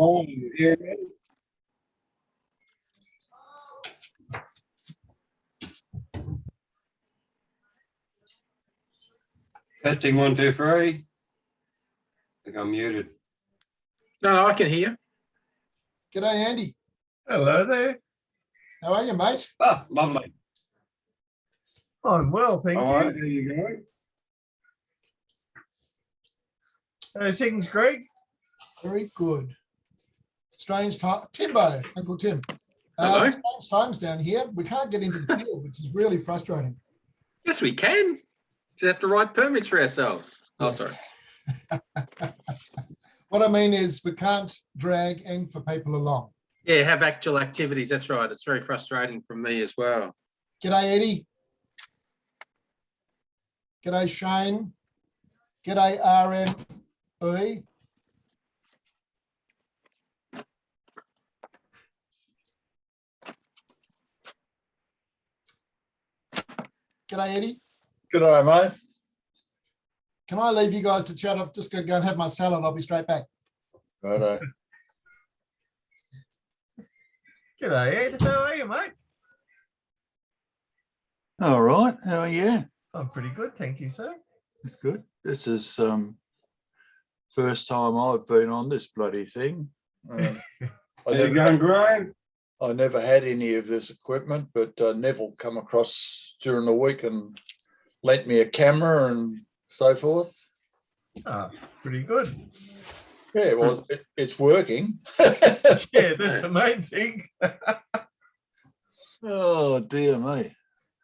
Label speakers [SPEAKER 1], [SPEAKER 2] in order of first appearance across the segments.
[SPEAKER 1] Oh, you hear me? Testing 1, 2, 3. I think I'm muted.
[SPEAKER 2] No, I can hear.
[SPEAKER 3] G'day, Andy.
[SPEAKER 4] Hello there.
[SPEAKER 3] How are you, mate?
[SPEAKER 1] Ah, lovely.
[SPEAKER 4] I'm well, thank
[SPEAKER 1] All right,
[SPEAKER 4] you.
[SPEAKER 1] there you go.
[SPEAKER 4] How's things, Greg?
[SPEAKER 3] Very good. Strange time. Timbo, Uncle Tim.
[SPEAKER 2] Hello.
[SPEAKER 3] Strange times down here. We can't get into the field, which is really frustrating.
[SPEAKER 2] Yes, we can. Just have to write permits for ourselves. Oh, sorry.
[SPEAKER 3] What I mean is we can't drag ANGFA people along.
[SPEAKER 2] Yeah, have actual activities. That's right. It's very frustrating for me as well.
[SPEAKER 3] G'day, Eddie. G'day, Shane. G'day, RNE. G'day, Eddie.
[SPEAKER 4] Good day, mate.
[SPEAKER 3] Can I leave you guys to chat? I've just got to go and have my salad. I'll be straight back.
[SPEAKER 4] Righto. G'day, Ed. How are you, mate?
[SPEAKER 5] All right. How are you?
[SPEAKER 4] I'm pretty good, thank you, sir.
[SPEAKER 5] That's good. This is first time I've been on this bloody thing.
[SPEAKER 1] How you going, Graeme?
[SPEAKER 5] I never had any of this equipment, but Neville come across during the week and lent me a camera and so forth.
[SPEAKER 4] Ah, pretty good.
[SPEAKER 5] Yeah, well, it's working.
[SPEAKER 4] Yeah, that's the main thing.
[SPEAKER 5] Oh, dear me.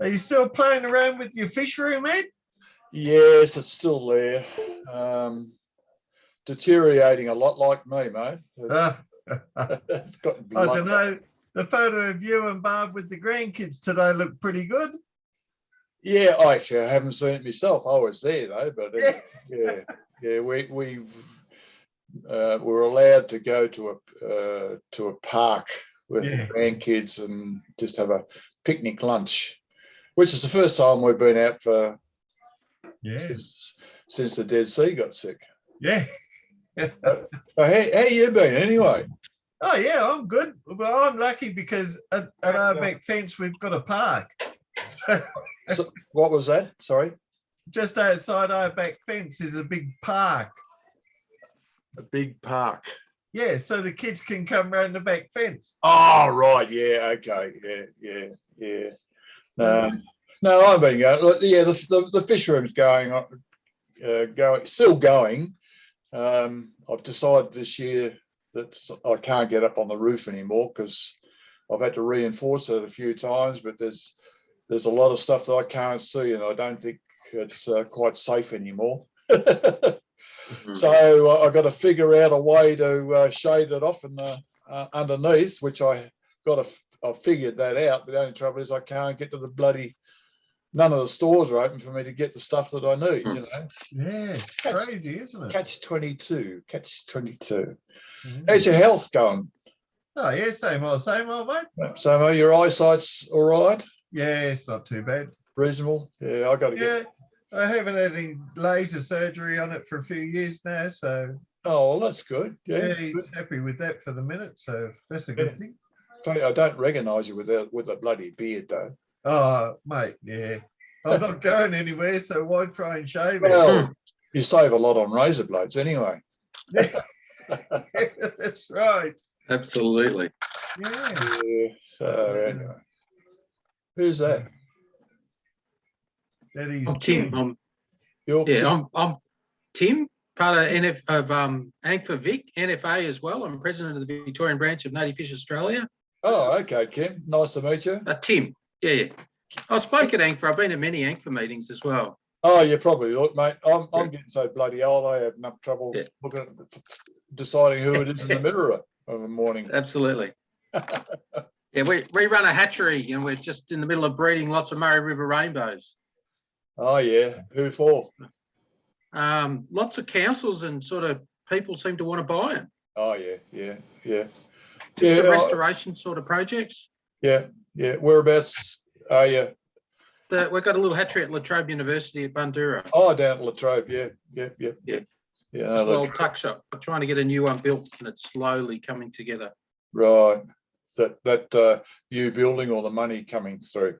[SPEAKER 4] Are you still playing around with your fish room, Ed?
[SPEAKER 5] Yes, it's still there. Deteriorating a lot like me, mate. It's gotten
[SPEAKER 4] I don't know. The photo of you and Barb with the grandkids today looked pretty good.
[SPEAKER 5] Yeah, I haven't seen it myself. I was there though, but yeah, we were allowed to go to a park with the grandkids and just have a picnic lunch, which is the first time we've been out for since the Dead Sea got sick.
[SPEAKER 4] Yeah.
[SPEAKER 5] So how you been anyway?
[SPEAKER 4] Oh yeah, I'm good. Well, I'm lucky because at our back fence we've got a park.
[SPEAKER 5] So, what was that? Sorry.
[SPEAKER 4] Just outside our back fence is a big park.
[SPEAKER 5] A big park.
[SPEAKER 4] Yeah, so the kids can come around the back fence.
[SPEAKER 5] Oh right, yeah, okay, yeah. No, I've been going. Look, yeah, the fish room's going on, still going. I've decided this year that I can't get up on the roof anymore because I've had to reinforce it a few times, but there's a lot of stuff that I can't see and I don't think it's quite safe anymore. So I've got to figure out a way to shade it off in the underneath, which I figured that out. But the only trouble is I can't get to the bloody, none of the stores are open for me to get the stuff that I need, you know.
[SPEAKER 4] Yeah, it's crazy, isn't it?
[SPEAKER 5] Catch 22. How's your health going?
[SPEAKER 4] Oh yeah, same old, mate.
[SPEAKER 5] So your eyesight's all right?
[SPEAKER 4] Yeah, it's not too bad.
[SPEAKER 5] Reasonable? Yeah, I got to get.
[SPEAKER 4] I haven't had any laser surgery on it for a few years now, so.
[SPEAKER 5] Oh, well, that's good. Yeah,
[SPEAKER 4] he's happy with that for the minute, so that's a good thing.
[SPEAKER 5] I don't recognise you with a bloody beard, though.
[SPEAKER 4] Oh, mate, yeah. I'm not going anywhere, so why try and shave it?
[SPEAKER 5] Well, you save a lot on razor blades anyway.
[SPEAKER 4] That's right.
[SPEAKER 2] Absolutely.
[SPEAKER 4] Yeah.
[SPEAKER 5] So anyway, who's that?
[SPEAKER 4] That is
[SPEAKER 2] I'm Tim. I'm Tim, part of ANGFA Vic, NFA as well. I'm president of the Victorian branch of Native Fish Australia.
[SPEAKER 5] Oh, okay, Kim. Nice to meet you.
[SPEAKER 2] Tim. Yeah. I spoke at ANGFA. I've been at many ANGFA meetings as well.
[SPEAKER 5] Oh, you probably look, mate. I'm getting so bloody old. I have enough trouble looking at deciding who it is in the mirror of a morning.
[SPEAKER 2] Absolutely. Yeah, we run a hatchery and we're just in the middle of breeding lots of Murray River rainbows.
[SPEAKER 5] Oh yeah, who for?
[SPEAKER 2] Lots of councils and sort of people seem to want to buy them.
[SPEAKER 5] Oh yeah.
[SPEAKER 2] Just for restoration sort of projects.
[SPEAKER 5] Yeah. Whereabouts are you?
[SPEAKER 2] We've got a little hatchery at La Trobe University at Bundoora.
[SPEAKER 5] Oh, down at La Trobe. Yeah. Yeah,
[SPEAKER 2] Just a
[SPEAKER 5] the-
[SPEAKER 2] little tuck shop. I'm trying to get a new one built and it's slowly coming together.
[SPEAKER 5] right. That new building or the money coming through?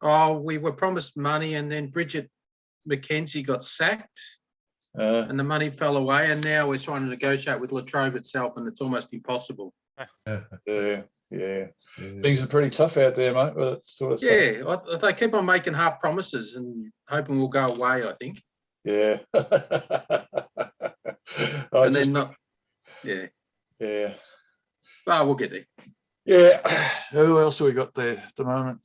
[SPEAKER 2] Oh, we were promised money and then Bridget McKenzie got sacked and the money fell away. And now we're trying to negotiate with Latrobe itself and it's almost impossible.
[SPEAKER 5] Yeah. Things are pretty tough out there, mate. With that sort of stuff.
[SPEAKER 2] Yeah, they keep on making half promises and hoping we'll go away, I think.
[SPEAKER 5] Yeah.
[SPEAKER 2] And then not, yeah.
[SPEAKER 5] Yeah.
[SPEAKER 2] Well, we'll get there.
[SPEAKER 5] Yeah. Who else have we got there at the moment?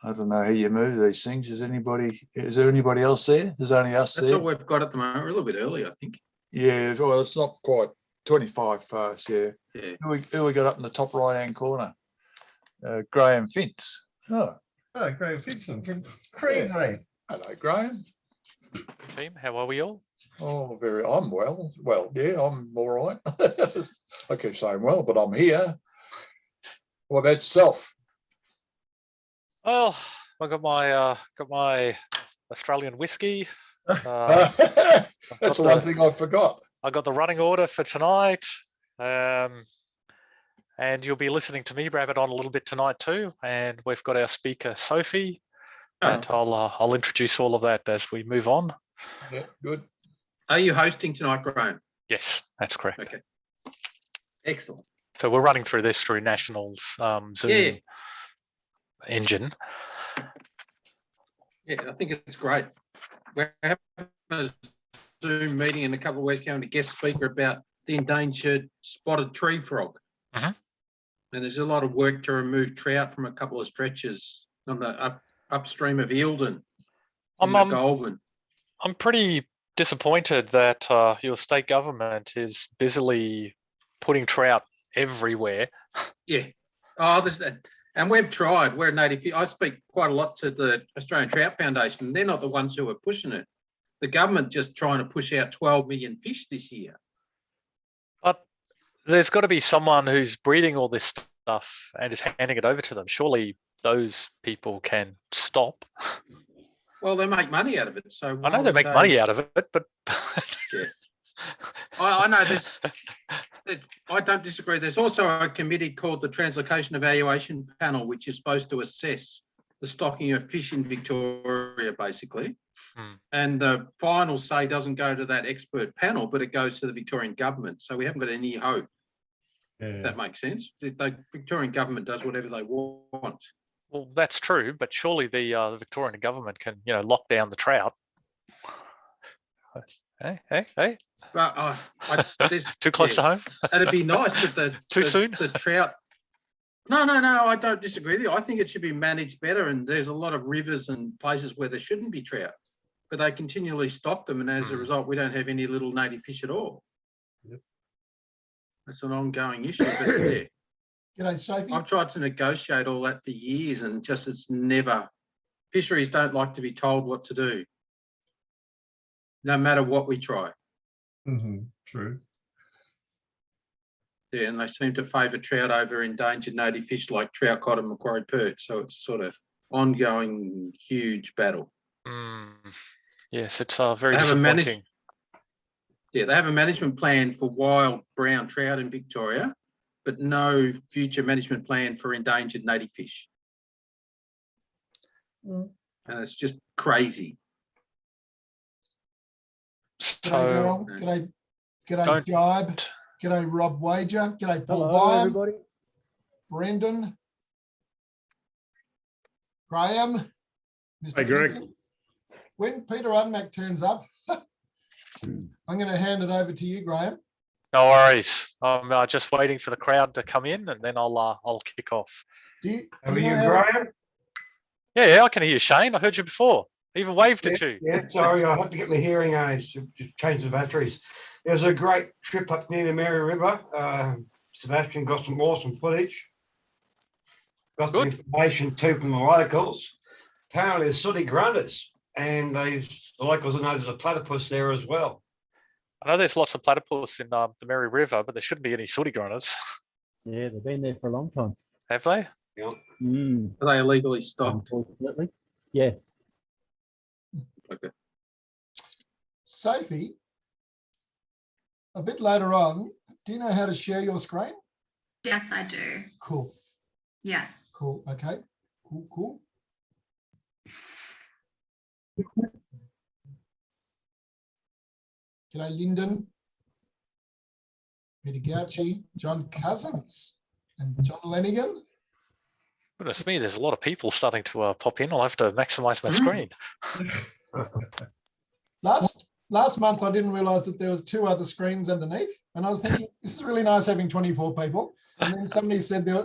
[SPEAKER 5] I don't know how you move these things. Is there anybody else there? There's only us
[SPEAKER 2] That's
[SPEAKER 5] there.
[SPEAKER 2] all we've got at the moment. We're a little bit early, I think.
[SPEAKER 5] Yeah, well, it's not quite 25 past, yeah.
[SPEAKER 2] Yeah.
[SPEAKER 5] Who we got up in the top right-hand corner? Graeme Finsen. Oh,
[SPEAKER 4] Oh, Graeme Finsen from Cream.
[SPEAKER 5] hello, Graeme.
[SPEAKER 6] Team, how are we all?
[SPEAKER 5] Oh, I'm well. Well, yeah, I'm all right. I keep saying well, but I'm here. What about yourself?
[SPEAKER 6] Well, I got my Australian whiskey.
[SPEAKER 5] That's the one thing I forgot.
[SPEAKER 6] I got the running order for tonight. And you'll be listening to me rabbit on a little bit tonight too. And we've got our speaker, Sophie. And I'll introduce all of that as we move on.
[SPEAKER 5] Yeah, good.
[SPEAKER 2] Are you hosting tonight, Graham?
[SPEAKER 6] Yes, that's correct.
[SPEAKER 2] Okay. Excellent.
[SPEAKER 6] So we're running through this through National's Zoom engine.
[SPEAKER 2] Yeah, I think it's great. We're having a Zoom meeting in a couple of weeks, going to guest speaker about the endangered spotted tree frog.
[SPEAKER 6] Mhm.
[SPEAKER 2] And there's a lot of work to remove trout from a couple of stretches on the upstream of Eildon. Goulburn.
[SPEAKER 6] I'm pretty disappointed that your state government is busily putting trout everywhere.
[SPEAKER 2] Yeah. Oh, and we've tried. We're a native. I speak quite a lot to the Australian Trout Foundation. They're not the ones who are pushing it. The government just trying to push out 12 million fish this year.
[SPEAKER 6] But there's got to be someone who's breeding all this stuff and is handing it over to them. Surely those people can stop.
[SPEAKER 2] Well, they make money out of it. So
[SPEAKER 6] I know they make money out of it, but
[SPEAKER 2] yeah. I know I don't disagree. There's also a committee called the Translocation Evaluation Panel, which is supposed to assess the stocking of fish in Victoria, basically. And the final say doesn't go to that expert panel, but it goes to the Victorian government. So we haven't got any hope, if that makes sense. The Victorian government does whatever they want.
[SPEAKER 6] Well, that's true, but surely the Victorian government can, lock down the trout. Hey.
[SPEAKER 2] But
[SPEAKER 6] Too close to home.
[SPEAKER 2] It'd be nice, but
[SPEAKER 6] soon.
[SPEAKER 2] The trout. No, I don't disagree with you. I think it should be managed better. And there's a lot of rivers and places where there shouldn't be trout, but they continually stock them, and as a result, we don't have any little native fish at all.
[SPEAKER 3] Yep.
[SPEAKER 2] That's an ongoing issue. But yeah.
[SPEAKER 3] G'day, Sophie.
[SPEAKER 2] I've tried to negotiate all that for years, and it's never. Fisheries don't like to be told what to do, no matter what we try.
[SPEAKER 4] True.
[SPEAKER 2] Yeah, and they seem to favour trout over endangered native fish like trout, cod, and macquarie perch. So it's sort of ongoing, huge battle.
[SPEAKER 6] Yes, it's very disappointing.
[SPEAKER 2] They have a management plan for wild brown trout in Victoria, but no future management plan for endangered native fish. And it's just crazy.
[SPEAKER 3] G'day,
[SPEAKER 6] So
[SPEAKER 3] Merrill. G'day, Jibe. G'day, Rob Wager. G'day, Paul Byam.
[SPEAKER 7] Everybody.
[SPEAKER 3] Brendan. Graham. Mr.
[SPEAKER 7] Hey, Greg.
[SPEAKER 3] Finsen. When Peter Unmack turns up, I'm going to hand it over to you, Graham.
[SPEAKER 6] no worries. I'm just waiting for the crowd to come in, and then I'll kick off.
[SPEAKER 3] Do you
[SPEAKER 7] How are
[SPEAKER 3] know
[SPEAKER 7] you,
[SPEAKER 3] how-
[SPEAKER 7] Graham?
[SPEAKER 6] Yeah, I can hear you, Shane. I heard you before. I even waved at you.
[SPEAKER 7] Yeah, sorry, I had to get my hearing aids to change the batteries. It was a great trip up near the Mary River. Sebastian got some awesome footage. Got some information too from the locals. Apparently, there's sooty grunters, and the locals know there's a platypus there as well.
[SPEAKER 6] I know there's lots of platypus in the Mary River, but there shouldn't be any sooty grunters.
[SPEAKER 8] Yeah, they've been there for a long time.
[SPEAKER 6] Have they?
[SPEAKER 7] Yeah.
[SPEAKER 2] Are they illegally stocked?
[SPEAKER 8] Unfortunately. Yeah.
[SPEAKER 2] Okay.
[SPEAKER 3] Sophie, a bit later on, do you know how to share your screen?
[SPEAKER 9] Yes, I do.
[SPEAKER 3] Cool.
[SPEAKER 9] Yeah.
[SPEAKER 3] Cool. Okay. Cool. G'day, Lyndon, Peter Gauci, John Cousins, and John Lenigan.
[SPEAKER 6] Goodness me, there's a lot of people starting to pop in. I'll have to maximize my screen.
[SPEAKER 3] Last month, I didn't realize that there was 2 other screens underneath, and I was thinking, this is really nice having 24 people. And then somebody said there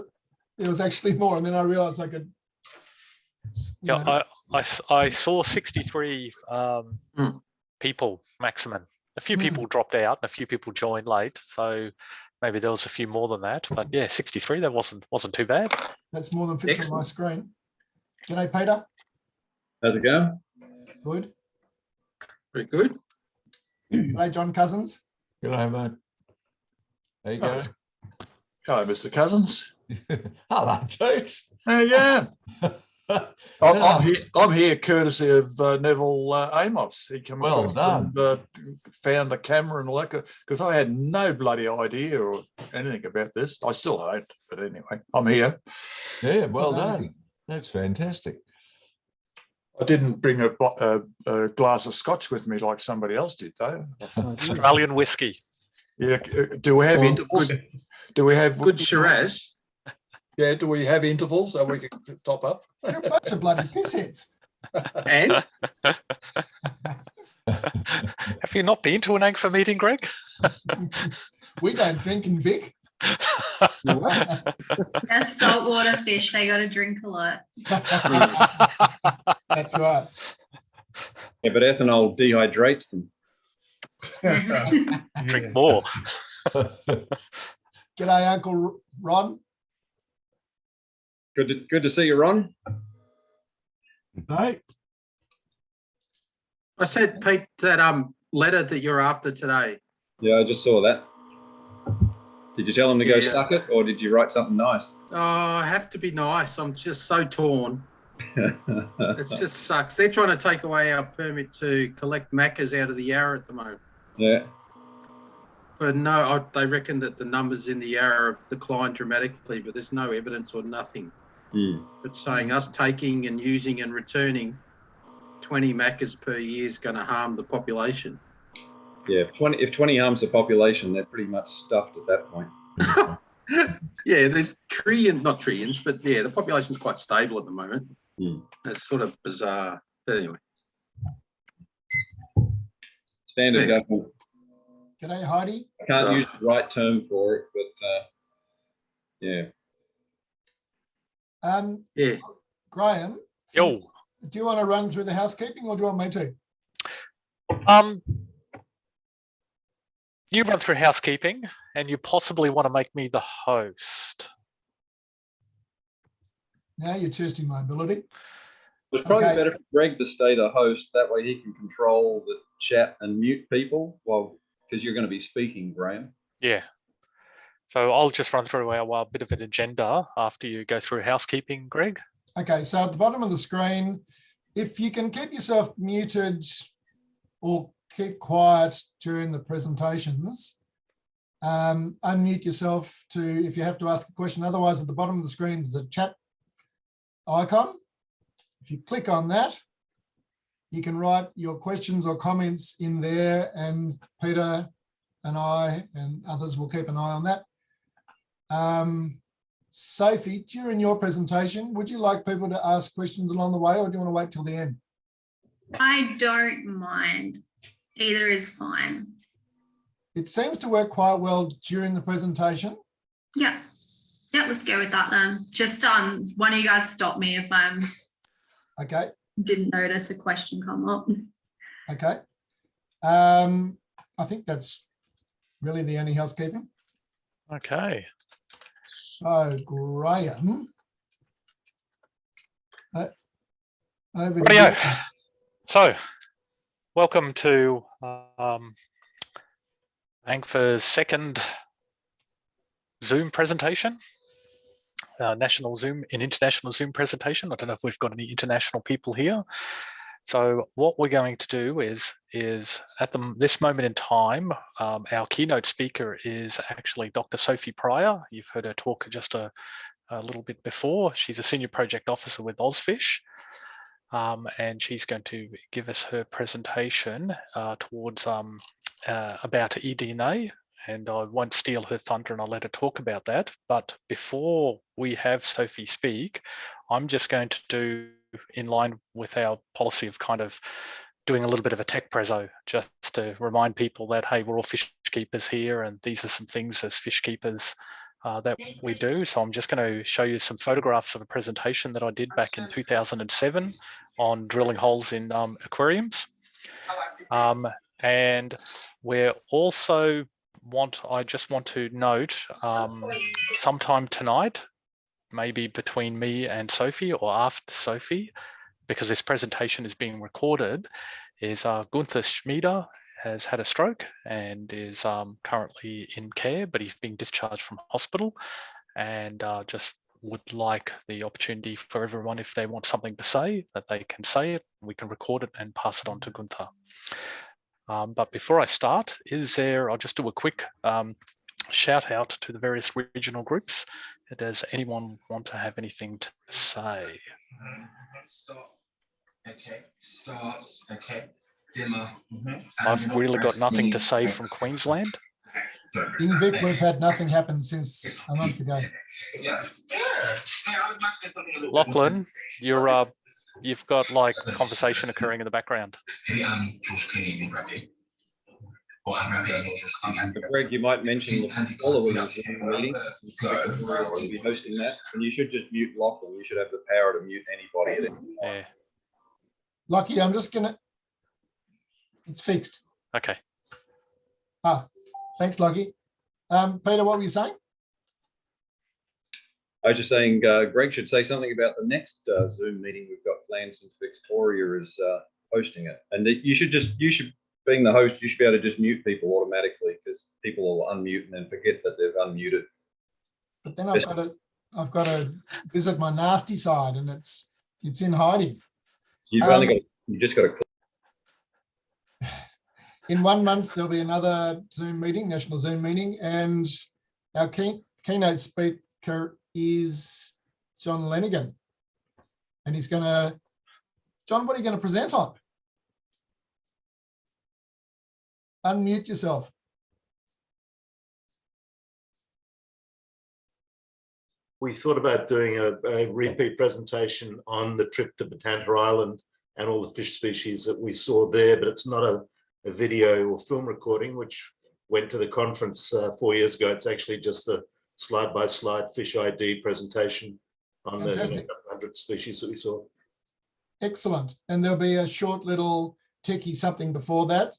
[SPEAKER 3] was actually more, and then I realized I could.
[SPEAKER 6] Yeah, I saw 63 people maximum. A few people dropped out, and a few people joined late, so maybe there was a few more than that. But yeah, 63. That wasn't too bad.
[SPEAKER 3] That's more than fits on my screen. G'day, Peter.
[SPEAKER 10] How's it going?
[SPEAKER 3] Good.
[SPEAKER 2] Very good.
[SPEAKER 3] G'day, John Cousins.
[SPEAKER 11] G'day, mate. There you go.
[SPEAKER 5] Hello, Mr. Cousins.
[SPEAKER 11] Hello, Toots.
[SPEAKER 5] How you going? I'm here courtesy of Neville Amos. He came
[SPEAKER 11] Well
[SPEAKER 5] across and found the camera and all that, because I had no bloody idea or anything about this. I still don't, but anyway, I'm here.
[SPEAKER 11] Yeah, well done. That's fantastic.
[SPEAKER 5] I didn't bring a glass of scotch with me like somebody else did, though.
[SPEAKER 6] Australian whiskey.
[SPEAKER 5] Yeah. Do we have intervals? Do we have
[SPEAKER 2] Good Shiraz.
[SPEAKER 5] Yeah. Do we have intervals so we can top up?
[SPEAKER 3] You're a bunch of bloody pissheads.
[SPEAKER 2] And
[SPEAKER 6] Have you not been to an ANGFA meeting, Greg?
[SPEAKER 3] We don't drink in Vic.
[SPEAKER 9] They're saltwater fish. They got to drink a lot.
[SPEAKER 3] That's right.
[SPEAKER 10] Yeah, but ethanol dehydrates them.
[SPEAKER 6] Drink more.
[SPEAKER 3] G'day, Uncle Ron.
[SPEAKER 10] Good to see you, Ron.
[SPEAKER 11] Hey.
[SPEAKER 2] I said, Pete, that letter that you're after today.
[SPEAKER 10] Yeah, I just saw that. Did you tell him to go
[SPEAKER 2] Yeah.
[SPEAKER 10] suck it, or did you write something nice?
[SPEAKER 2] Oh, I have to be nice. I'm just so torn. It just sucks. They're trying to take away our permit to collect macas out of the Yarra at the moment.
[SPEAKER 10] Yeah.
[SPEAKER 2] But no, they reckon that the numbers in the Yarra have declined dramatically, but there's no evidence or nothing. But saying us taking and using and returning 20 macas per year is going to harm the population.
[SPEAKER 10] Yeah, if 20 harms the population, they're pretty much stuffed at that point.
[SPEAKER 2] Yeah, there's not trillions, but yeah, the population's quite stable at the moment. That's sort of bizarre. But anyway.
[SPEAKER 10] Standard government.
[SPEAKER 3] G'day, Heidi.
[SPEAKER 10] I can't use the right term for it, but yeah.
[SPEAKER 2] Yeah.
[SPEAKER 3] Graeme.
[SPEAKER 6] Yo.
[SPEAKER 3] Do you want to run through the housekeeping, or do you want me to?
[SPEAKER 6] You run through housekeeping, and you possibly want to make me the host.
[SPEAKER 3] Now you're testing my ability.
[SPEAKER 10] It's probably
[SPEAKER 3] Okay.
[SPEAKER 10] better for Greg to stay the host. That way he can control the chat and mute people, because you're going to be speaking, Graeme.
[SPEAKER 6] Yeah. So I'll just run through our bit of an agenda after you go through housekeeping, Greg.
[SPEAKER 3] Okay, so at the bottom of the screen, if you can keep yourself muted or keep quiet during the presentations, unmute yourself if you have to ask a question. Otherwise, at the bottom of the screen, there's a chat icon. If you click on that, you can write your questions or comments in there, and Peter and I and others will keep an eye on that. Sophie, during your presentation, would you like people to ask questions along the way, or do you want to wait till the end?
[SPEAKER 9] I don't mind. Either is fine.
[SPEAKER 3] It seems to work quite well during the presentation.
[SPEAKER 9] Yeah. Yeah, let's go with that then. Just one of you guys stop me if
[SPEAKER 3] Okay.
[SPEAKER 9] didn't notice a question come up.
[SPEAKER 3] Okay. I think that's really the only housekeeping.
[SPEAKER 6] Okay.
[SPEAKER 3] So, Graeme. Over to
[SPEAKER 6] Rightio.
[SPEAKER 3] you.
[SPEAKER 6] So, welcome to ANGFA's second Zoom presentation, national Zoom and international Zoom presentation. I don't know if we've got any international people here. So what we're going to do is at this moment in time, our keynote speaker is actually Dr. Sophie Pryor. You've heard her talk just a little bit before. She's a senior project officer with Ozfish. And she's going to give us her presentation towards about eDNA, and I won't steal her thunder and I'll let her talk about that. But before we have Sophie speak, I'm just going to do, in line with our policy of kind of doing a little bit of a tech preso, just to remind people that, hey, we're all fish keepers here, and these are some things as fish keepers that we do. So I'm just going to show you some photographs of a presentation that I did back in 2007 on drilling holes in aquariums. And we're also I just want to note sometime tonight, maybe between me and Sophie or after Sophie, because this presentation is being recorded, is Gunther Schmida has had a stroke and is currently in care, but he's being discharged from hospital, and just would like the opportunity for everyone, if they want something to say, that they can say it. We can record it and pass it on to Gunther. But before I start, I'll just do a quick shout out to the various regional groups. Does anyone want to have anything to say?
[SPEAKER 12] Okay, starts, okay, dimmer.
[SPEAKER 6] I've really got nothing to say from Queensland.
[SPEAKER 3] In Vic, we've had nothing happen since a month ago.
[SPEAKER 6] Lachlan, you've got like conversation occurring in the background.
[SPEAKER 10] Greg, you might mention the following meeting. We'll be hosting that, and you should just mute Lachlan. You should have the power to mute anybody at any time.
[SPEAKER 6] Yeah.
[SPEAKER 3] Lucky, I'm just gonna. It's fixed.
[SPEAKER 6] Okay.
[SPEAKER 3] Thanks, Lucky. Peter, what were you saying?
[SPEAKER 10] I was just saying, Greg should say something about the next Zoom meeting we've got planned, since Victoria is hosting it. And you should, being the host, you should be able to just mute people automatically, because people will unmute and then forget that they've unmuted.
[SPEAKER 3] But then I've got to visit my nasty side, and it's in hiding.
[SPEAKER 10] You just got to.
[SPEAKER 3] In 1 month, there'll be another Zoom meeting, national Zoom meeting, and our keynote speaker is John Lenigan. And he's going to, John, what are you going to present on? Unmute yourself.
[SPEAKER 13] We thought about doing a repeat presentation on the trip to Botanta Island and all the fish species that we saw there, but it's not a video or film recording, which went to the conference 4 years ago. It's actually just a slide-by-slide fish ID presentation on the 100 species that we saw.
[SPEAKER 3] Excellent. And there'll be a short little techie something before that,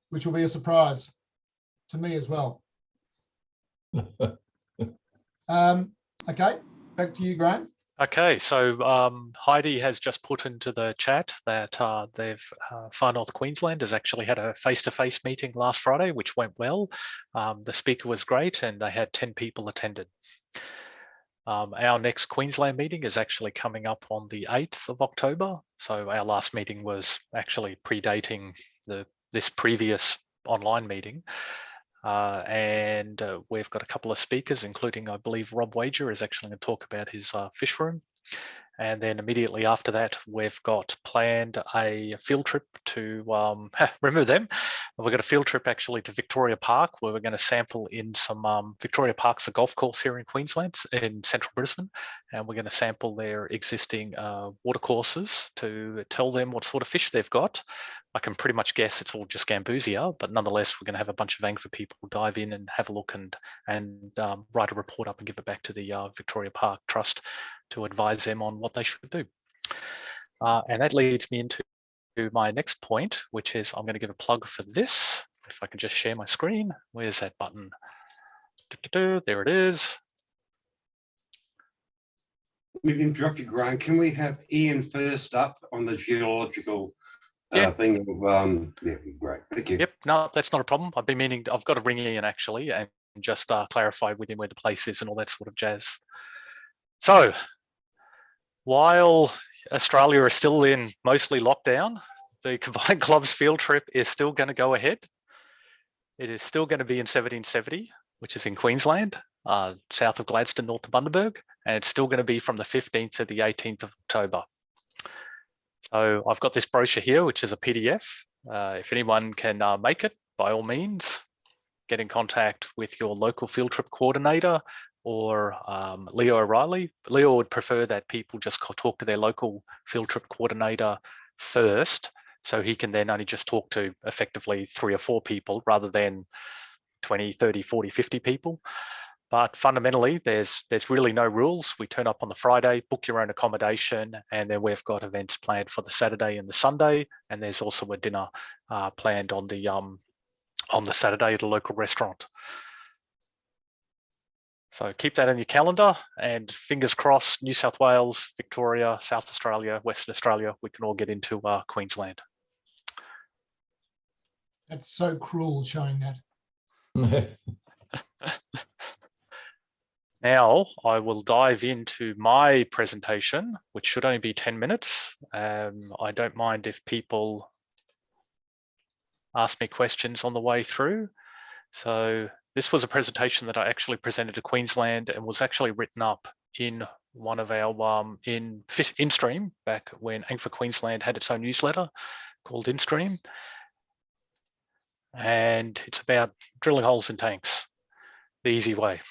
[SPEAKER 3] which will be a surprise to me as well. Okay, back to you, Graeme.
[SPEAKER 6] Okay, so Heidi has just put into the chat that Far North Queensland has actually had a face-to-face meeting last Friday, which went well. The speaker was great, and they had 10 people attended. Our next Queensland meeting is actually coming up on the 8th of October. So our last meeting was actually predating this previous online meeting. And we've got a couple of speakers, including, I believe, Rob Wager is actually going to talk about his fish room. And then immediately after that, we've got planned a field trip to, remember them? We've got a field trip actually to Victoria Park, where we're going to sample in some, Victoria Park's a golf course here in Queensland, in central Brisbane. And we're going to sample their existing water courses to tell them what sort of fish they've got. I can pretty much guess it's all just Gambusia, but nonetheless, we're going to have a bunch of ANGFA people dive in and have a look and write a report up and give it back to the Victoria Park Trust to advise them on what they should do. And that leads me into my next point, which is I'm going to give a plug for this. If I can just share my screen, where's that button? There it is.
[SPEAKER 1] We've interrupted, Graeme. Can we have Ian first up on the geological thing? Yeah, great. Thank you.
[SPEAKER 6] Yep, no, that's not a problem. I've been meaning, I've got to ring Ian actually and just clarify with him where the place is and all that sort of jazz. So while Australia is still in mostly lockdown, the Combined Clubs field trip is still going to go ahead. It is still going to be in 1770, which is in Queensland, south of Gladstone, north of Bundaberg, and it's still going to be from the 15th to the 18th of October. So I've got this brochure here, which is a PDF. If anyone can make it, by all means, get in contact with your local field trip coordinator or Leo O'Reilly. Leo would prefer that people just talk to their local field trip coordinator first, so he can then only just talk to effectively 3 or 4 people rather than 20, 30, 40, 50 people. But fundamentally, there's really no rules. We turn up on the Friday, book your own accommodation, and then we've got events planned for the Saturday and the Sunday. And there's also a dinner planned on the Saturday at a local restaurant. So keep that in your calendar, and fingers crossed, New South Wales, Victoria, South Australia, Western Australia, we can all get into Queensland.
[SPEAKER 3] That's so cruel showing that.
[SPEAKER 6] Now I will dive into my presentation, which should only be 10 minutes. I don't mind if people ask me questions on the way through. So this was a presentation that I actually presented to Queensland and was actually written up in one of our InStream back when ANGFA Queensland had its own newsletter called InStream. And it's about drilling holes in tanks, the easy way.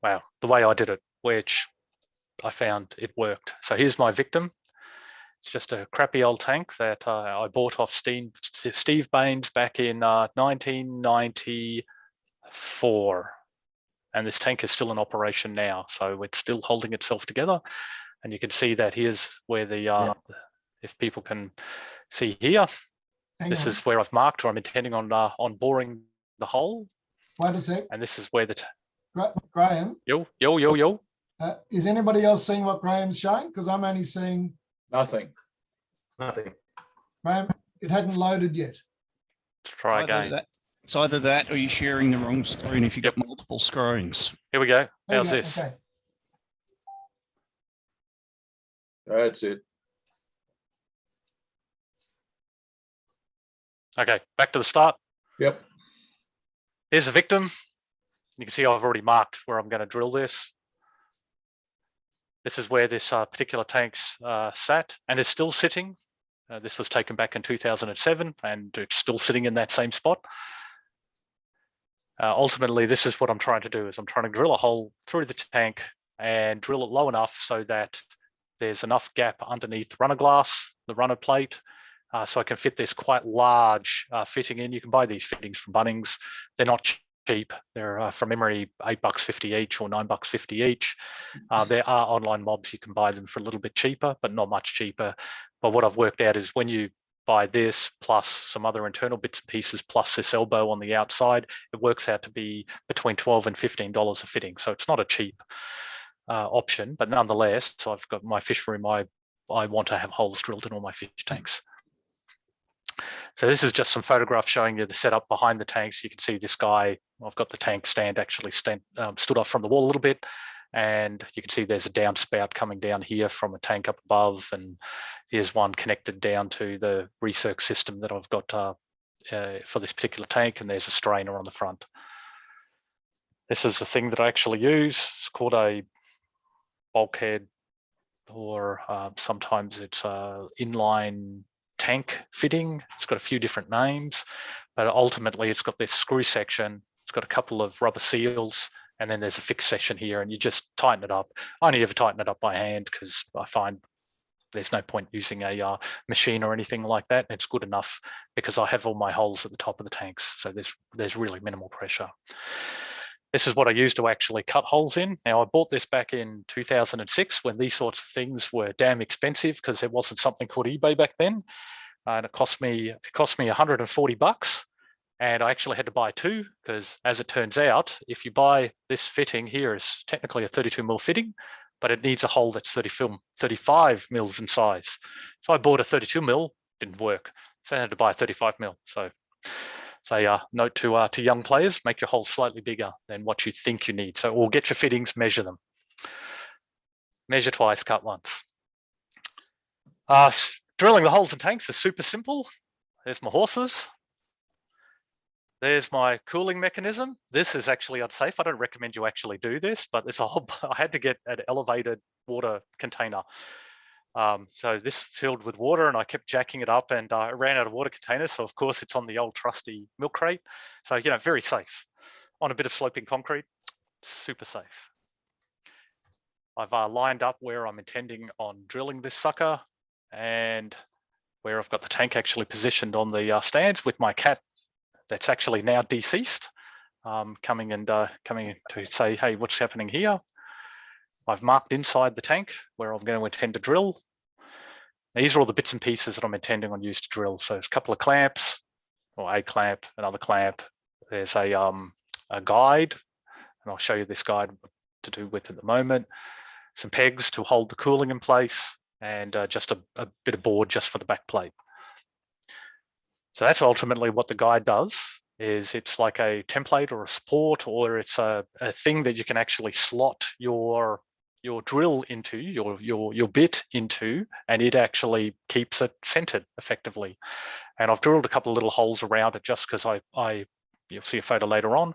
[SPEAKER 6] Wow, the way I did it, which I found it worked. So here's my victim. It's just a crappy old tank that I bought off Steve Baines back in 1994. And this tank is still in operation now. So it's still holding itself together. And you can see that here's where the, if people can see here, this is where I've marked, or I'm intending on boring the hole.
[SPEAKER 3] Wait a sec.
[SPEAKER 6] And this is where the...
[SPEAKER 3] Graeme?
[SPEAKER 6] Yo.
[SPEAKER 3] Is anybody else seeing what Graham's showing? Because I'm only seeing...
[SPEAKER 5] Nothing.
[SPEAKER 3] Graeme, it hadn't loaded yet.
[SPEAKER 6] Let's try again.
[SPEAKER 14] It's either that or you're sharing the wrong screen if you've got multiple screens.
[SPEAKER 6] Here we go. How's this?
[SPEAKER 3] Okay.
[SPEAKER 5] That's it.
[SPEAKER 6] Okay, back to the start.
[SPEAKER 5] Yep.
[SPEAKER 6] Here's the victim. You can see I've already marked where I'm going to drill this. This is where this particular tank's sat, and it's still sitting. This was taken back in 2007, and it's still sitting in that same spot. Ultimately, this is what I'm trying to do, is I'm trying to drill a hole through the tank and drill it low enough so that there's enough gap underneath the runner glass, the runner plate, so I can fit this quite large fitting in. You can buy these fittings from Bunnings. They're not cheap. They're from memory $8.50 each or $9.50 each. There are online mobs you can buy them for a little bit cheaper, but not much cheaper. But what I've worked out is when you buy this plus some other internal bits and pieces plus this elbow on the outside, it works out to be between $12 and $15 a fitting. So it's not a cheap option, but nonetheless, I've got my fish room. I want to have holes drilled in all my fish tanks. So this is just some photographs showing you the setup behind the tanks. You can see this guy, I've got the tank stand actually stood off from the wall a little bit, and you can see there's a downspout coming down here from a tank up above, and here's one connected down to the recirc system that I've got for this particular tank, and there's a strainer on the front. This is the thing that I actually use. It's called a bulkhead, or sometimes it's inline tank fitting. It's got a few different names, but ultimately it's got this screw section. It's got a couple of rubber seals, and then there's a fixed section here, and you just tighten it up. I only ever tighten it up by hand because I find there's no point using a machine or anything like that. It's good enough because I have all my holes at the top of the tanks, so there's really minimal pressure. This is what I use to actually cut holes in. Now, I bought this back in 2006 when these sorts of things were damn expensive because there wasn't something called eBay back then. And it cost me $140. And I actually had to buy 2 because, as it turns out, if you buy this fitting here, is technically a 32 mil fitting, but it needs a hole that's 35 mils in size. So I bought a 32 mil, didn't work. So I had to buy a 35 mil. So note to young players, make your holes slightly bigger than what you think you need. So, or get your fittings, measure them. Measure twice, cut once. drilling the holes in tanks is super simple. There's my horses. There's my cooling mechanism. This is actually unsafe. I don't recommend you actually do this, but there's a whole, I had to get an elevated water container. So this filled with water and I kept jacking it up and I ran out of water containers. So of course it's on the old trusty milk crate. So, you know, very safe on a bit of sloping concrete, super safe. I've lined up where I'm intending on drilling this sucker and where I've got the tank actually positioned on the stands with my cat that's actually now deceased, coming to say, hey, what's happening here? I've marked inside the tank where I'm going to intend to drill. These are all the bits and pieces that I'm intending on use to drill. So there's a couple of clamps, or a clamp, another clamp. There's a guide, and I'll show you this guide to do with at the moment. Some pegs to hold the cooling in place, and just a bit of board just for the back plate. So that's ultimately what the guide does. Is it's like a template or a support, or it's a thing that you can actually slot your drill into, your bit into, and it actually keeps it centered effectively. And I've drilled a couple of little holes around it just because you'll see a photo later on,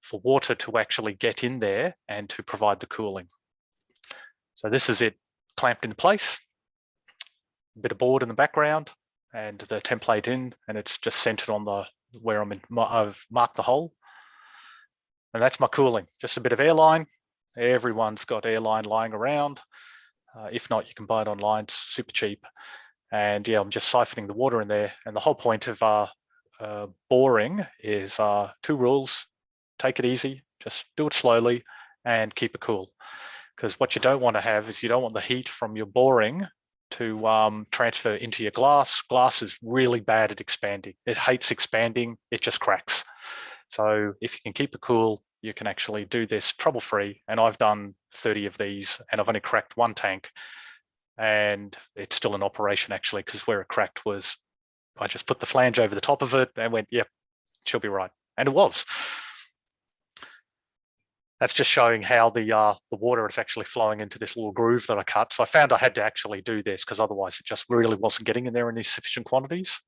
[SPEAKER 6] for water to actually get in there and to provide the cooling. So this is it clamped in place, a bit of board in the background and the template in, and it's just centered on the where I've marked the hole. And that's my cooling, just a bit of airline. Everyone's got airline lying around. If not, you can buy it online, it's super cheap. And yeah, I'm just siphoning the water in there. And the whole point of boring is 2 rules. Take it easy, just do it slowly and keep it cool. Because what you don't want to have is you don't want the heat from your boring to transfer into your glass. Glass is really bad at expanding. It hates expanding, it just cracks. So if you can keep it cool, you can actually do this trouble-free. And I've done 30 of these and I've only cracked 1 tank. And it's still in operation actually, because where it cracked was, I just put the flange over the top of it and went, yep, she'll be right. And it was. That's just showing how the water is actually flowing into this little groove that I cut. So I found I had to actually do this because otherwise it just really wasn't getting in there in these sufficient quantities.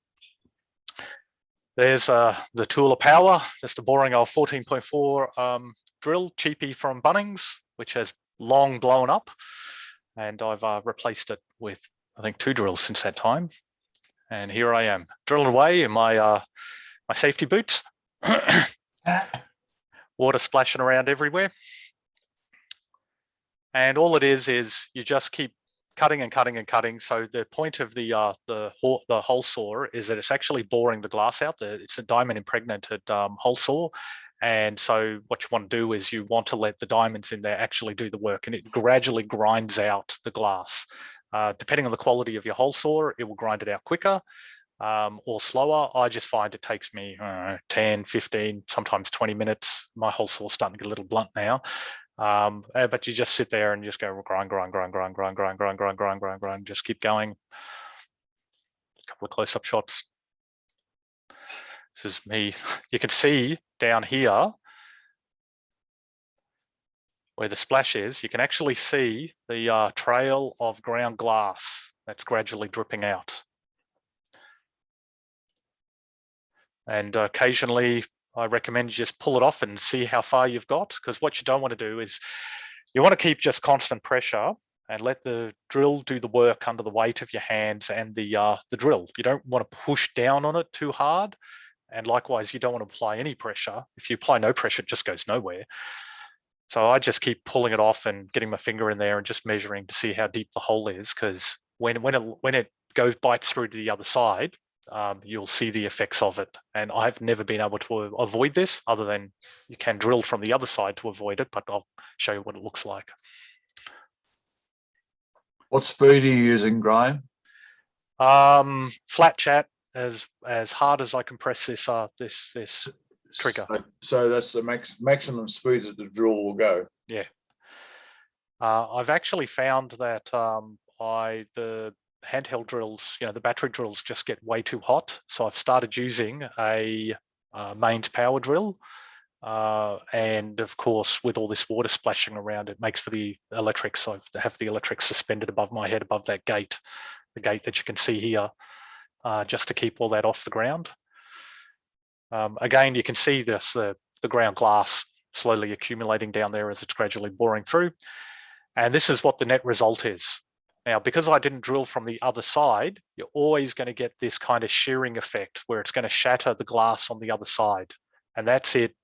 [SPEAKER 6] There's the tool of power, just a boring old 14.4 drill, cheapie from Bunnings, which has long blown up. And I've replaced it with, I think, 2 drills since that time. And here I am, drilling away in my my safety boots. Water splashing around everywhere. And all it is you just keep cutting and cutting and cutting. So the point of the hole saw is that it's actually boring the glass out. It's a diamond impregnated hole saw. And so what you want to do is you want to let the diamonds in there actually do the work, and it gradually grinds out the glass. Depending on the quality of your hole saw, it will grind it out quicker. Or slower. I just find it takes me 10, 15, sometimes 20 minutes. My whole saw's starting to get a little blunt now. But you just sit there and just go grind, grind, grind, grind, grind, grind, grind, grind, grind, grind, grind, just keep going. A couple of close-up shots. This is me. You can see down here where the splash is, you can actually see the trail of ground glass that's gradually dripping out. And occasionally I recommend you just pull it off and see how far you've got, because what you don't want to do is you want to keep just constant pressure and let the drill do the work under the weight of your hands and the drill. You don't want to push down on it too hard. And likewise, you don't want to apply any pressure. If you apply no pressure, it just goes nowhere. So I just keep pulling it off and getting my finger in there and just measuring to see how deep the hole is, because when it bites through to the other side, you'll see the effects of it. And I've never been able to avoid this, other than you can drill from the other side to avoid it, but I'll show you what it looks like.
[SPEAKER 11] What speed are you using, Graeme?
[SPEAKER 6] Flat chat, as hard as I can press this this trigger.
[SPEAKER 11] So that's the maximum speed that the drill will go.
[SPEAKER 6] Yeah. I've actually found that the handheld drills, the battery drills just get way too hot. So I've started using a mains power drill. And of course, with all this water splashing around, it makes for the electrics. So I have the electrics suspended above my head, above that gate. the gate that you can see here, just to keep all that off the ground. Again, you can see this, the ground glass slowly accumulating down there as it's gradually boring through. And this is what the net result is. Now, because I didn't drill from the other side, you're always going to get this kind of shearing effect where it's going to shatter the glass on the other side. And that's it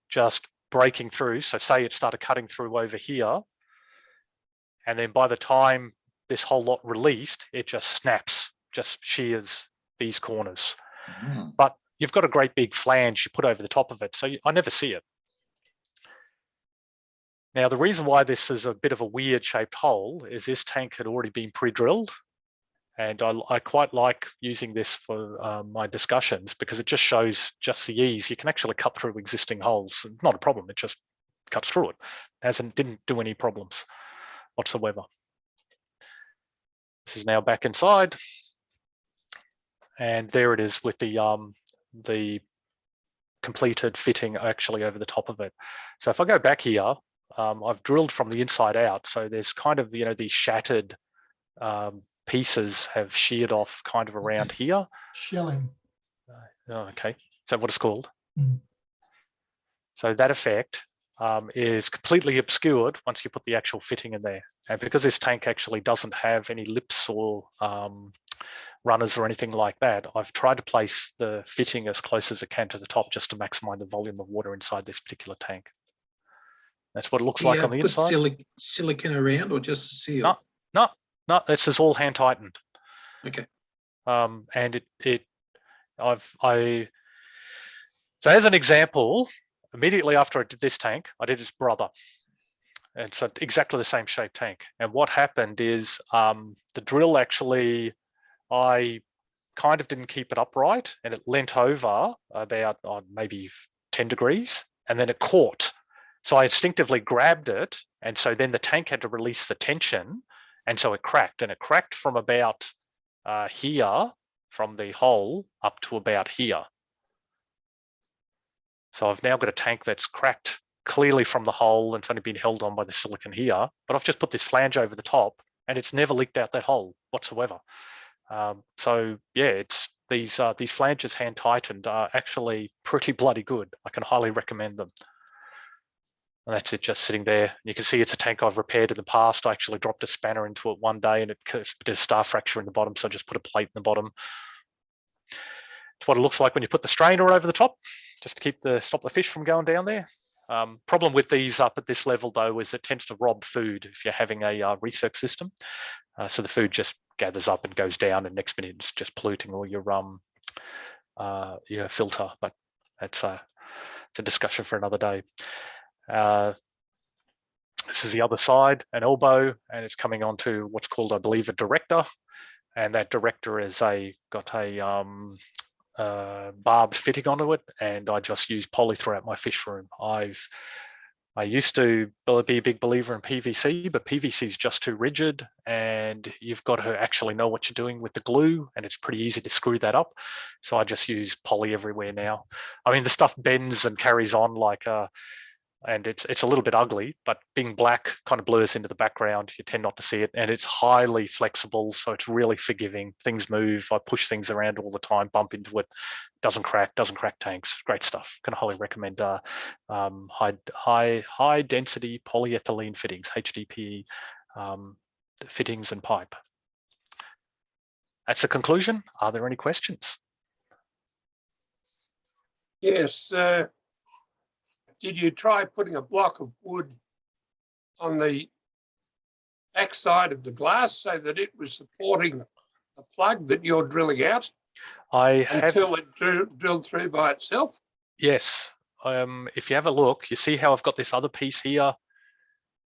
[SPEAKER 6] just breaking through. So say it started cutting through over here. And then by the time this whole lot released, it just snaps, just shears these corners. But you've got a great big flange you put over the top of it. So I never see it. Now, the reason why this is a bit of a weird shaped hole is this tank had already been pre-drilled. And I quite like using this for my discussions because it just shows just the ease. You can actually cut through existing holes. Not a problem, it just cuts through it. Didn't do any problems whatsoever. This is now back inside. And there it is with the completed fitting actually over the top of it. So if I go back here, I've drilled from the inside out. So there's kind of, these shattered pieces have sheared off kind of around here.
[SPEAKER 3] Shelling.
[SPEAKER 6] Oh, okay. Is that what it's called?
[SPEAKER 3] Mm.
[SPEAKER 6] So that effect is completely obscured once you put the actual fitting in there. And because this tank actually doesn't have any lips or runners or anything like that, I've tried to place the fitting as close as I can to the top just to maximize the volume of water inside this particular tank. That's what it looks like on the inside.
[SPEAKER 2] Silicon around or just seal?
[SPEAKER 6] No, this is all hand tightened.
[SPEAKER 2] Okay.
[SPEAKER 6] And so as an example, immediately after I did this tank, I did its brother. And so exactly the same shape tank. And what happened is the drill actually, I kind of didn't keep it upright and it leant over about maybe 10 degrees and then it caught. So I instinctively grabbed it. And so then the tank had to release the tension. And so it cracked, and it cracked from about here, from the hole up to about here. So I've now got a tank that's cracked clearly from the hole and it's only been held on by the silicon here, but I've just put this flange over the top and it's never leaked out that hole whatsoever. So yeah, it's these flanges hand tightened are actually pretty bloody good. I can highly recommend them. And that's it, just sitting there. You can see it's a tank I've repaired in the past. I actually dropped a spanner into it one day and it did a star fracture in the bottom, so I just put a plate in the bottom. It's what it looks like when you put the strainer over the top, just to stop the fish from going down there. Problem with these up at this level though is it tends to rob food if you're having a recirc system. So the food just gathers up and goes down, and next minute it's just polluting all your filter. But it's a discussion for another day. This is the other side, an elbow, and it's coming onto what's called, I believe, a director, and that director is got a barbed fitting onto it, and I just use poly throughout my fish room. I used to be a big believer in PVC, but PVC is just too rigid, and you've got to actually know what you're doing with the glue, and it's pretty easy to screw that up. So I just use poly everywhere now. I mean, the stuff bends and carries on like and it's a little bit ugly, but being black kind of blurs into the background. You tend not to see it, and it's highly flexible, so it's really forgiving. Things move. I push things around all the time, bump into it. Doesn't crack tanks. Great stuff. Can highly recommend high density polyethylene fittings, HDPE fittings and pipe. That's the conclusion. Are there any questions?
[SPEAKER 15] Yes. Did you try putting a block of wood on the backside of the glass so that it was supporting the plug that you're drilling out until it drilled through by itself?
[SPEAKER 6] Yes. If you have a look, you see how I've got this other piece here,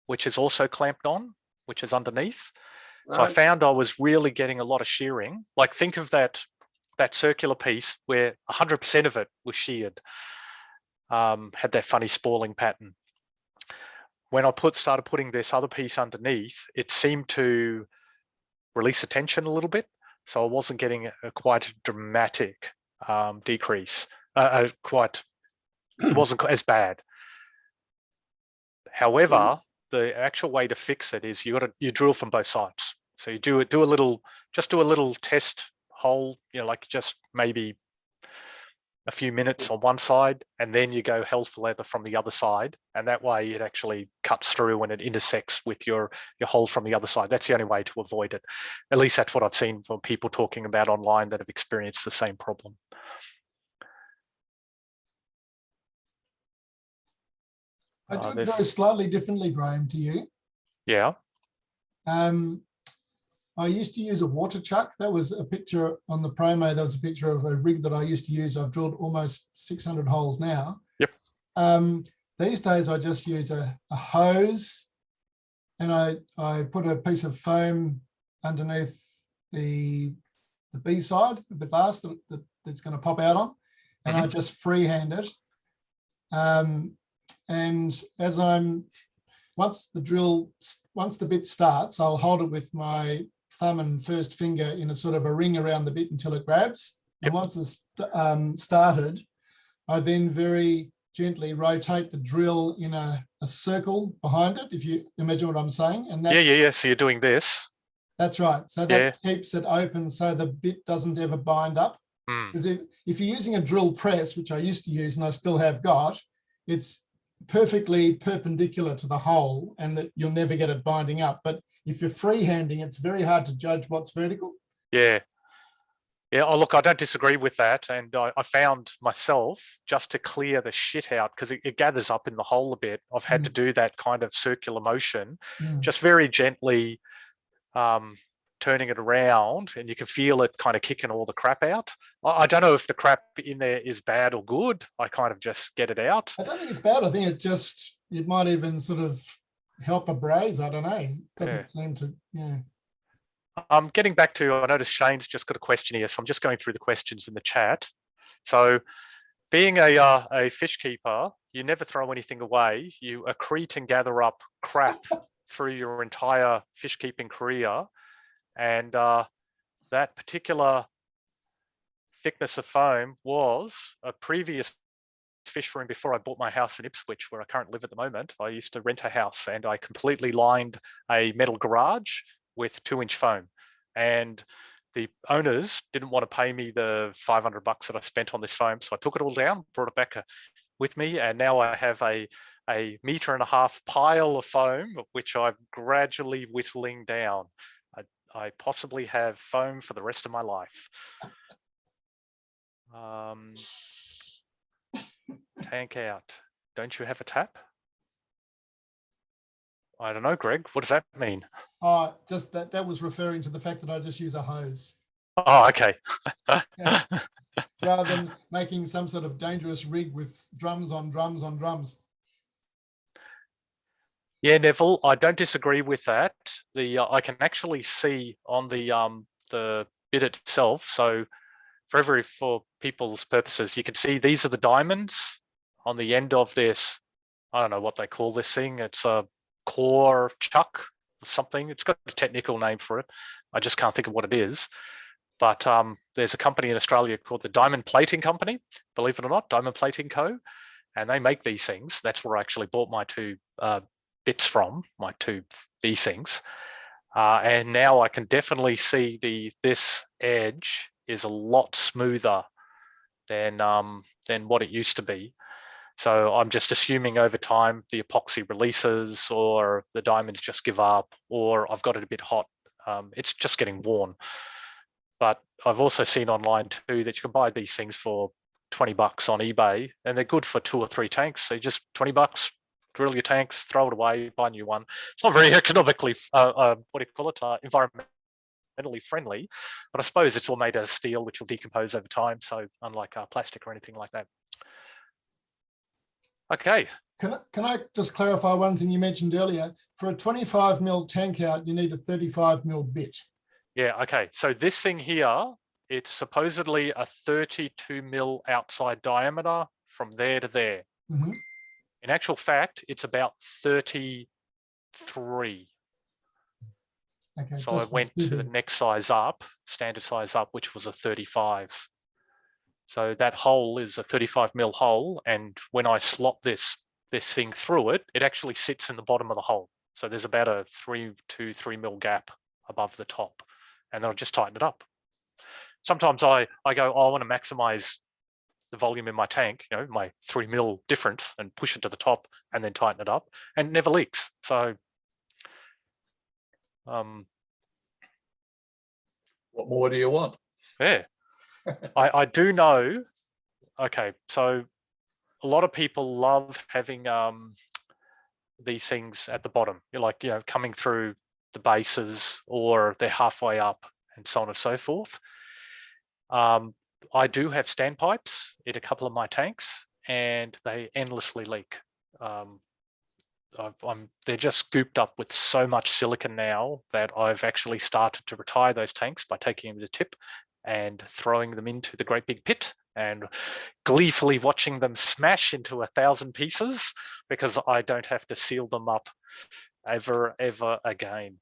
[SPEAKER 6] which is also clamped on, which is underneath. Right. So I found I was really getting a lot of shearing. Like, think of that circular piece where 100% of it was sheared. Had that funny spalling pattern. When I started putting this other piece underneath, it seemed to release the tension a little bit. So I wasn't getting a quite dramatic decrease. It wasn't as bad. However, the actual way to fix it is you drill from both sides. So you do a little test hole, like just maybe a few minutes on one side, and then you go hell for leather from the other side, and that way it actually cuts through and it intersects with your hole from the other side. That's the only way to avoid it. At least that's what I've seen from people talking about online that have experienced the same problem.
[SPEAKER 3] I do it very slightly differently, Graeme, to you.
[SPEAKER 6] Yeah.
[SPEAKER 3] I used to use a water chuck. That was a picture on the promo. That was a picture of a rig that I used to use. I've drilled almost 600 holes now.
[SPEAKER 6] Yep.
[SPEAKER 3] These days I just use a hose, and I put a piece of foam underneath the B side of the glass that's going to pop out on, and I just freehand it. And as once the bit starts, I'll hold it with my thumb and first finger in a sort of a ring around the bit until it grabs. And once it's started, I then very gently rotate the drill in a circle behind it, if you imagine what I'm saying. And that's,
[SPEAKER 6] yeah. So you're doing this.
[SPEAKER 3] That's right. So that keeps it open so the bit doesn't ever bind up. Because if you're using a drill press, which I used to use and I still have got, it's perfectly perpendicular to the hole and that you'll never get it binding up. But if you're freehanding, it's very hard to judge what's vertical.
[SPEAKER 6] Yeah. Oh, look, I don't disagree with that. And I found myself, just to clear the shit out, because it gathers up in the hole a bit, I've had to do that kind of circular motion, just very gently turning it around, and you can feel it kind of kicking all the crap out. I don't know if the crap in there is bad or good. I kind of just get it out.
[SPEAKER 3] I don't think it's bad. I think it might even sort of help a braze. I don't know. It doesn't seem to,
[SPEAKER 6] Getting back to, I noticed Shane's just got a question here, so I'm just going through the questions in the chat. So being a fish keeper, you never throw anything away. You accrete and gather up crap through your entire fish keeping career. And that particular thickness of foam was a previous fish room before I bought my house in Ipswich, where I currently live at the moment. I used to rent a house, and I completely lined a metal garage with 2-inch foam. And the owners didn't want to pay me the $500 that I spent on this foam. So I took it all down, brought it back with me. And now I have a 1.5 meter pile of foam, which I'm gradually whittling down. I possibly have foam for the rest of my life. Tank out. Don't you have a tap? I don't know, Greg. What does that mean?
[SPEAKER 3] Just that was referring to the fact that I just use a hose.
[SPEAKER 6] Oh, okay.
[SPEAKER 3] Rather than making some sort of dangerous rig with drums on drums on drums.
[SPEAKER 6] Yeah, Neville, I don't disagree with that. I can actually see on the bit itself. So for people's purposes, you can see these are the diamonds on the end of this. I don't know what they call this thing. It's a core chuck or something. It's got a technical name for it. I just can't think of what it is. But there's a company in Australia called the Diamond Plating Company, believe it or not, Diamond Plating Co. And they make these things. That's where I actually bought my two bits from, these things. And now I can definitely see this edge is a lot smoother than what it used to be. So I'm just assuming over time the epoxy releases, or the diamonds just give up, or I've got it a bit hot. It's just getting worn. But I've also seen online too that you can buy these things for $20 on eBay, and they're good for 2 or 3 tanks. So just $20, drill your tanks, throw it away, buy a new one. It's not very economically, environmentally friendly, but I suppose it's all made out of steel, which will decompose over time. So unlike plastic or anything like that. Okay.
[SPEAKER 3] Can I just clarify one thing you mentioned earlier? For a 25mm tank out, you need a 35mm bit.
[SPEAKER 6] Yeah, okay. So this thing here, it's supposedly a 32mm outside diameter from there to there.
[SPEAKER 3] Mm-hmm.
[SPEAKER 6] In actual fact, it's about 33.
[SPEAKER 3] Okay,
[SPEAKER 6] so I went to the next size up, standard size up, which was a 35. So that hole is a 35mm hole, and when I slot this thing through it, it actually sits in the bottom of the hole. So there's about a 3 to 3mm gap above the top, and then I'll just tighten it up. Sometimes I go, oh, I want to maximize the volume in my tank, my 3 mil difference, and push it to the top and then tighten it up, and it never leaks. So
[SPEAKER 5] what more do you want?
[SPEAKER 6] Yeah, I do know. Okay, so a lot of people love having these things at the bottom. You're like, coming through the bases, or they're halfway up, and so on and so forth. I do have standpipes in a couple of my tanks, and they endlessly leak. They're just scooped up with so much silicon now that I've actually started to retire those tanks by taking them to tip and throwing them into the great big pit and gleefully watching them smash into 1,000 pieces, because I don't have to seal them up ever again.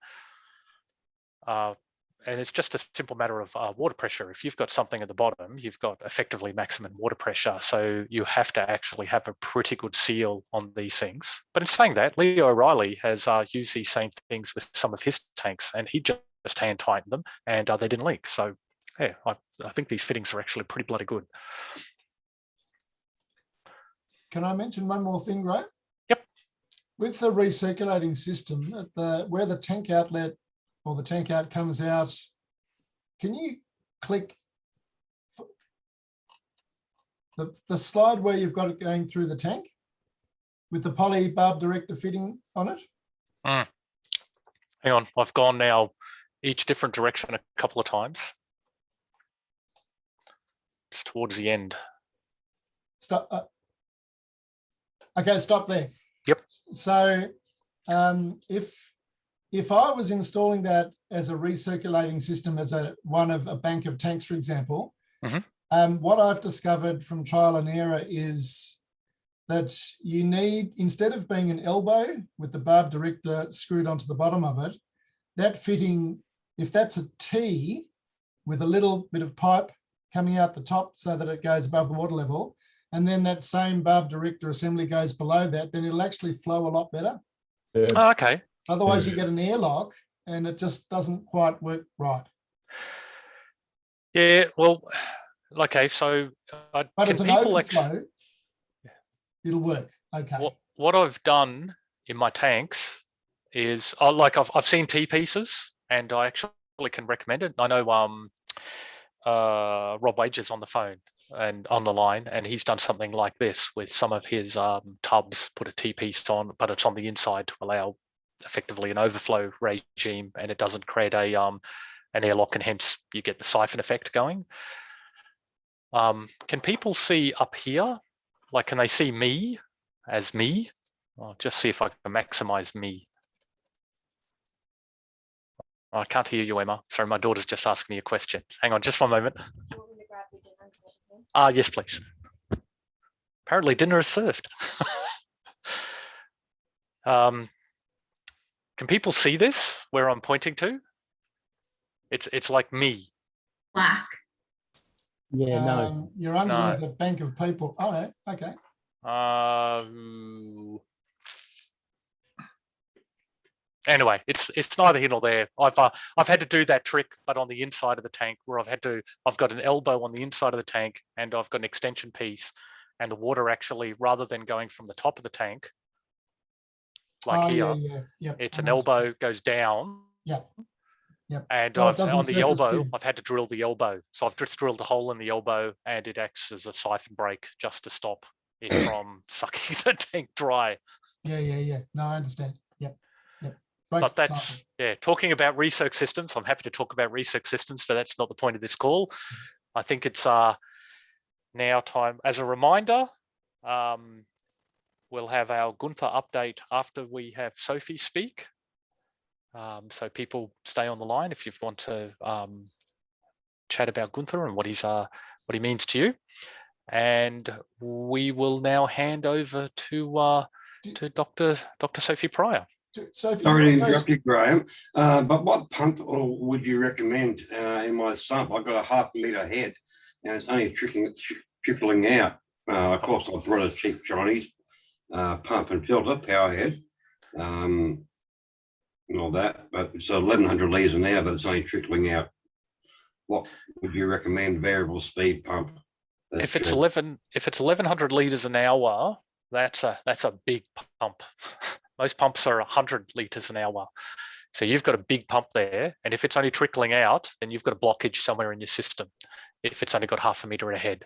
[SPEAKER 6] And it's just a simple matter of water pressure. If you've got something at the bottom, you've got effectively maximum water pressure. So you have to actually have a pretty good seal on these things. But in saying that, Leo O'Reilly has used these same things with some of his tanks, and he just hand tightened them, and they didn't leak. So yeah, I think these fittings are actually pretty bloody good.
[SPEAKER 3] Can I mention one more thing, Graeme?
[SPEAKER 6] Yep.
[SPEAKER 3] With the recirculating system, where the tank outlet or the tank out comes out, can you click the slide where you've got it going through the tank with the poly barb director fitting on it?
[SPEAKER 6] Hang on, I've gone now each different direction a couple of times. It's towards the end.
[SPEAKER 3] Stop. Okay, stop there.
[SPEAKER 6] Yep.
[SPEAKER 3] So if I was installing that as a recirculating system, as one of a bank of tanks, for example, what I've discovered from trial and error is that you need, instead of being an elbow with the barb director screwed onto the bottom of it, that fitting, if that's a T with a little bit of pipe coming out the top so that it goes above the water level, and then that same barb director assembly goes below that, then it'll actually flow a lot better.
[SPEAKER 5] Yeah.
[SPEAKER 6] Oh, okay.
[SPEAKER 3] Otherwise you get an airlock and it just doesn't quite work right.
[SPEAKER 6] Yeah, well, okay, so
[SPEAKER 3] but as an overflow, it'll work. Okay.
[SPEAKER 6] What I've done in my tanks is, I've seen T pieces, and I actually can recommend it. I know Rob Wages on the phone and on the line, and he's done something like this with some of his tubs, put a T piece on, but it's on the inside to allow effectively an overflow regime, and it doesn't create an airlock, and hence you get the siphon effect going. Can people see up here? Like, can they see me as me? I'll just see if I can maximize me. I can't hear you, Emma. Sorry, my daughter's just asking me a question. Hang on just one moment. Yes, please. Apparently dinner is served. Can people see this, where I'm pointing to? It's like me.
[SPEAKER 9] Black.
[SPEAKER 8] Yeah, no.
[SPEAKER 3] You're underneath a bank of people. Oh, no. Okay.
[SPEAKER 6] Anyway, it's neither here nor there. I've had to do that trick, but on the inside of the tank, where I've got an elbow on the inside of the tank, and I've got an extension piece, and the water actually, rather than going from the top of the tank, like here, it's an elbow goes down.
[SPEAKER 3] Yep.
[SPEAKER 6] And on the elbow, I've had to drill the elbow. So I've just drilled a hole in the elbow, and it acts as a siphon break just to stop it from sucking the tank dry.
[SPEAKER 3] Yeah. No, I understand. Yep.
[SPEAKER 6] But that's, talking about recirc systems. I'm happy to talk about recirc systems, but that's not the point of this call. I think it's now time. As a reminder, we'll have our Gunther update after we have Sophie speak. So people stay on the line if you want to chat about Gunther and what he means to you. And we will now hand over to Dr. Sophie Pryor.
[SPEAKER 3] Sophie,
[SPEAKER 1] sorry to interrupt you, Graeme, but what pump would you recommend in my sump? I've got a 1/2 metre head, and it's only trickling out. Of course, I've brought a cheap Chinese pump and filter, power head. and all that, but it's 1,100 litres an hour, but it's only trickling out. What would you recommend variable speed pump?
[SPEAKER 6] If it's 1,100 litres an hour, that's a big pump. Most pumps are 100 litres an hour. So you've got a big pump there, and if it's only trickling out, then you've got a blockage somewhere in your system. If it's only got half a metre ahead,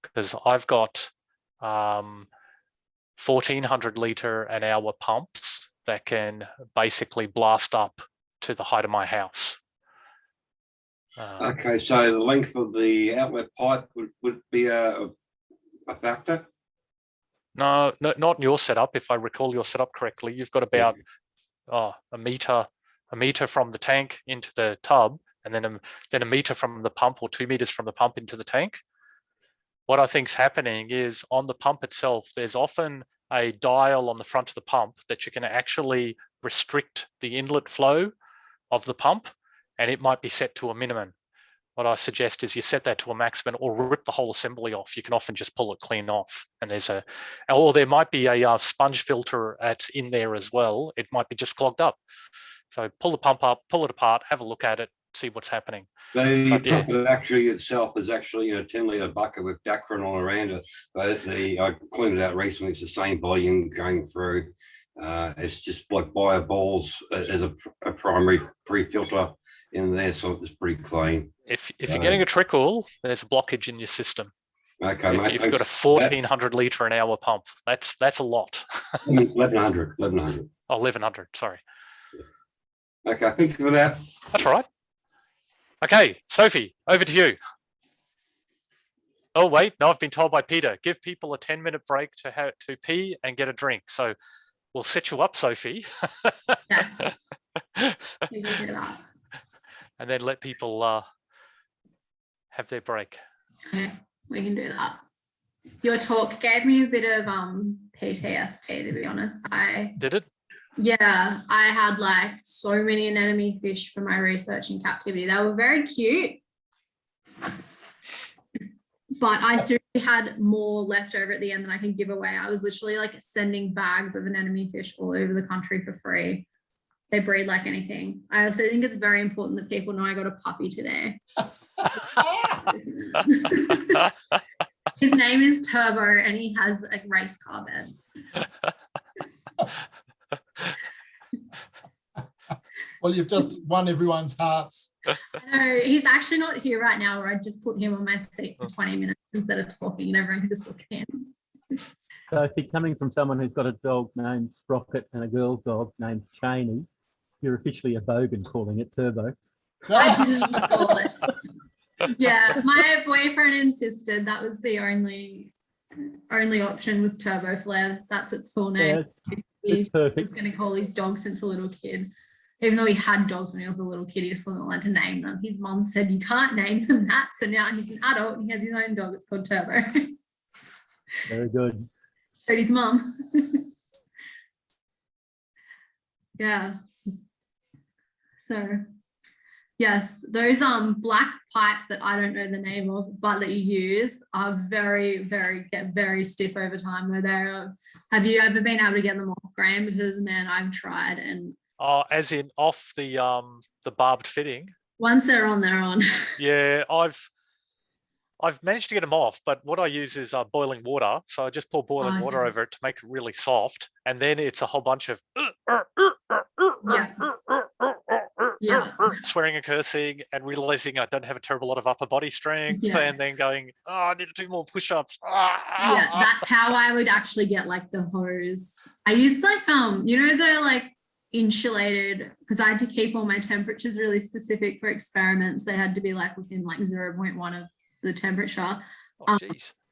[SPEAKER 6] because I've got 1,400 litre an hour pumps that can basically blast up to the height of my house.
[SPEAKER 1] Okay, so the length of the outlet pipe would be a factor?
[SPEAKER 6] No, not in your setup. If I recall your setup correctly, you've got about a metre from the tank into the tub, and then a metre from the pump, or 2 metres from the pump into the tank. What I think's happening is on the pump itself, there's often a dial on the front of the pump that you can actually restrict the inlet flow of the pump, and it might be set to a minimum. What I suggest is you set that to a maximum, or rip the whole assembly off. You can often just pull it clean off, and or there might be a sponge filter that's in there as well. It might be just clogged up. So pull the pump up, pull it apart, have a look at it, see what's happening.
[SPEAKER 1] The pump actually itself is actually in a 10-litre bucket with Dacron all around it. But I cleaned it out recently. It's the same volume going through. It's just like bio balls as a primary pre-filter in there, so it's pretty clean.
[SPEAKER 6] If you're getting a trickle, there's a blockage in your system.
[SPEAKER 1] Okay,
[SPEAKER 6] if you've got a 1,400 litre an hour pump, that's a lot.
[SPEAKER 1] 1,100.
[SPEAKER 6] Oh, 1,100, sorry.
[SPEAKER 1] Okay, thank you for that.
[SPEAKER 6] That's all right. Okay, Sophie, over to you. Oh, wait, no, I've been told by Peter, give people a 10-minute break to pee and get a drink. So we'll set you up, Sophie.
[SPEAKER 9] Yes. We can do that.
[SPEAKER 6] And then let people have their break.
[SPEAKER 9] Okay, we can do that. Your talk gave me a bit of PTSD, to be honest.
[SPEAKER 6] Did it?
[SPEAKER 9] Yeah, I had like so many anemone fish for my research in captivity. They were very cute, but I seriously had more left over at the end than I could give away. I was literally like sending bags of anemone fish all over the country for free. They breed like anything. I also think it's very important that people know I got a puppy today. His name is Turbo, and he has a race car bed.
[SPEAKER 3] Well, you've just won everyone's hearts.
[SPEAKER 9] No, he's actually not here right now, where I just put him on my seat for 20 minutes instead of talking, and everyone can just look at him.
[SPEAKER 8] So if you're coming from someone who's got a dog named Sprocket and a girl dog named Cheney, you're officially a bogan calling it Turbo.
[SPEAKER 9] I didn't call it. Yeah, my boyfriend insisted that was the only option with Turbo Flare. That's its full name.
[SPEAKER 8] Yeah, it's perfect.
[SPEAKER 9] He's going to call his dog since a little kid. Even though he had dogs when he was a little kid, he just wasn't allowed to name them. His mom said, you can't name them that. So now he's an adult and he has his own dog. It's called Turbo.
[SPEAKER 8] Very good.
[SPEAKER 9] But his mom. Yeah. So, yes, those black pipes that I don't know the name of, but that you use are get very stiff over time. Though have you ever been able to get them off, Graeme? Because man, I've tried and.
[SPEAKER 6] Oh, as in off the barbed fitting.
[SPEAKER 9] Once they're on, they're on.
[SPEAKER 6] Yeah, I've managed to get them off, but what I use is boiling water. So I just pour boiling water over it to make it really soft, and then it's a whole bunch of swearing and cursing and realizing I don't have a terrible lot of upper body strength, and then going, oh, I need to do more push-ups.
[SPEAKER 9] Yeah, that's how I would actually get like the hose. I used like the like insulated, because I had to keep all my temperatures really specific for experiments. They had to be like within like 0.1 of the temperature. I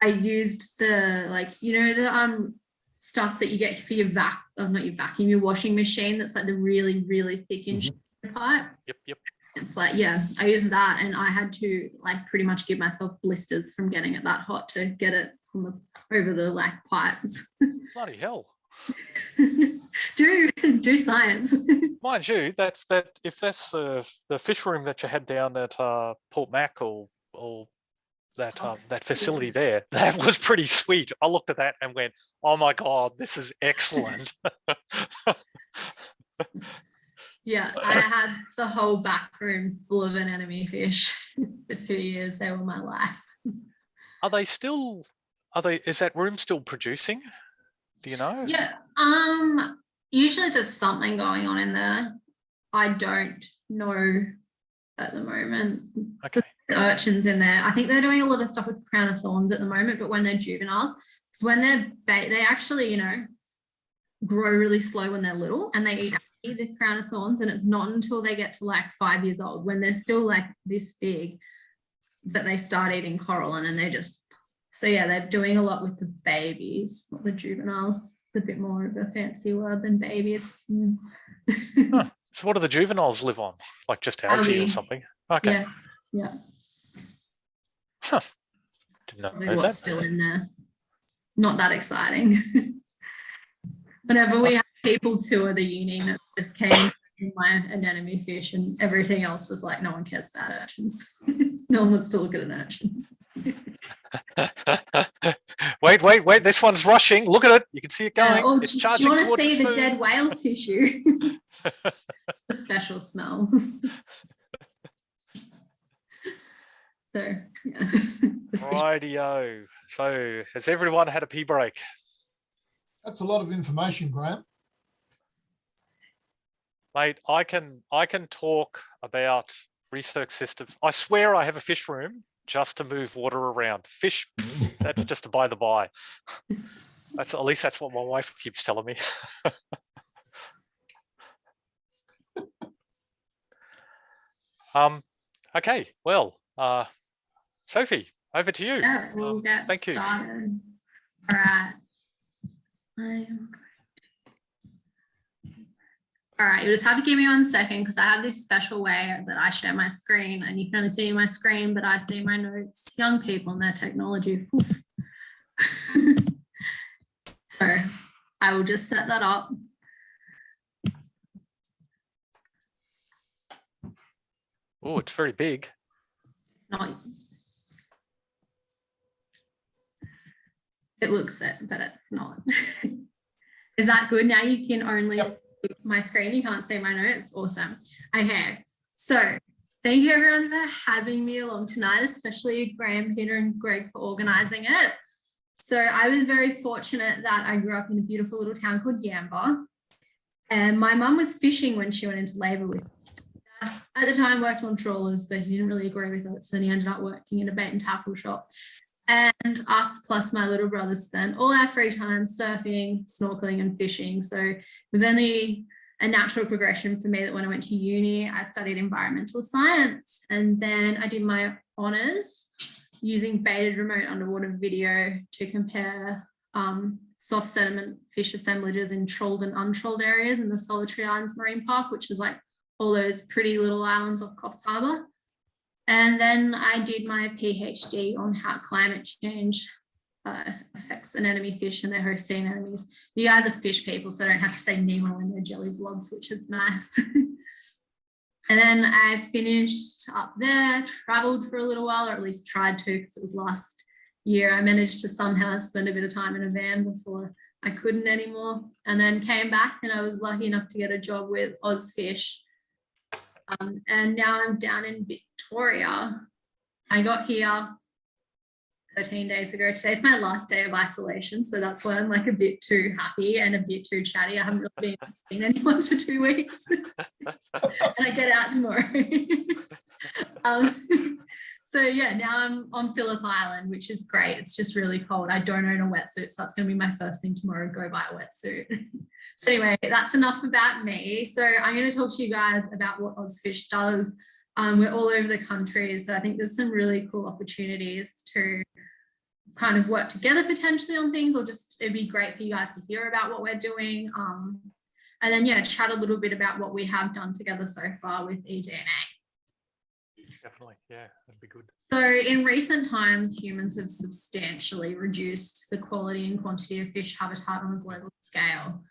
[SPEAKER 9] used the the stuff that you get for your vacuum, your washing machine, that's like the really, really thick insulated pipe.
[SPEAKER 6] Yep.
[SPEAKER 9] It's like, yeah, I used that, and I had to like pretty much give myself blisters from getting it that hot to get it over the like pipes.
[SPEAKER 6] Bloody hell.
[SPEAKER 9] do science.
[SPEAKER 6] Mind you, that if that's the fish room that you had down at Port Mac or that facility there, that was pretty sweet. I looked at that and went, oh my God, this is excellent.
[SPEAKER 9] Yeah, I had the whole back room full of anemone fish for 2 years. They were my life.
[SPEAKER 6] Are they still? Is that room still producing? Do you know?
[SPEAKER 9] Yeah. Usually there's something going on in there. I don't know at the moment.
[SPEAKER 6] Okay.
[SPEAKER 9] Urchins in there. I think they're doing a lot of stuff with crown of thorns at the moment, but when they're juveniles, because when they're they actually, grow really slow when they're little, and they eat the crown of thorns, and it's not until they get to like 5 years old, when they're still like this big, that they start eating coral, and then they just, so yeah, they're doing a lot with the babies, not the juveniles. It's a bit more of a fancy word than babies.
[SPEAKER 6] Huh. So what do the juveniles live on? Like just algae or something? Okay.
[SPEAKER 9] Yeah. Yeah.
[SPEAKER 6] Huh. Didn't know
[SPEAKER 9] What's
[SPEAKER 6] that.
[SPEAKER 9] still in there. Not that exciting. Whenever we had people tour the uni, it just came in my anemone fish, and everything else was like, no one cares about urchins. No one wants to look at an urchin.
[SPEAKER 6] Wait, this one's rushing. Look at it. You can see it going. It's
[SPEAKER 9] Do
[SPEAKER 6] charging
[SPEAKER 9] you want to
[SPEAKER 6] towards
[SPEAKER 9] see the
[SPEAKER 6] food.
[SPEAKER 9] dead whale tissue? A special smell. So, yeah.
[SPEAKER 6] Rightio. So has everyone had a pee break?
[SPEAKER 3] That's a lot of information, Graeme.
[SPEAKER 6] Mate, I can talk about research systems. I swear I have a fish room just to move water around. Fish, that's just a by the by. That's at least that's what my wife keeps telling me. Okay, well, Sophie, over to you.
[SPEAKER 9] Yeah, we'll get
[SPEAKER 6] thank you.
[SPEAKER 9] started. All right. All right, you just have to give me 1 second, because I have this special way that I share my screen, and you can only see my screen, but I see my notes. Young people and their technology. So I will just set that up.
[SPEAKER 6] Oh, it's very big.
[SPEAKER 9] Not. It looks it, but it's not. Is that good? Now you can only see my screen. You can't see my notes. Awesome. Okay. So thank you everyone for having me along tonight, especially Graeme, Peter, and Greg for organising it. So I was very fortunate that I grew up in a beautiful little town called Yamba. And my mum was fishing when she went into labour with me. At the time worked on trawlers, but he didn't really agree with it. So then he ended up working in a bait and tackle shop. And us plus my little brother spent all our free time surfing, snorkeling and fishing. So it was only a natural progression for me that when I went to uni, I studied environmental science. And then I did my honours using baited remote underwater video to compare soft sediment fish assemblages in trawled and untrawled areas in the Solitary Islands Marine Park, which is like all those pretty little islands off Coffs Harbour. And then I did my PhD on how climate change affects anemone fish and their host sea anemones. You guys are fish people, so I don't have to say Nemo in their jelly blogs, which is nice. And then I finished up there, travelled for a little while, or at least tried to, because it was last year. I managed to somehow spend a bit of time in a van before I couldn't anymore. And then came back, and I was lucky enough to get a job with Ozfish. And now I'm down in Victoria. I got here 13 days ago. Today's my last day of isolation, so that's why I'm like a bit too happy and a bit too chatty. I haven't really seen anyone for 2 weeks. And I get out tomorrow. So yeah, now I'm on Phillip Island, which is great. It's just really cold. I don't own a wetsuit, so that's going to be my first thing tomorrow, go buy a wetsuit. So anyway, that's enough about me. So I'm going to talk to you guys about what Ozfish does. We're all over the country, so I think there's some really cool opportunities to kind of work together potentially on things, or just it'd be great for you guys to hear about what we're doing. And then, yeah, chat a little bit about what we have done together so far with eDNA.
[SPEAKER 6] Definitely, yeah, that'd be good.
[SPEAKER 9] So in recent times, humans have substantially reduced the quality and quantity of fish habitat on a global scale.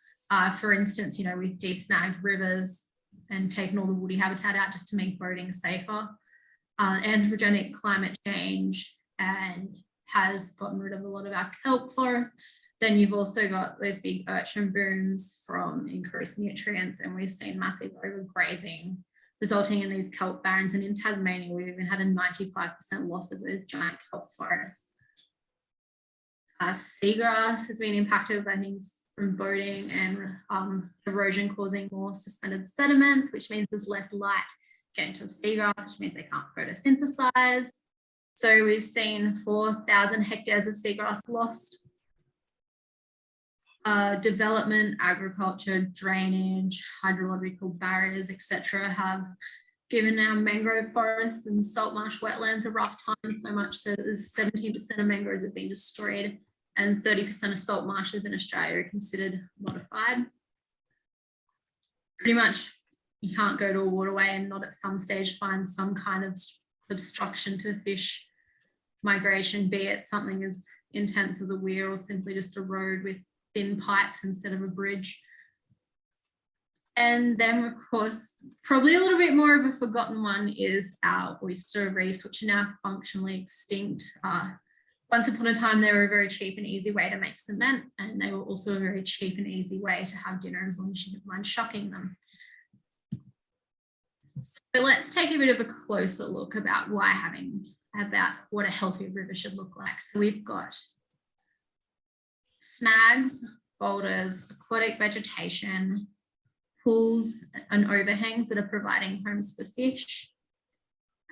[SPEAKER 9] For instance, you know, we've desnagged rivers and taken all the woody habitat out just to make boating safer. Anthropogenic climate change and has gotten rid of a lot of our kelp forests. Then you've also got those big urchin booms from increased nutrients, and we've seen massive overgrazing, resulting in these kelp barrens. And in Tasmania, we've even had a 95% loss of those giant kelp forests. Seagrass has been impacted by things from boating and erosion causing more suspended sediments, which means there's less light getting to seagrass, which means they can't photosynthesize. So we've seen 4,000 hectares of seagrass lost. Development, agriculture, drainage, hydrological barriers, etc., have given our mangrove forests and salt marsh wetlands a rough time, so much so that 17% of mangroves have been destroyed and 30% of salt marshes in Australia are considered modified. Pretty much you can't go to a waterway and not at some stage find some kind of obstruction to fish migration, be it something as intense as a weir or simply just a road with thin pipes instead of a bridge. And then, of course, probably a little bit more of a forgotten one is our oyster reefs, which are now functionally extinct. Once upon a time, they were a very cheap and easy way to make cement, and they were also a very cheap and easy way to have dinner as long as you didn't mind shucking them. So let's take a bit of a closer look about what a healthy river should look like. So we've got snags, boulders, aquatic vegetation, pools and overhangs that are providing homes for fish.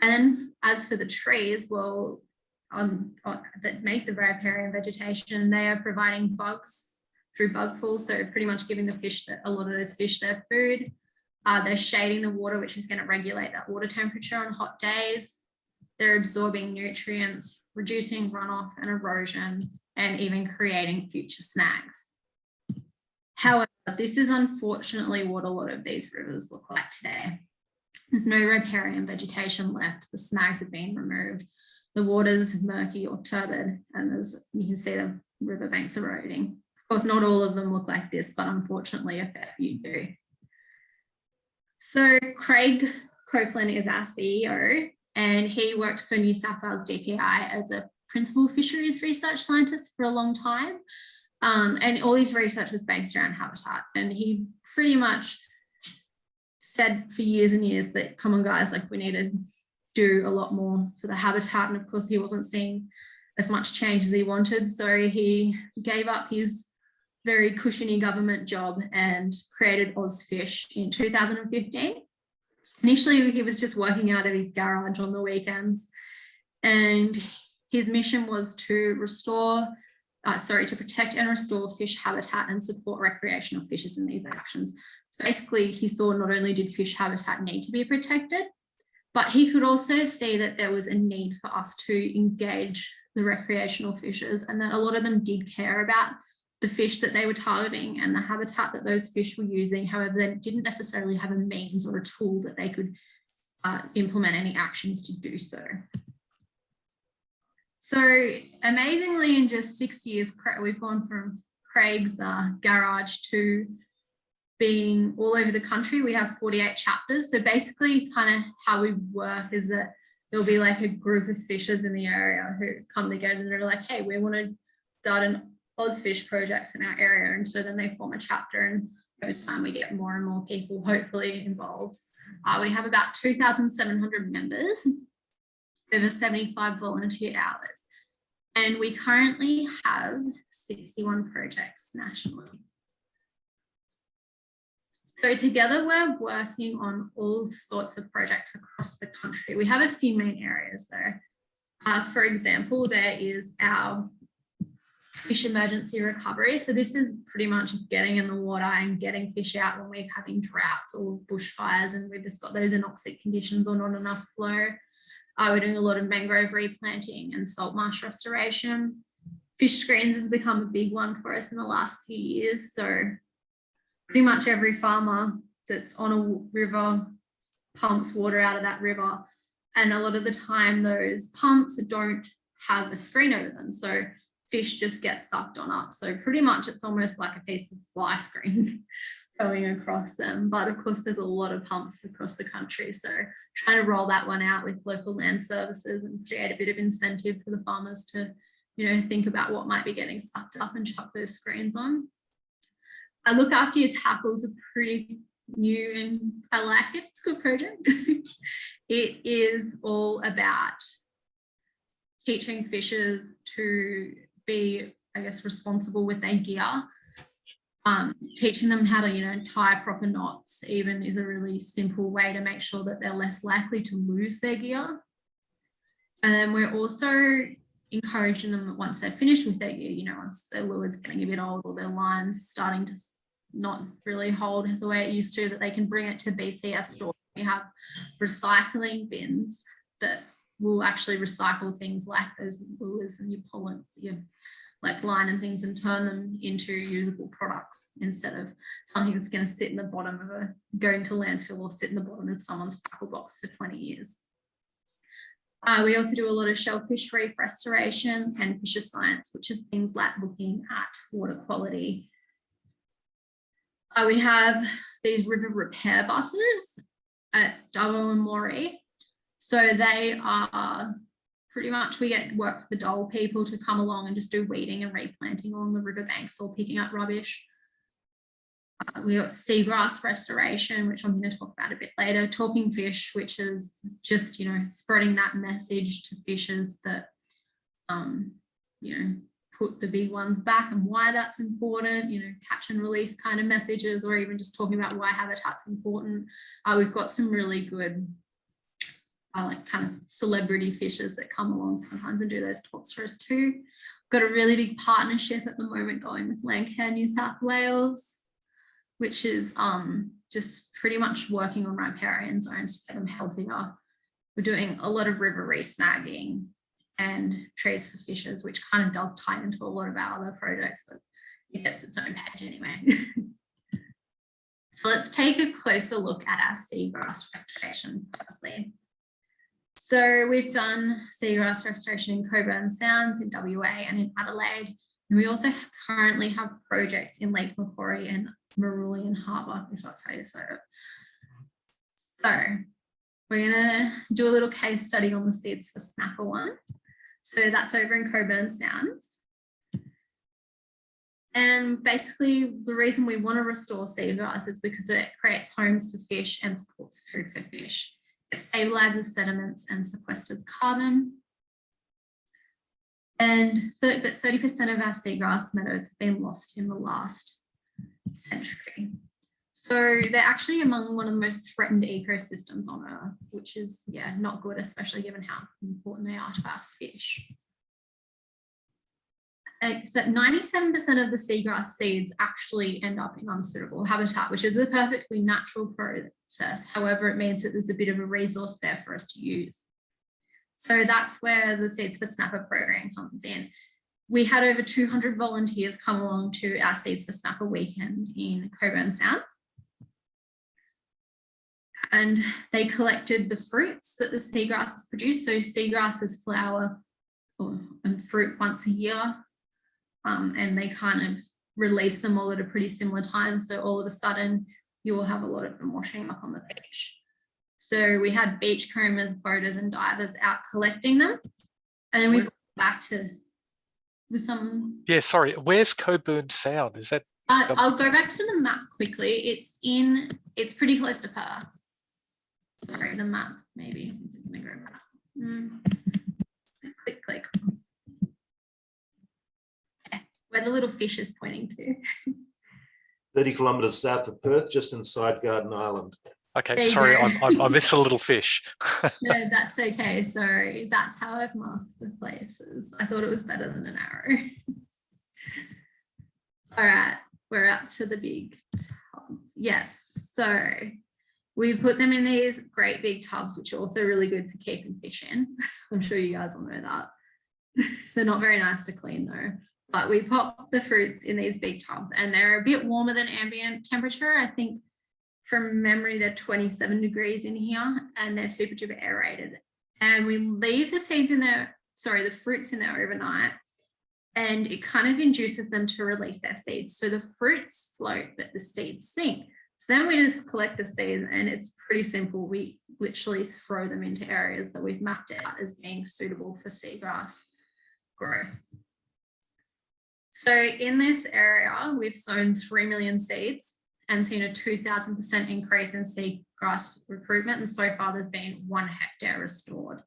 [SPEAKER 9] And then as for the trees, well, that make the riparian vegetation, they are providing bugs through bug falls, so pretty much giving the fish, a lot of those fish, their food. They're shading the water, which is going to regulate that water temperature on hot days. They're absorbing nutrients, reducing runoff and erosion, and even creating future snags. However, this is unfortunately what a lot of these rivers look like today. There's no riparian vegetation left. The snags have been removed. The water's murky or turbid, and you can see the riverbanks eroding. Of course, not all of them look like this, but unfortunately a fair few do. So Craig Copeland is our CEO, and he worked for New South Wales DPI as a principal fisheries research scientist for a long time. And all his research was based around habitat. And he pretty much said for years and years that, come on guys, like we need to do a lot more for the habitat. And of course he wasn't seeing as much change as he wanted. So he gave up his very cushiony government job and created OzFish in 2015. Initially, he was just working out of his garage on the weekends, and his mission was to protect and restore fish habitat and support recreational fishers in these actions. So basically, he saw not only did fish habitat need to be protected, but he could also see that there was a need for us to engage the recreational fishers, and that a lot of them did care about the fish that they were targeting and the habitat that those fish were using. However, they didn't necessarily have a means or a tool that they could implement any actions to do so. So amazingly, in just 6 years, we've gone from Craig's garage to being all over the country. We have 48 chapters. So basically kind of how we work is that there'll be like a group of fishers in the area who come together and they're like, hey, we want to start an OzFish projects in our area. And so then they form a chapter, and over time we get more and more people hopefully involved. We have about 2,700 members, over 75 volunteer hours. And we currently have 61 projects nationally. So together we're working on all sorts of projects across the country. We have a few main areas though. For example, there is our fish emergency recovery. So this is pretty much getting in the water and getting fish out when we're having droughts or bushfires and we've just got those anoxic conditions or not enough flow. We're doing a lot of mangrove replanting and salt marsh restoration. Fish screens has become a big one for us in the last few years. So pretty much every farmer that's on a river pumps water out of that river. And a lot of the time those pumps don't have a screen over them. So fish just get sucked on up. So pretty much it's almost like a piece of fly screen going across them. But of course, there's a lot of pumps across the country. So trying to roll that one out with local land services and create a bit of incentive for the farmers to think about what might be getting sucked up and chuck those screens on. I look after your tackles are pretty new and I like it. It's a good project. It is all about teaching fishers to be, I guess, responsible with their gear. Teaching them how to, tie proper knots even is a really simple way to make sure that they're less likely to lose their gear. And then we're also encouraging them that once they're finished with their gear, once their lure's getting a bit old or their line's starting to not really hold the way it used to, that they can bring it to BCF store. We have recycling bins that will actually recycle things like those lures and you pull it, like line and things and turn them into usable products instead of something that's going to sit in the bottom of going to landfill or sit in the bottom of someone's tackle box for 20 years. We also do a lot of shellfish reef restoration and fisher science, which is things like looking at water quality. We have these river repair buses at Dubbo and Moree. So they are pretty much, we get work for the Dole people to come along and just do weeding and replanting along the riverbanks or picking up rubbish. We got seagrass restoration, which I'm going to talk about a bit later. Talking fish, which is just, spreading that message to fishers that, put the big ones back and why that's important, catch and release kind of messages, or even just talking about why habitat's important. We've got some really good, like kind of celebrity fishers that come along sometimes and do those talks for us too. We've got a really big partnership at the moment going with Landcare New South Wales, which is just pretty much working on riparian zones to get them healthier. We're doing a lot of river re-snagging and trees for fishers, which kind of does tie into a lot of our other projects, but it gets its own page anyway. So let's take a closer look at our seagrass restoration firstly. So we've done seagrass restoration in Coburn Sounds in WA and in Adelaide. And we also currently have projects in Lake Macquarie and Marulian Harbour, if that's how you say it. So we're gonna do a little case study on the seeds for snapper one. So that's over in Coburn Sounds. And basically the reason we want to restore seagrass is because it creates homes for fish and supports food for fish. It stabilizes sediments and sequesters carbon. And 30% of our seagrass meadows have been lost in the last century. So they're actually among one of the most threatened ecosystems on Earth, which is, not good, especially given how important they are to our fish. Except 97% of the seagrass seeds actually end up in unsuitable habitat, which is a perfectly natural process. However, it means that there's a bit of a resource there for us to use. So that's where the Seeds for Snapper program comes in. We had over 200 volunteers come along to our Seeds for Snapper weekend in Coburn South. And they collected the fruits that the seagrasses produce. So seagrasses flower and fruit once a year. And they kind of release them all at a pretty similar time. So all of a sudden, you will have a lot of them washing up on the beach. So we had beachcombers, boaters and divers out collecting them. And then we brought back to with some.
[SPEAKER 6] Yeah, sorry. Where's Coburn Sound? Is that?
[SPEAKER 9] I'll go back to the map quickly. It's pretty close to Perth. Sorry, the map, maybe. It's going to go back. Click. Okay, where the little fish is pointing to.
[SPEAKER 13] 30 kilometres south of Perth, just inside Garden Island.
[SPEAKER 6] Okay, sorry, I missed a little fish.
[SPEAKER 9] No, that's okay. Sorry, that's how I've marked the places. I thought it was better than an arrow. All right, we're up to the big tubs. Yes, so we put them in these great big tubs, which are also really good for keeping fish in. I'm sure you guys all know that. They're not very nice to clean though. But we pop the fruits in these big tubs and they're a bit warmer than ambient temperature. I think from memory, they're 27 degrees in here and they're super duper aerated. And we leave the seeds in there, the fruits in there overnight, and it kind of induces them to release their seeds. So the fruits float, but the seeds sink. So then we just collect the seeds and it's pretty simple. We literally throw them into areas that we've mapped out as being suitable for seagrass growth. So in this area, we've sown 3 million seeds and seen a 2,000% increase in seagrass recruitment. And so far there's been 1 hectare restored.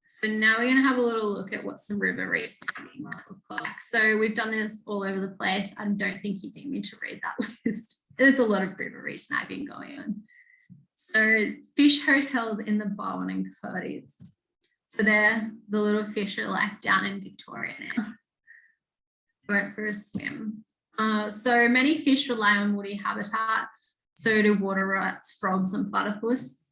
[SPEAKER 9] So now we're going to have a little look at what some river reefs might look like. So we've done this all over the place. I don't think you need me to read that list. There's a lot of river reef snagging going on. So fish hotels in the Barwon and Curtis. So there, the little fish are like down in Victoria now. Went for a swim. So many fish rely on woody habitat. So do water rats, frogs, and platypus.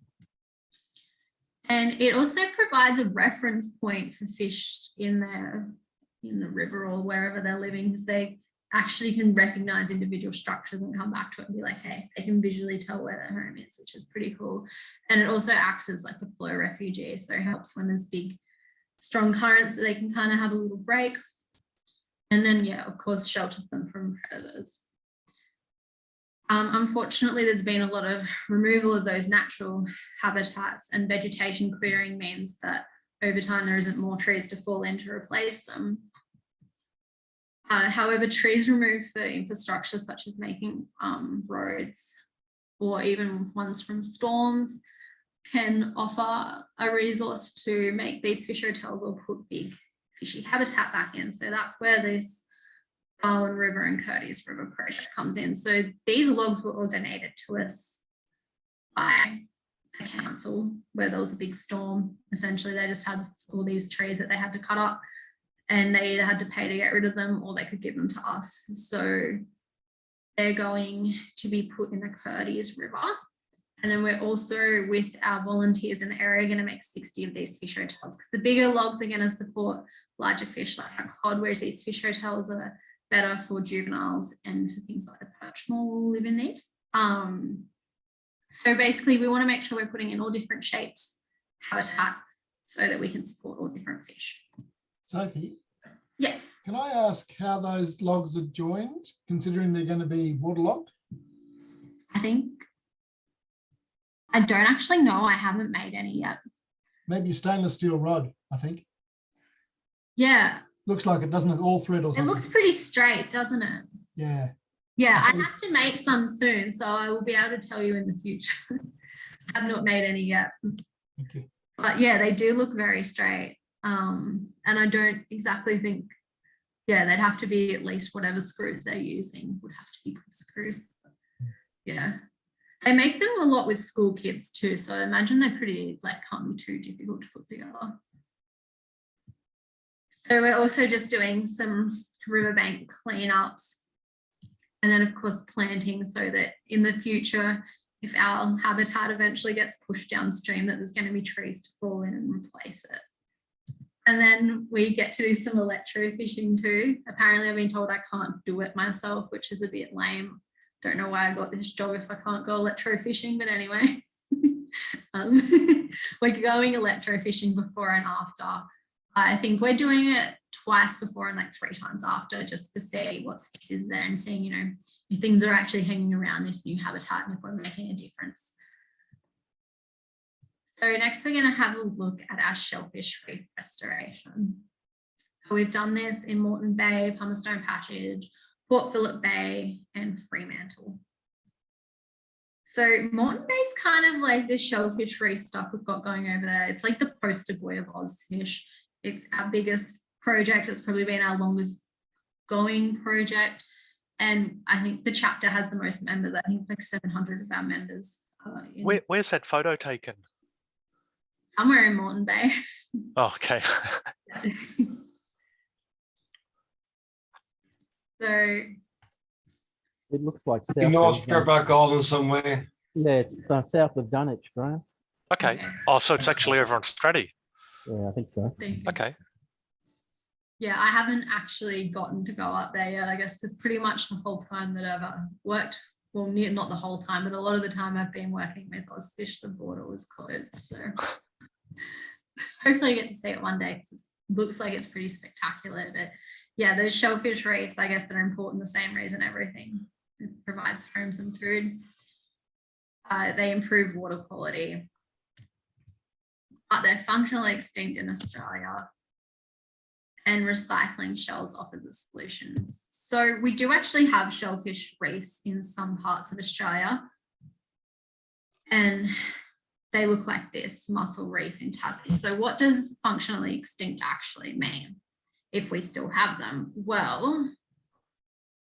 [SPEAKER 9] And it also provides a reference point for fish in the river or wherever they're living, because they actually can recognize individual structures and come back to it and be like, hey, they can visually tell where their home is, which is pretty cool. And it also acts as like a flow refugee. So it helps when there's big, strong currents, so they can kind of have a little break. And then, yeah, of course, shelters them from predators. Unfortunately, there's been a lot of removal of those natural habitats, and vegetation clearing means that over time there isn't more trees to fall in to replace them. However, trees removed for infrastructure, such as making roads or even ones from storms, can offer a resource to make these fish hotels or put big fishy habitat back in. So that's where this Barwon River and Curtis River project comes in. So these logs were all donated to us by a council where there was a big storm. Essentially, they just had all these trees that they had to cut up, and they either had to pay to get rid of them or they could give them to us. So they're going to be put in the Curtis River. And then we're also, with our volunteers in the area, going to make 60 of these fish hotels, because the bigger logs are going to support larger fish like cod, whereas these fish hotels are better for juveniles and for things like the perch more will live in these. So basically we want to make sure we're putting in all different shaped habitat so that we can support all different fish.
[SPEAKER 3] Sophie?
[SPEAKER 9] Yes.
[SPEAKER 3] Can I ask how those logs are joined, considering they're going to be waterlogged?
[SPEAKER 9] I don't actually know. I haven't made any yet.
[SPEAKER 3] Maybe a stainless steel rod, I think.
[SPEAKER 9] Yeah.
[SPEAKER 3] Looks like it, doesn't it? All thread or something.
[SPEAKER 9] It looks pretty straight, doesn't it?
[SPEAKER 3] Yeah.
[SPEAKER 9] Yeah, I have to make some soon, so I will be able to tell you in the future. I have not made any yet.
[SPEAKER 3] Okay.
[SPEAKER 9] But yeah, they do look very straight. And I don't exactly think, yeah, they'd have to be at least whatever screws they're using would have to be good screws. Yeah. They make them a lot with school kids too, so I imagine they're pretty, like, can't be too difficult to put together. So we're also just doing some riverbank cleanups, and then of course planting, so that in the future, if our habitat eventually gets pushed downstream, that there's going to be trees to fall in and replace it. And then we get to do some electrofishing too. Apparently I've been told I can't do it myself, which is a bit lame. Don't know why I got this job if I can't go electrofishing, but anyway. We're going electrofishing before and after. I think we're doing it twice before and like 3 times after, just to see what species is there and seeing, you know, if things are actually hanging around this new habitat and if we're making a difference. So next we're going to have a look at our shellfish reef restoration. So we've done this in Moreton Bay, Palmerstone Passage, Port Phillip Bay and Fremantle. So Moreton Bay is kind of like the shellfish reef stuff we've got going over there. It's like the poster boy of Ozfish. It's our biggest project. It's probably been our longest going project. And I think the chapter has the most members. I think like 700 of our members.
[SPEAKER 6] Where's that photo taken?
[SPEAKER 9] Somewhere in Moreton Bay.
[SPEAKER 6] Oh, okay.
[SPEAKER 9] So
[SPEAKER 8] it looks like
[SPEAKER 1] in North Stripback Island somewhere.
[SPEAKER 8] Yeah, it's south of Dunwich, Graham.
[SPEAKER 6] Okay. Oh, so it's actually over on Stratty.
[SPEAKER 8] Yeah, I think so.
[SPEAKER 6] Okay.
[SPEAKER 9] Yeah, I haven't actually gotten to go up there yet, I guess, because pretty much the whole time that I've worked, well, not the whole time, but a lot of the time I've been working with Ozfish, the border was closed. So hopefully I get to see it one day, because it looks like it's pretty spectacular. But yeah, those shellfish reefs, I guess, that are important the same reason everything. It provides homes and food. They improve water quality. But they're functionally extinct in Australia. and recycling shells offers a solution. So we do actually have shellfish reefs in some parts of Australia, and they look like this, Mussel Reef in Tassie. So what does functionally extinct actually mean if we still have them? Well,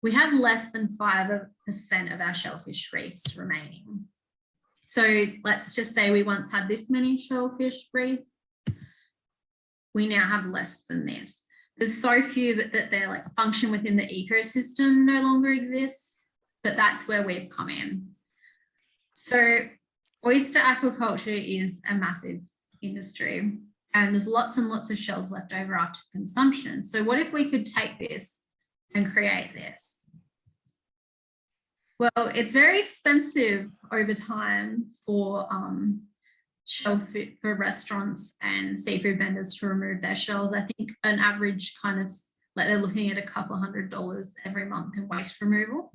[SPEAKER 9] we have less than 5% of our shellfish reefs remaining. So let's just say we once had this many shellfish reefs. We now have less than this. There's so few that they're like function within the ecosystem no longer exists, but that's where we've come in. So oyster aquaculture is a massive industry, and there's lots and lots of shells left over after consumption. So what if we could take this and create this? Well, it's very expensive over time for shellfish for restaurants and seafood vendors to remove their shells. I think an average kind of like they're looking at a couple of $100 every month in waste removal.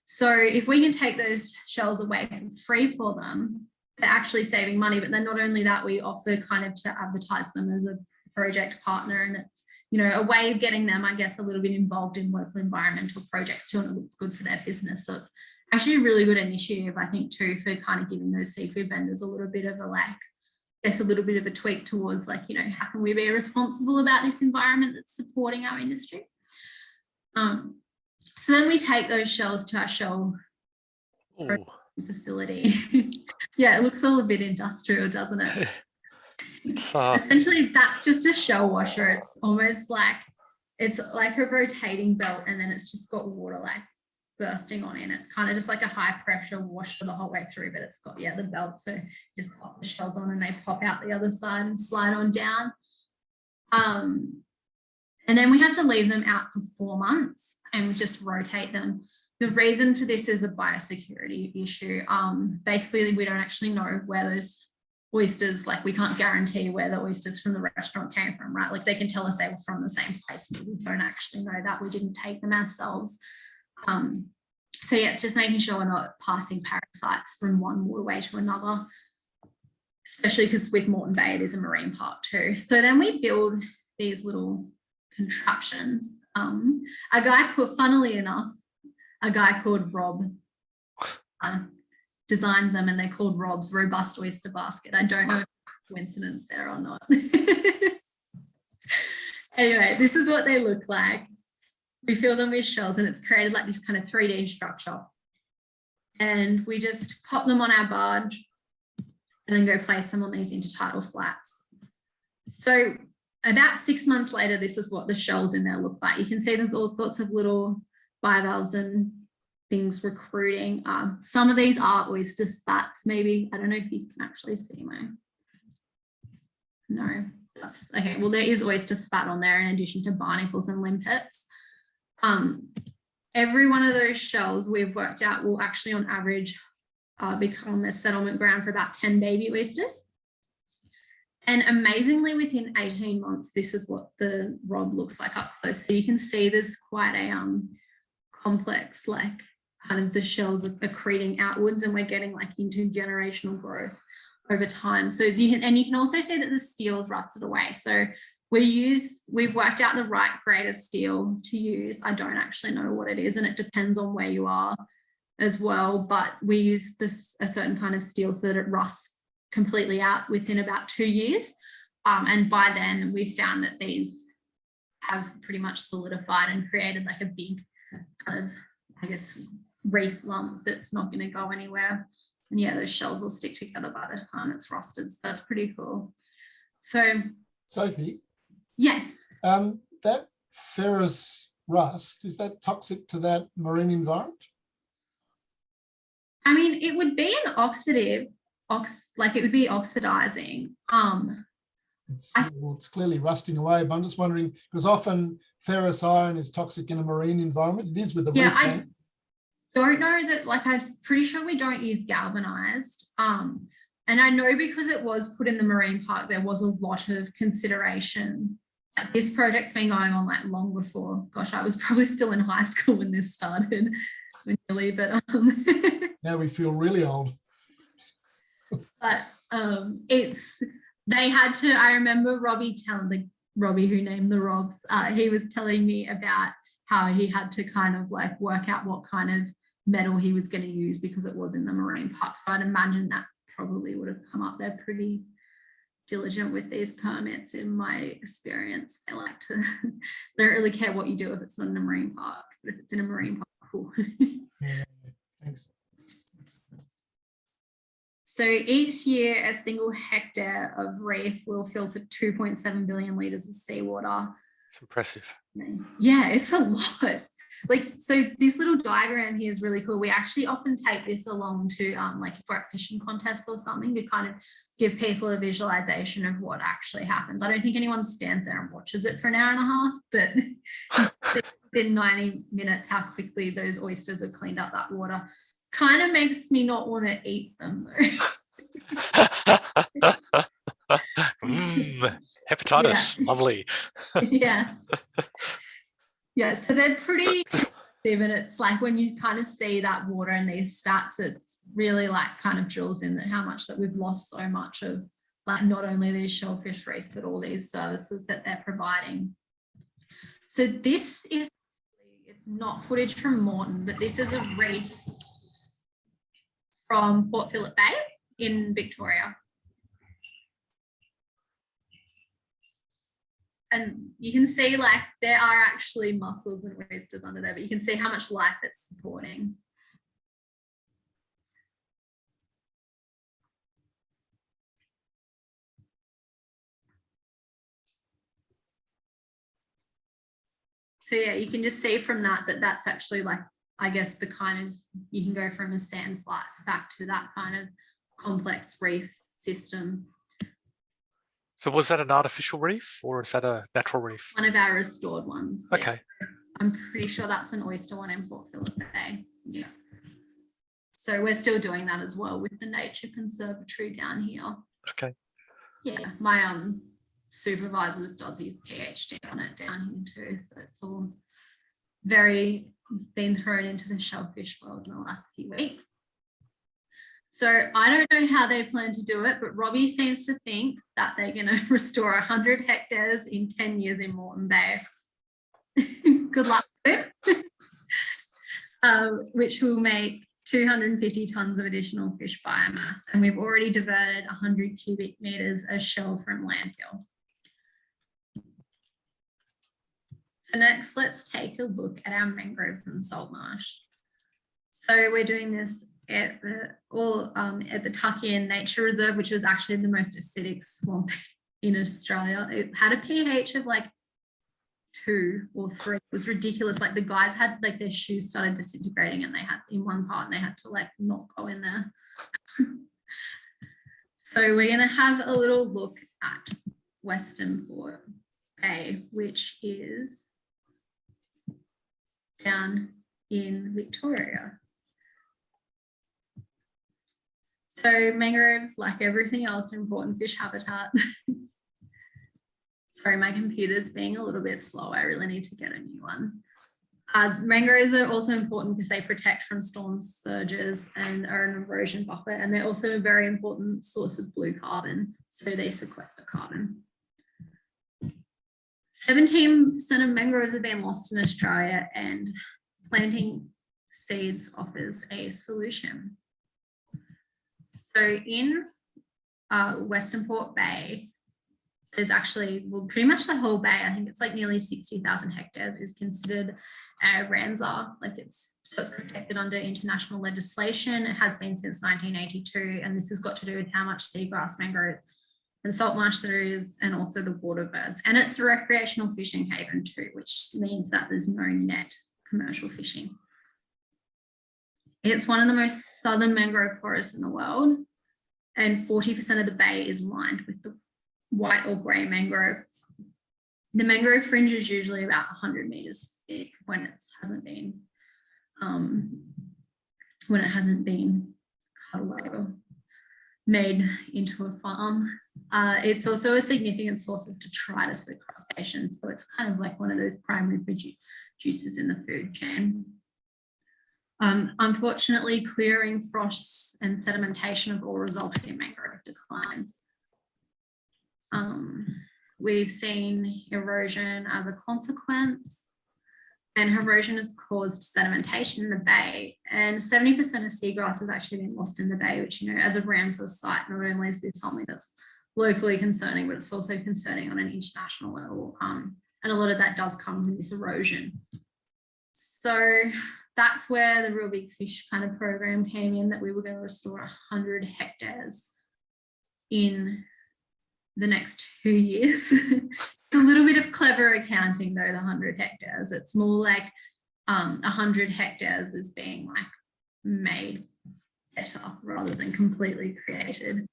[SPEAKER 9] So if we can take those shells away for free for them, they're actually saving money. But then not only that, we offer kind of to advertise them as a project partner, and it's, you know, a way of getting them, I guess, a little bit involved in local environmental projects too, and it looks good for their business. So it's actually a really good initiative, I think, too, for kind of giving those seafood vendors a little bit of a, like, I guess, a little bit of a tweak towards, like, you know, how can we be responsible about this environment that's supporting our industry? So then we take those shells to our shell facility. Yeah, it looks all a bit industrial, doesn't it? Essentially, that's just a shell washer. It's almost like, it's like a rotating belt, and then it's just got water like bursting on in. It's kind of just like a high pressure washer the whole way through, but it's got, yeah, the belt. So just pop the shells on and they pop out the other side and slide on down. And then we have to leave them out for 4 months and we just rotate them. The reason for this is a biosecurity issue. Basically, we don't actually know where those oysters, like we can't guarantee where the oysters from the restaurant came from, right? Like they can tell us they were from the same place, but we don't actually know that. We didn't take them ourselves. So yeah, it's just making sure we're not passing parasites from one waterway to another, especially because with Moreton Bay, it is a marine park too. So then we build these little contraptions. A guy called, funnily enough, a guy called Rob designed them, and they're called Rob's Robust Oyster Basket. I don't know if it's a coincidence there or not. Anyway, this is what they look like. We fill them with shells, and it's created like this kind of 3D structure. And we just pop them on our barge and then go place them on these intertidal flats. So about 6 months later, this is what the shells in there look like. You can see there's all sorts of little bivalves and things recruiting. Some of these are oyster spats, maybe. I don't know if you can actually see mine. No. Okay, well, there is oyster spat on there in addition to barnacles and limpets. Every one of those shells we've worked out will actually on average become a settlement ground for about 10 baby oysters. And amazingly, within 18 months, this is what the rod looks like up close. So you can see there's quite a complex, like kind of the shells are accreting outwards, and we're getting like intergenerational growth over time. So you can also see that the steel is rusted away. So we've worked out the right grade of steel to use. I don't actually know what it is, and it depends on where you are as well, but we use a certain kind of steel so that it rusts completely out within about 2 years. And by then we found that these have pretty much solidified and created like a big kind of, I guess, reef lump that's not going to go anywhere. And yeah, those shells will stick together by the time it's rusted. So that's pretty cool. So
[SPEAKER 3] Sophie?
[SPEAKER 9] Yes.
[SPEAKER 3] That ferrous rust, is that toxic to that marine environment?
[SPEAKER 9] I mean, it would be an oxidative, like it would be oxidizing.
[SPEAKER 3] It's clearly rusting away, but I'm just wondering, because often ferrous iron is toxic in a marine environment. It is with the reef.
[SPEAKER 9] I don't know that, like, I'm pretty sure we don't use galvanized. And I know because it was put in the marine park, there was a lot of consideration. This project's been going on like long before. Gosh, I was probably still in high school when this started. Really, but
[SPEAKER 3] now we feel really old.
[SPEAKER 9] But they had to, I remember Robbie Robbie, who named the Robs, he was telling me about how he had to kind of like work out what kind of metal he was going to use because it was in the marine park. So I'd imagine that probably would have come up. They're pretty diligent with these permits in my experience. They like to, they don't really care what you do if it's not in a marine park, but if it's in a marine park, cool.
[SPEAKER 3] Yeah, thanks.
[SPEAKER 9] So each year, a single hectare of reef will filter 2.7 billion litres of seawater.
[SPEAKER 6] It's impressive.
[SPEAKER 9] Yeah, it's a lot. Like, so this little diagram here is really cool. We actually often take this along to like if we're at fishing contests or something to kind of give people a visualization of what actually happens. I don't think anyone stands there and watches it for an hour and a half, but within 90 minutes, how quickly those oysters have cleaned up that water. Kind of makes me not want to eat them though.
[SPEAKER 6] Hepatitis,
[SPEAKER 9] Yeah.
[SPEAKER 6] lovely.
[SPEAKER 9] Yeah. Yeah, so they're pretty and it's like when you kind of see that water and these stats, it's really like kind of drills in that how much that we've lost so much of like not only these shellfish reefs, but all these services that they're providing. So this is, it's not footage from Moreton, but this is a reef from Port Phillip Bay in Victoria. And you can see like there are actually mussels and oysters under there, but you can see how much life it's supporting. So yeah, you can just see from that that's actually like, I guess the kind of, you can go from a sand flat back to that kind of complex reef system.
[SPEAKER 6] So was that an artificial reef or is that a natural reef?
[SPEAKER 9] One of our restored ones.
[SPEAKER 6] Okay.
[SPEAKER 9] Yeah. I'm pretty sure that's an oyster one in Port Phillip Bay. Yeah. So we're still doing that as well with the Nature Conservatory down here.
[SPEAKER 6] Okay.
[SPEAKER 9] Yeah, my supervisor does his PhD on it down here too. So it's all very been thrown into the shellfish world in the last few weeks. So I don't know how they plan to do it, but Robbie seems to think that they're going to restore 100 hectares in 10 years in Moreton Bay. Good luck with it. Which will make 250 tonnes of additional fish biomass. And we've already diverted 100 cubic metres of shell from landfill. So next, let's take a look at our mangroves and salt marsh. So we're doing this at the Tuck-in Nature Reserve, which was actually the most acidic swamp in Australia. It had a pH of like 2 or 3. It was ridiculous. Like the guys had like their shoes started disintegrating and they had in one part and they had to like not go in there. So we're going to have a little look at Western Port Bay, which is down in Victoria. So mangroves, like everything else, are important fish habitat. Sorry, my computer's being a little bit slow. I really need to get a new one. Mangroves are also important because they protect from storm surges and are an erosion buffer. And they're also a very important source of blue carbon. So they sequester carbon. 17% of mangroves have been lost in Australia, and planting seeds offers a solution. So in Western Port Bay, there's actually, well, pretty much the whole bay, I think it's like nearly 60,000 hectares is considered a Ramsar, like it's protected under international legislation. It has been since 1982, and this has got to do with how much seagrass, mangrove and salt marsh there is, and also the water birds. And it's a recreational fishing haven too, which means that there's no net commercial fishing. It's one of the most southern mangrove forests in the world, and 40% of the bay is lined with the white or grey mangrove. The mangrove fringe is usually about 100 metres thick when it hasn't been cut away or made into a farm. It's also a significant source of detritus for crustaceans, so it's kind of like one of those primary producers in the food chain. Unfortunately, clearing, frosts and sedimentation have all resulted in mangrove declines. we've seen erosion as a consequence, and erosion has caused sedimentation in the bay, and 70% of seagrass has actually been lost in the bay, which, you know, as a Ramsar site, not only is this something that's locally concerning, but it's also concerning on an international level. And a lot of that does come from this erosion. So that's where the Real Big Fish kind of program came in, that we were going to restore 100 hectares in the next 2 years. It's a little bit of clever accounting though, the 100 hectares. It's more like 100 hectares is being like made better rather than completely created.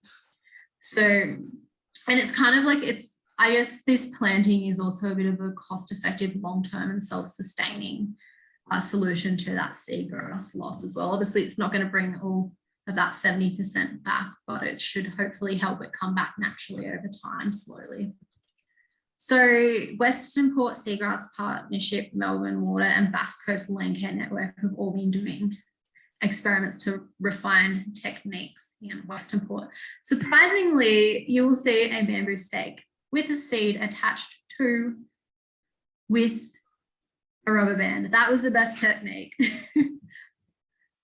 [SPEAKER 9] So, and it's kind of like, it's, I guess this planting is also a bit of a cost-effective, long-term and self-sustaining solution to that seagrass loss as well. Obviously, it's not going to bring all of that 70% back, but it should hopefully help it come back naturally over time, slowly. So Western Port Seagrass Partnership, Melbourne Water and Bass Coast Land Care Network have all been doing experiments to refine techniques in Western Port. Surprisingly, you will see a bamboo stake with a seed attached to with a rubber band. That was the best technique,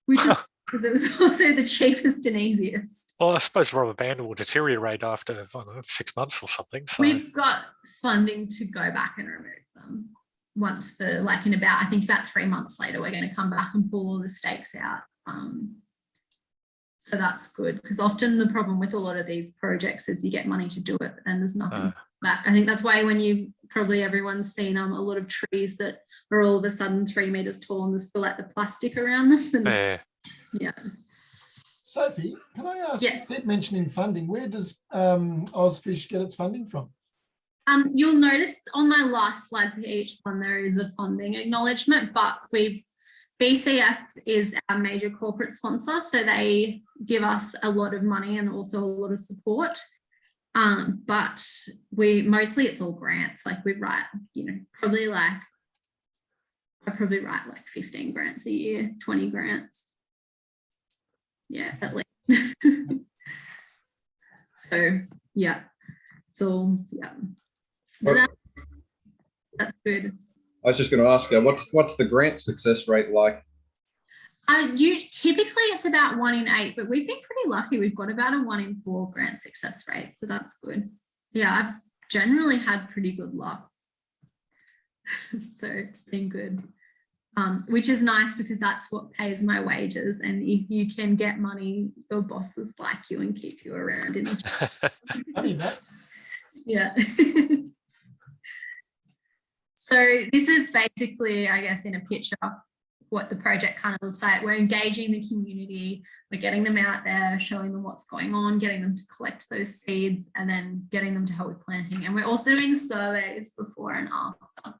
[SPEAKER 9] which is because it was also the cheapest and easiest.
[SPEAKER 6] Well, I suppose rubber band will deteriorate after, I don't know, 6 months or something. So
[SPEAKER 9] we've got funding to go back and remove them once the, like in about, I think about 3 months later, we're going to come back and pull all the stakes out. So that's good, because often the problem with a lot of these projects is you get money to do it, but then there's nothing back. I think that's why when you probably everyone's seen a lot of trees that are all of a sudden 3 meters tall and there's still like the plastic around them. And yeah.
[SPEAKER 3] Sophie, can I ask,
[SPEAKER 9] yes,
[SPEAKER 3] keep mentioning funding, where does Ozfish get its funding from?
[SPEAKER 9] You'll notice on my last slide for each one there is a funding acknowledgement, but BCF is our major corporate sponsor, so they give us a lot of money and also a lot of support. But mostly it's all grants. Like we write, you know, I probably write like 15 grants a year, 20 grants. Yeah, at least. So yeah, it's all, yeah. So that's good.
[SPEAKER 10] I was just going to ask you, what's the grant success rate like?
[SPEAKER 9] Typically it's about 1 in 8, but we've been pretty lucky. We've got about a 1 in 4 grant success rate, so that's good. Yeah, I've generally had pretty good luck. So it's been good, which is nice because that's what pays my wages. And if you can get money, your bosses like you and keep you around in the
[SPEAKER 3] Funny that.
[SPEAKER 9] Yeah. So this is basically, I guess, in a picture, what the project kind of looks like. We're engaging the community, we're getting them out there, showing them what's going on, getting them to collect those seeds, and then getting them to help with planting. And we're also doing surveys before and after,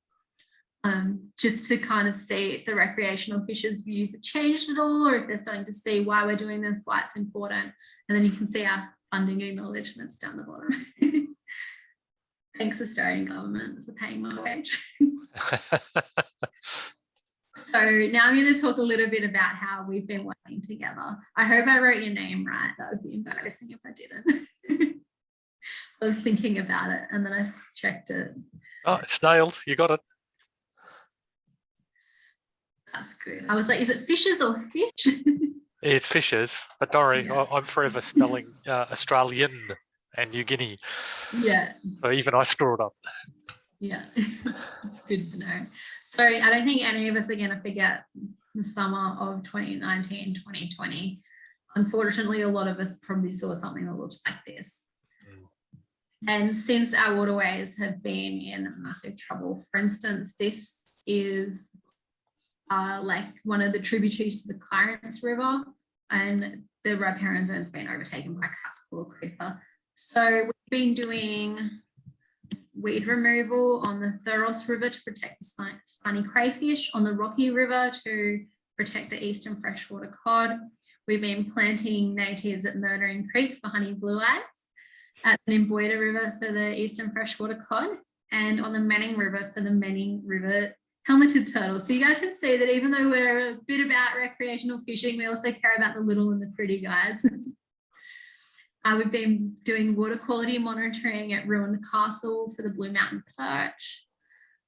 [SPEAKER 9] just to kind of see if the recreational fishers' views have changed at all, or if they're starting to see why we're doing this, why it's important. And then you can see our funding acknowledgements down the bottom. Thanks, Australian government, for paying my wage. So now I'm going to talk a little bit about how we've been working together. I hope I wrote your name right. That would be embarrassing if I didn't. I was thinking about it and then I checked it.
[SPEAKER 6] Oh, it's nailed. You got it.
[SPEAKER 9] That's good. I was like, is it fishes or fish?
[SPEAKER 6] It's fishes, but don't worry, yeah. I'm forever spelling Australian and New Guinea.
[SPEAKER 9] Yeah.
[SPEAKER 6] So even I screw it up.
[SPEAKER 9] Yeah, it's good to know. So I don't think any of us are going to forget the summer of 2019, 2020. Unfortunately, a lot of us probably saw something that looked like this. And since our waterways have been in massive trouble, for instance, this is like one of the tributaries to the Clarence River, and the riparian zone's been overtaken by Catspaw Creeper. So we've been doing weed removal on the Thuros River to protect the spiny crayfish, on the Rocky River to protect the eastern freshwater cod. We've been planting natives at Murdering Creek for honey blue eyes, at the Nimboida River for the eastern freshwater cod, and on the Manning River for the Manning River helmeted turtle. So you guys can see that even though we're a bit about recreational fishing, we also care about the little and the pretty guys. We've been doing water quality monitoring at Ruined Castle for the Blue Mountain perch,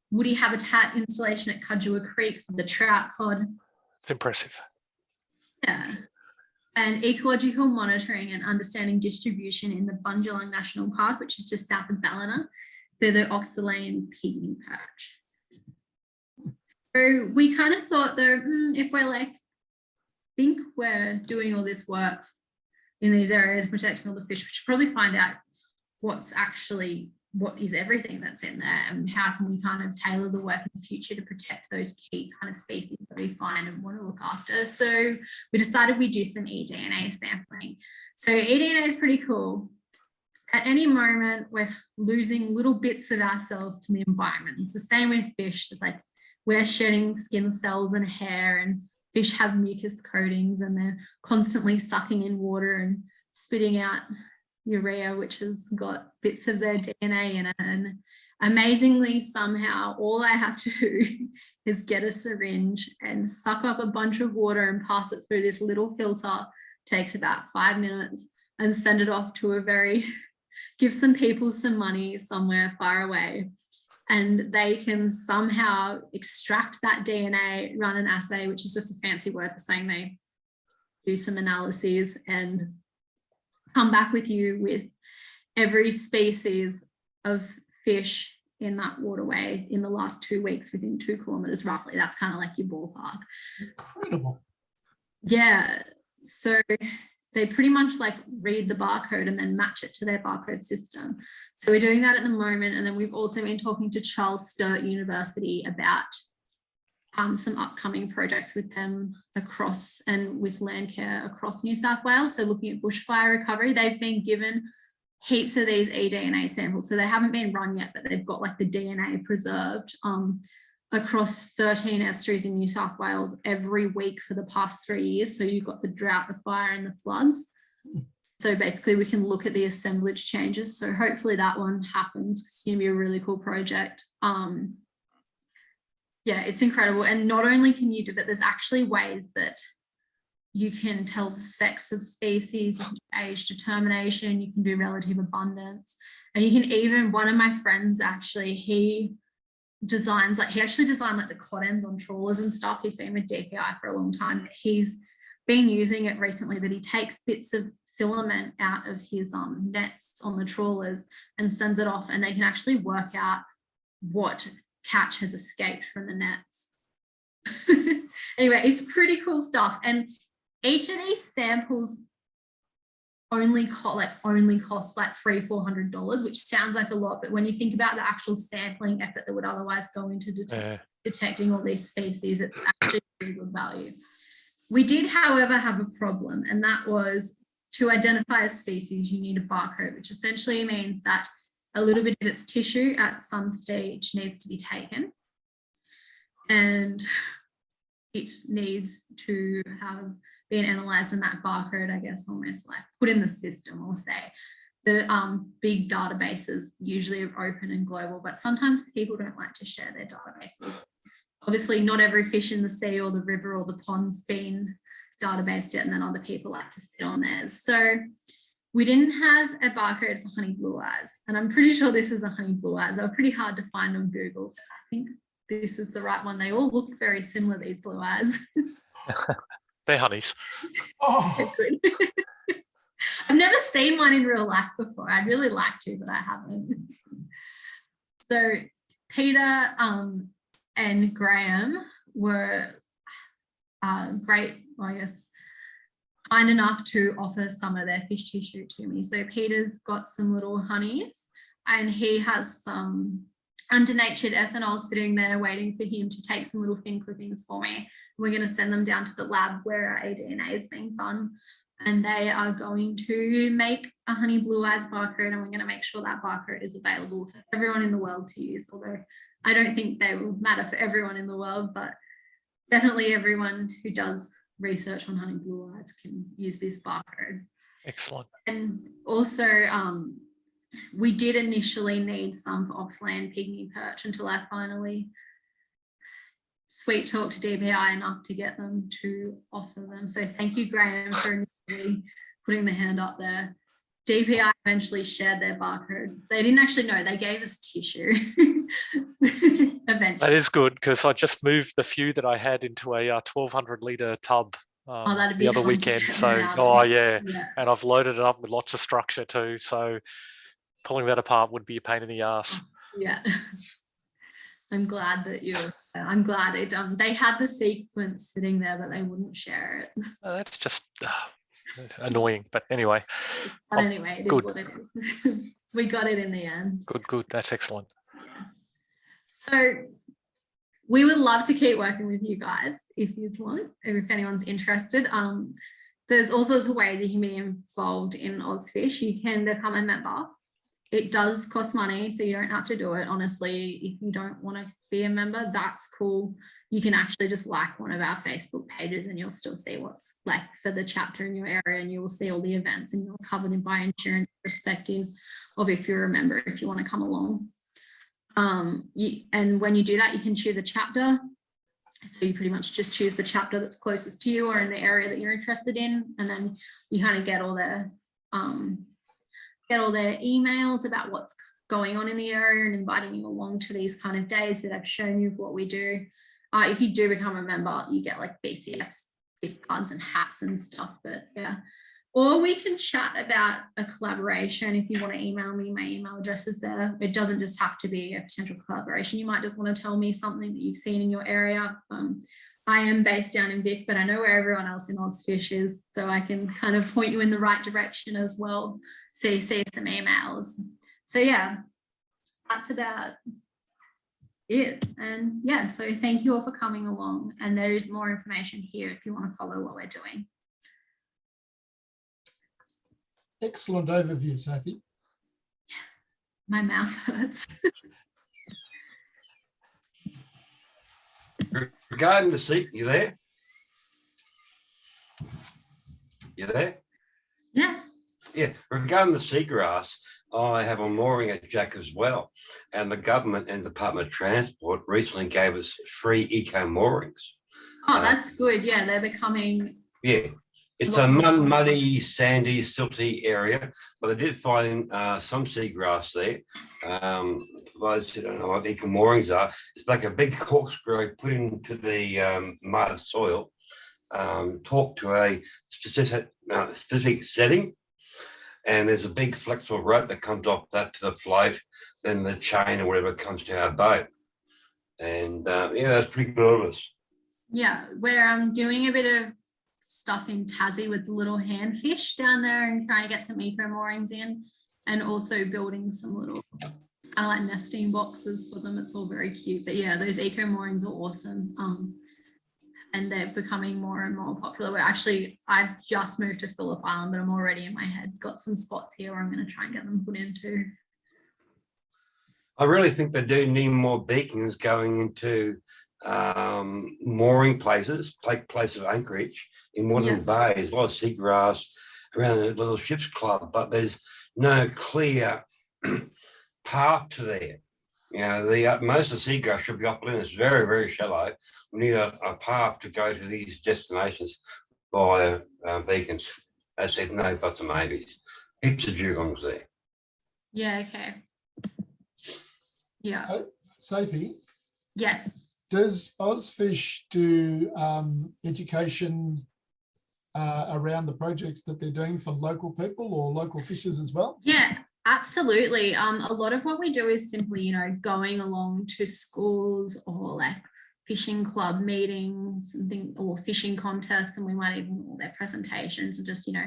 [SPEAKER 9] woody habitat installation at Cudgua Creek for the trout cod.
[SPEAKER 6] It's impressive.
[SPEAKER 9] Yeah. And ecological monitoring and understanding distribution in the Bundjalung National Park, which is just south of Ballina, for the Oxalane pygmy perch. So we kind of thought though, if we're like, think we're doing all this work in these areas, protecting all the fish, we should probably find out what is everything that's in there and how can we kind of tailor the work in the future to protect those key kind of species that we find and want to look after. So we decided we'd do some eDNA sampling. So eDNA is pretty cool. At any moment, we're losing little bits of ourselves to the environment. It's the same with fish. It's like we're shedding skin cells and hair, and fish have mucus coatings and they're constantly sucking in water and spitting out urea, which has got bits of their DNA in it. And amazingly, somehow, all I have to do is get a syringe and suck up a bunch of water and pass it through this little filter. Takes about 5 minutes, and send it off to give some people some money somewhere far away. And they can somehow extract that DNA, run an assay, which is just a fancy word for saying they do some analyses and come back with you with every species of fish in that waterway in the last 2 weeks within 2 kilometers roughly. That's kind of like your ballpark.
[SPEAKER 3] Incredible.
[SPEAKER 9] Yeah. So they pretty much like read the barcode and then match it to their barcode system. So we're doing that at the moment. And then we've also been talking to Charles Sturt University about some upcoming projects with them across and with Landcare across New South Wales. So looking at bushfire recovery, they've been given heaps of these eDNA samples. So they haven't been run yet, but they've got like the DNA preserved across 13 estuaries in New South Wales every week for the past 3 years. So you've got the drought, the fire and the floods. So basically we can look at the assemblage changes. So hopefully that one happens. It's going to be a really cool project. Yeah, it's incredible. And not only can you do it, there's actually ways that you can tell the sex of species, you can do age determination, you can do relative abundance. And you can even, one of my friends actually, he actually designed like the cod ends on trawlers and stuff. He's been with DPI for a long time. He's been using it recently that he takes bits of filament out of his nets on the trawlers and sends it off, and they can actually work out what catch has escaped from the nets. Anyway, it's pretty cool stuff. And each of these samples only cost like $300-400, which sounds like a lot, but when you think about the actual sampling effort that would otherwise go into detecting all these species, it's actually pretty good value. We did, however, have a problem, and that was to identify a species, you need a barcode, which essentially means that a little bit of its tissue at some stage needs to be taken, and it needs to have been analysed, and that barcode, I guess, almost like put in the system, or say. The big databases usually are open and global, but sometimes people don't like to share their databases. Obviously, not every fish in the sea or the river or the pond's been databased yet, and then other people like to sit on theirs. So we didn't have a barcode for honey blue eyes, and I'm pretty sure this is a honey blue eyes. They were pretty hard to find on Google. I think this is the right one. They all look very similar, these blue eyes.
[SPEAKER 6] They're honeys.
[SPEAKER 3] Oh.
[SPEAKER 9] I've never seen one in real life before. I'd really like to, but I haven't. So Peter and Graeme were great, I guess, kind enough to offer some of their fish tissue to me. So Peter's got some little honeys, and he has some undernatured ethanol sitting there waiting for him to take some little fin clippings for me. We're going to send them down to the lab where our eDNA is being done, and they are going to make a honey blue eyes barcode, and we're going to make sure that barcode is available for everyone in the world to use, although I don't think they will matter for everyone in the world, but definitely everyone who does research on honey blue eyes can use this barcode.
[SPEAKER 6] Excellent.
[SPEAKER 9] And also we did initially need some for Oxalane pygmy perch until I finally sweet talk to DPI enough to get them to offer them. So thank you, Graeme, for initially putting the hand up there DPI eventually shared their barcode. They didn't actually know, they gave us tissue. Eventually.
[SPEAKER 6] That is good because I just moved the few that I had into a 1,200 litre tub
[SPEAKER 9] that'd be
[SPEAKER 6] the other
[SPEAKER 9] hard to
[SPEAKER 6] weekend.
[SPEAKER 9] get
[SPEAKER 6] So,
[SPEAKER 9] them out of.
[SPEAKER 6] yeah,
[SPEAKER 9] Yeah.
[SPEAKER 6] and I've loaded it up with lots of structure too. So pulling that apart would be a pain in the ass.
[SPEAKER 9] Yeah. I'm glad that I'm glad it, they had the sequence sitting there, but they wouldn't share it.
[SPEAKER 6] That's just annoying. But anyway.
[SPEAKER 9] But anyway, it is what it is. We got it in the end.
[SPEAKER 6] Good. That's excellent.
[SPEAKER 9] So we would love to keep working with you guys if you want, or if anyone's interested. There's all sorts of ways you can be involved in Ozfish. You can become a member. It does cost money, so you don't have to do it. Honestly, if you don't want to be a member, that's cool. You can actually just like one of our Facebook pages and you'll still see what's like for the chapter in your area, and you will see all the events, and you're covered by insurance irrespective of if you're a member, if you want to come along. And when you do that, you can choose a chapter. So you pretty much just choose the chapter that's closest to you or in the area that you're interested in, and then you kind of get all their emails about what's going on in the area and inviting you along to these kind of days that I've shown you what we do. If you do become a member, you get like BCX gift cards and hats and stuff, but yeah. Or we can chat about a collaboration. If you want to email me, my email address is there. It doesn't just have to be a potential collaboration. You might just want to tell me something that you've seen in your area. I am based down in Vic, but I know where everyone else in Ozfish is, so I can kind of point you in the right direction as well. See some emails. So yeah, that's about it. And yeah, so thank you all for coming along. And there is more information here if you want to follow what we're doing.
[SPEAKER 3] Excellent overview, Sophie.
[SPEAKER 9] My mouth hurts.
[SPEAKER 1] Regarding the seat, you there? You there?
[SPEAKER 9] Yeah.
[SPEAKER 1] Yeah, regarding the seagrass, I have a mooring at Jack as well. And the government and Department of Transport recently gave us free eco moorings.
[SPEAKER 9] Oh, that's good. Yeah, they're becoming.
[SPEAKER 1] Yeah, it's a muddy, sandy, silty area, but I did find some seagrass there. For those who don't know what eco moorings are, it's like a big corkscrew put into the mud soil, talk to a specific setting. And there's a big flexible rope that comes off that to the float, then the chain or whatever comes to our boat. And yeah, that's pretty good of us.
[SPEAKER 9] Yeah, we're doing a bit of stuff in Tassie with the little handfish down there and trying to get some eco moorings in, and also building some little kind of like nesting boxes for them. It's all very cute. But yeah, those eco moorings are awesome. And they're becoming more and more popular. I've just moved to Phillip Island, but I'm already in my head got some spots here where I'm going to try and get them put into.
[SPEAKER 1] I really think they do need more beacons going into mooring places, places of anchorage in Woodland Bay. There's a lot of seagrass around the little ships club, but there's no clear path to there. You know, most of the seagrass should be upland. It's very, very shallow. We need a path to go to these destinations via beacons. I said no buts and maybes. Heaps of dugongs there.
[SPEAKER 9] Yeah, okay. Yeah.
[SPEAKER 3] Sophie?
[SPEAKER 9] Yes.
[SPEAKER 3] Does Ozfish do education around the projects that they're doing for local people or local fishers as well?
[SPEAKER 9] Yeah. Absolutely. A lot of what we do is simply, you know, going along to schools or like fishing club meetings and things, or fishing contests, and we might even do all their presentations and just, you know,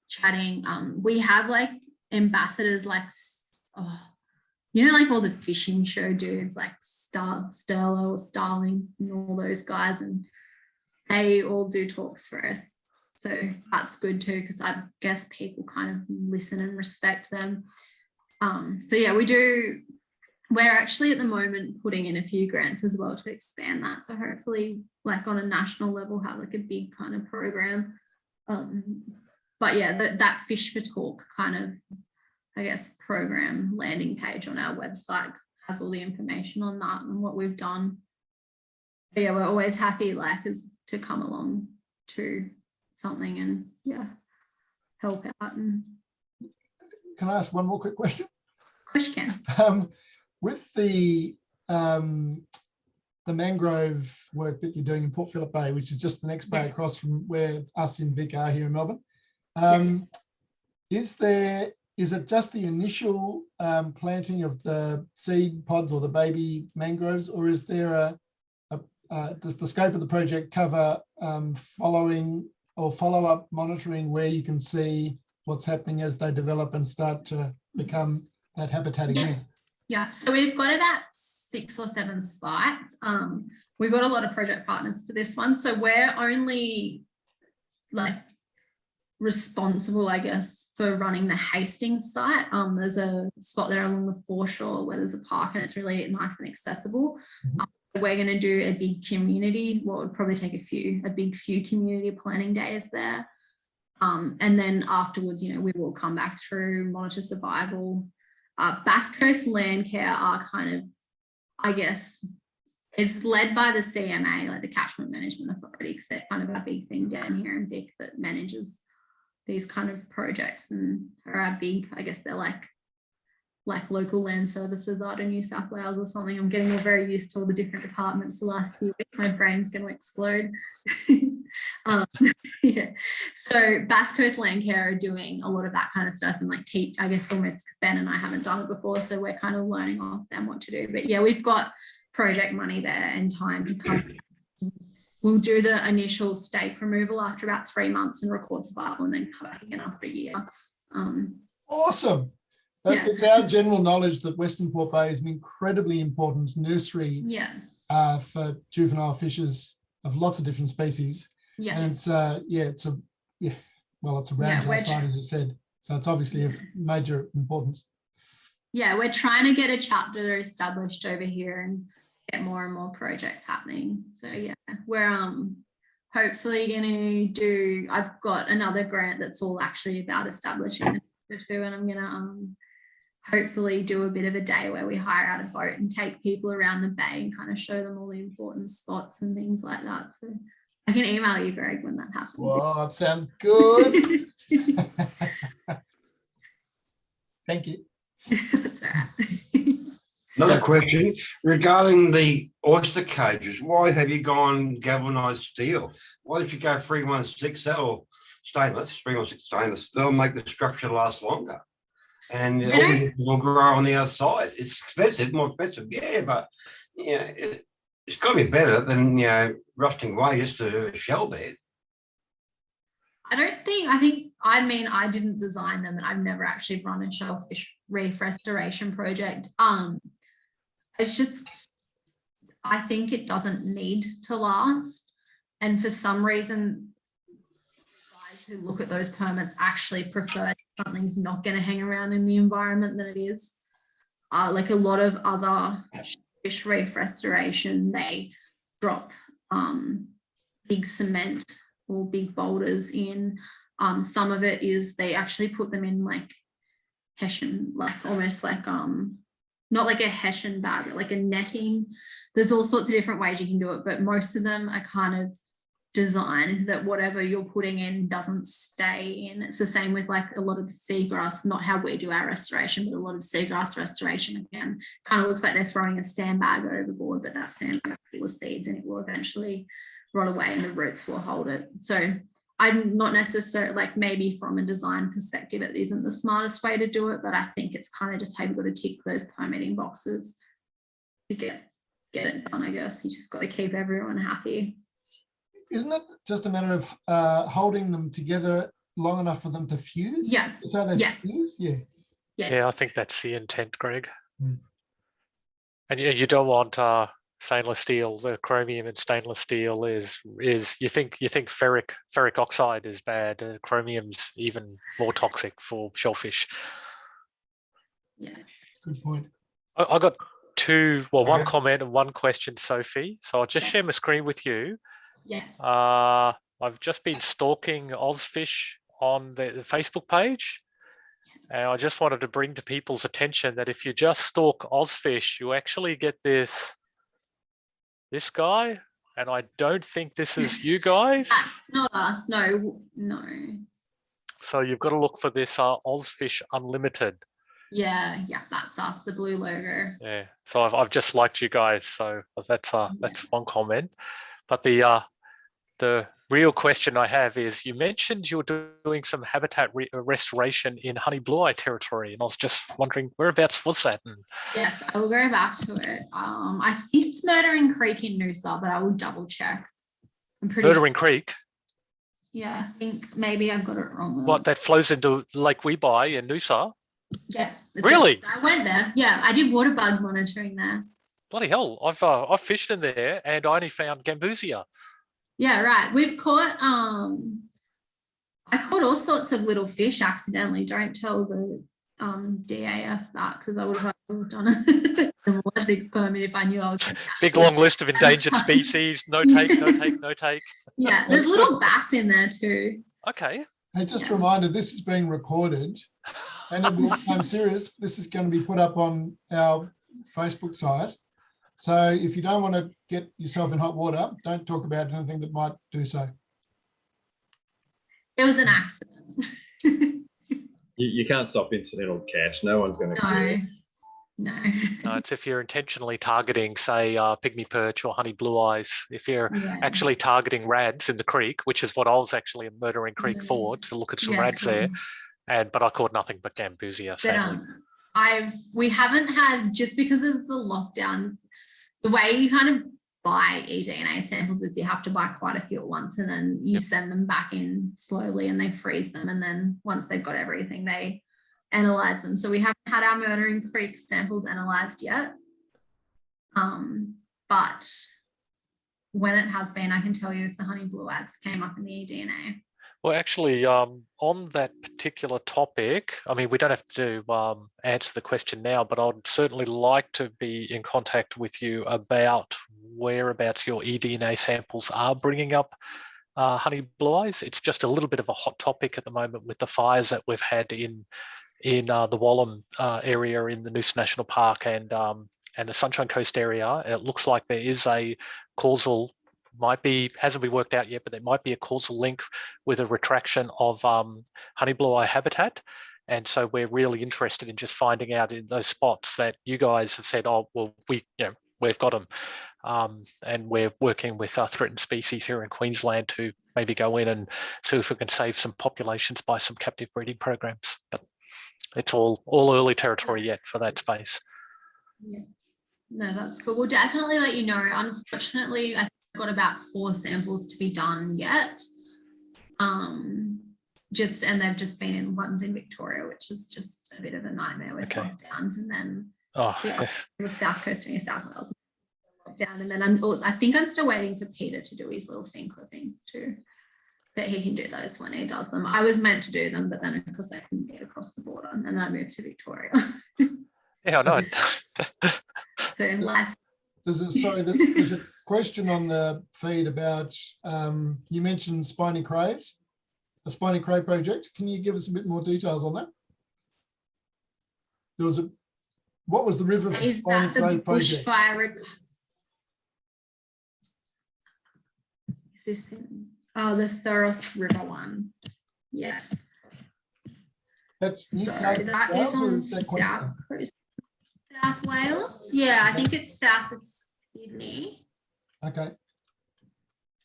[SPEAKER 9] chatting. We have like ambassadors like, you know, like all the fishing show dudes like Stella or Starling and all those guys, and they all do talks for us. So that's good too, because I guess people kind of listen and respect them. So yeah, we're actually at the moment putting in a few grants as well to expand that. So hopefully like on a national level have like a big kind of program. But yeah, that Fish for Talk kind of, I guess, program landing page on our website has all the information on that and what we've done. But yeah, we're always happy like to come along to something and yeah, help out. And
[SPEAKER 3] can I ask one more quick question?
[SPEAKER 9] Of course you can.
[SPEAKER 3] With the mangrove work that you're doing in Port Phillip Bay, which is just the next bay across from where us in Vic are here in Melbourne, is it just the initial planting of the seed pods or the baby mangroves, or is there does the scope of the project cover following or follow-up monitoring where you can see what's happening as they develop and start to become that habitat again?
[SPEAKER 9] Yeah, so we've got about 6 or 7 sites. We've got a lot of project partners for this one. So we're only like responsible, I guess, for running the Hastings site. There's a spot there along the foreshore where there's a park and it's really nice and accessible. We're going to do a big community, what would probably take a big few community planning days there. And then afterwards, you know, we will come back through, monitor survival. Bass Coast Land Care are kind of, I guess, is led by the CMA, like the Catchment Management Authority, because they're kind of a big thing down here in Vic that manages these kind of projects and are a big, I guess they're like local land services out in New South Wales or something. I'm getting very used to all the different departments the last few weeks. My brain's going to explode. Yeah. So Bass Coast Land Care are doing a lot of that kind of stuff and like teach, I guess almost because Ben and I haven't done it before. So we're kind of learning off them what to do. But yeah, we've got project money there and time to come. We'll do the initial stake removal after about 3 months and record survival and then come back again after a year.
[SPEAKER 3] Awesome.
[SPEAKER 9] Yeah.
[SPEAKER 3] It's our general knowledge that Western Port Bay is an incredibly important nursery for juvenile fishes of lots of different species.
[SPEAKER 9] Yeah.
[SPEAKER 3] And it's a round site, as you said. So it's obviously of major importance.
[SPEAKER 9] Yeah, we're trying to get a chapter established over here and get more and more projects happening. So yeah, we're hopefully going to do, I've got another grant that's all actually about establishing the two, and I'm going to hopefully do a bit of a day where we hire out a boat and take people around the bay and kind of show them all the important spots and things like that. So I can email you, Greg, when that happens.
[SPEAKER 3] Well, it sounds good. Thank you.
[SPEAKER 9] That's all right.
[SPEAKER 1] Another question regarding the oyster cages. Why have you gone galvanized steel? Why don't you go 316 or stainless, 316 stainless? They'll make the structure last longer. And it will grow on the outside. It's expensive, more expensive, yeah, but it's got to be better than rusting away just to a shell bed.
[SPEAKER 9] I didn't design them and I've never actually run a shellfish reef restoration project. It's just, I think it doesn't need to last. And for some reason, guys who look at those permits actually prefer something's not going to hang around in the environment than it is. Like a lot of other fish reef restoration, they drop big cement or big boulders in. Some of it is they actually put them in like hessian, like almost like not like a hessian bag, but like a netting. There's all sorts of different ways you can do it, but most of them are kind of designed that whatever you're putting in doesn't stay in. It's the same with like a lot of the seagrass, not how we do our restoration, but a lot of seagrass restoration again kind of looks like they're throwing a sandbag overboard, but that sandbag is full of seeds and it will eventually rot away and the roots will hold it. So I'm not necessarily like, maybe from a design perspective it isn't the smartest way to do it, but I think it's kind of just how you've got to tick those permitting boxes to get it done. I guess you just got to keep everyone happy.
[SPEAKER 3] Isn't it just a matter of holding them together long enough for them to fuse?
[SPEAKER 9] Yeah.
[SPEAKER 3] So they fuse?
[SPEAKER 6] Yeah, I think that's the intent, Greg.
[SPEAKER 3] Mm.
[SPEAKER 6] And you don't want stainless steel. The chromium in stainless steel is you think ferric oxide is bad. Chromium's even more toxic for shellfish.
[SPEAKER 9] Yeah.
[SPEAKER 3] Good point.
[SPEAKER 6] I got one comment and one question, Sophie. So I'll just share my screen with you.
[SPEAKER 9] Yes.
[SPEAKER 6] I've just been stalking Ozfish on the Facebook page. And I just wanted to bring to people's attention that if you just stalk Ozfish, you actually get this guy. And I don't think this is you guys.
[SPEAKER 9] That's not us. No.
[SPEAKER 6] So you've got to look for this Ozfish Unlimited.
[SPEAKER 9] Yeah, that's us, the blue logo.
[SPEAKER 6] Yeah. So I've just liked you guys. So that's one comment. But the real question I have is, you mentioned you're doing some habitat restoration in honey blue eye territory, and I was just wondering whereabouts was that? And
[SPEAKER 9] Yes, I will go back to it. I think it's Murdering Creek in Noosa, but I will double check. I'm pretty
[SPEAKER 6] Murdering Creek.
[SPEAKER 9] Yeah, I think maybe I've got it wrong.
[SPEAKER 6] What, that flows into Lake Weebuy in Noosa?
[SPEAKER 9] Yeah.
[SPEAKER 6] Really?
[SPEAKER 9] So I went there. Yeah, I did water bug monitoring there.
[SPEAKER 6] Bloody hell! I've fished in there and I only found gambusia.
[SPEAKER 9] Yeah, right. We've caught I caught all sorts of little fish accidentally. Don't tell the DAF that, because I would have done it. Ethics permit if I knew I was gonna catch
[SPEAKER 6] Big
[SPEAKER 9] it.
[SPEAKER 6] long list of endangered species. No take, no take, no take.
[SPEAKER 9] Yeah, there's little bass in there too.
[SPEAKER 6] Okay.
[SPEAKER 3] Hey, just a reminder, this is being recorded, and I'm serious, this is going to be put up on our Facebook site. So if you don't want to get yourself in hot water, don't talk about anything that might do so.
[SPEAKER 9] It was an accident.
[SPEAKER 10] You can't stop incidental catch. No one's going to.
[SPEAKER 9] No.
[SPEAKER 6] No, it's if you're intentionally targeting, say, pygmy perch or honey blue eyes. If you're actually targeting rads in the creek, which is what I was actually in Murdering Creek for, to look at some rads there, but I caught nothing but gambusia, sadly.
[SPEAKER 9] We haven't had, just because of the lockdowns, the way you kind of buy eDNA samples is you have to buy quite a few at once, and then you send them back in slowly and they freeze them, and then once they've got everything, they analyze them. So we haven't had our Murdering Creek samples analyzed yet, but when it has been, I can tell you if the honey blue ads came up in the eDNA.
[SPEAKER 6] Well, actually, on that particular topic, I mean, we don't have to answer the question now, but I'd certainly like to be in contact with you about whereabouts your eDNA samples are bringing up honey blue eyes. It's just a little bit of a hot topic at the moment with the fires that we've had in the Wallam area in the Noosa National Park and the Sunshine Coast area. It looks like there is a causal, hasn't been worked out yet, but there might be a causal link with a retraction of honey blue eye habitat. And so we're really interested in just finding out in those spots that you guys have said, oh, well, we've got them. And we're working with threatened species here in Queensland to maybe go in and see if we can save some populations by some captive breeding programs. But it's all early territory yet for that space.
[SPEAKER 9] Yeah. No, that's cool. We'll definitely let you know. Unfortunately, I think I've got about 4 samples to be done yet. And they've just been in ones in Victoria, which is just a bit of a nightmare with lockdowns, and then the South Coast and New South Wales lockdown. And then I think I'm still waiting for Peter to do his little fin clipping too. But he can do those when he does them. I was meant to do them, but then of course I couldn't get across the border, and then I moved to Victoria.
[SPEAKER 6] Yeah, I know.
[SPEAKER 3] There's a question on the feed about, you mentioned spiny crays, a spiny cray project. Can you give us a bit more details on that? What was the river for spiny cray project?
[SPEAKER 9] Bushfire. The Thuros River one. Yes.
[SPEAKER 3] That's New South
[SPEAKER 9] that
[SPEAKER 3] Wales,
[SPEAKER 9] is on South Coast, South Wales. Yeah, I think it's south of Sydney.
[SPEAKER 3] Okay.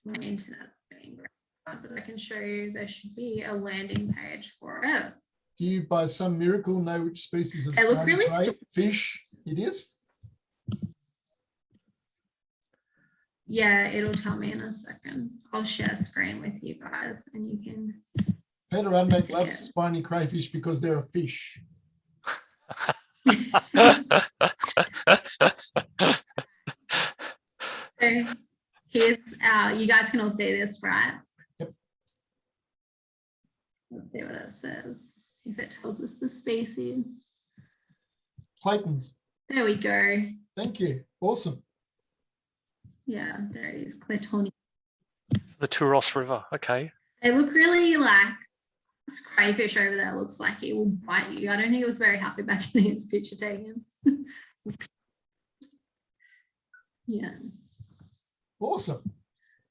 [SPEAKER 9] My internet's being great, but I can show you there should be a landing page for it.
[SPEAKER 3] Do you, by some miracle, know which species of
[SPEAKER 9] they look really
[SPEAKER 3] fish it is?
[SPEAKER 9] Yeah, it'll tell me in a second. I'll share screen with you guys and you can.
[SPEAKER 3] Peter Unmack loves spiny crayfish because they're a fish.
[SPEAKER 9] So here's you guys can all see this, right?
[SPEAKER 3] Yep.
[SPEAKER 9] Let's see what it says. If it tells us the species.
[SPEAKER 3] Claytons.
[SPEAKER 9] There we go.
[SPEAKER 3] Thank you. Awesome.
[SPEAKER 9] Yeah, there it is. Claytoni.
[SPEAKER 6] The Turos River. Okay.
[SPEAKER 9] They look really like this crayfish over there. Looks like it will bite you. I don't think it was very happy back in its picture taken. Yeah.
[SPEAKER 3] Awesome.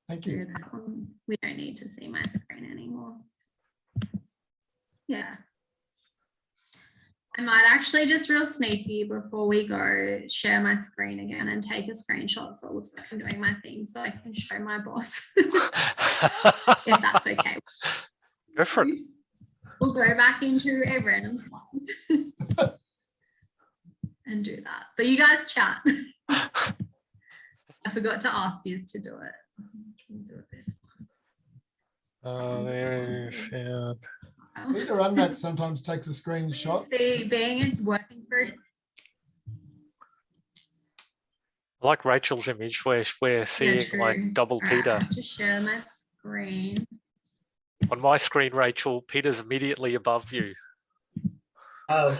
[SPEAKER 3] Thank you.
[SPEAKER 9] That one. We don't need to see my screen anymore. Yeah. I might actually just real sneaky before we go share my screen again and take a screenshot so it looks like I'm doing my thing so I can show my boss if that's okay.
[SPEAKER 6] Go for it.
[SPEAKER 9] We'll go back into a random slide and do that. But you guys chat. I forgot to ask you to do it. Do it this
[SPEAKER 6] yeah.
[SPEAKER 3] Peter Unmat sometimes takes a screenshot.
[SPEAKER 9] See, working for.
[SPEAKER 6] I like Rachel's image where we're seeing like double Peter.
[SPEAKER 9] Just share my screen.
[SPEAKER 6] On my screen, Rachel, Peter's immediately above you.
[SPEAKER 16] Oh,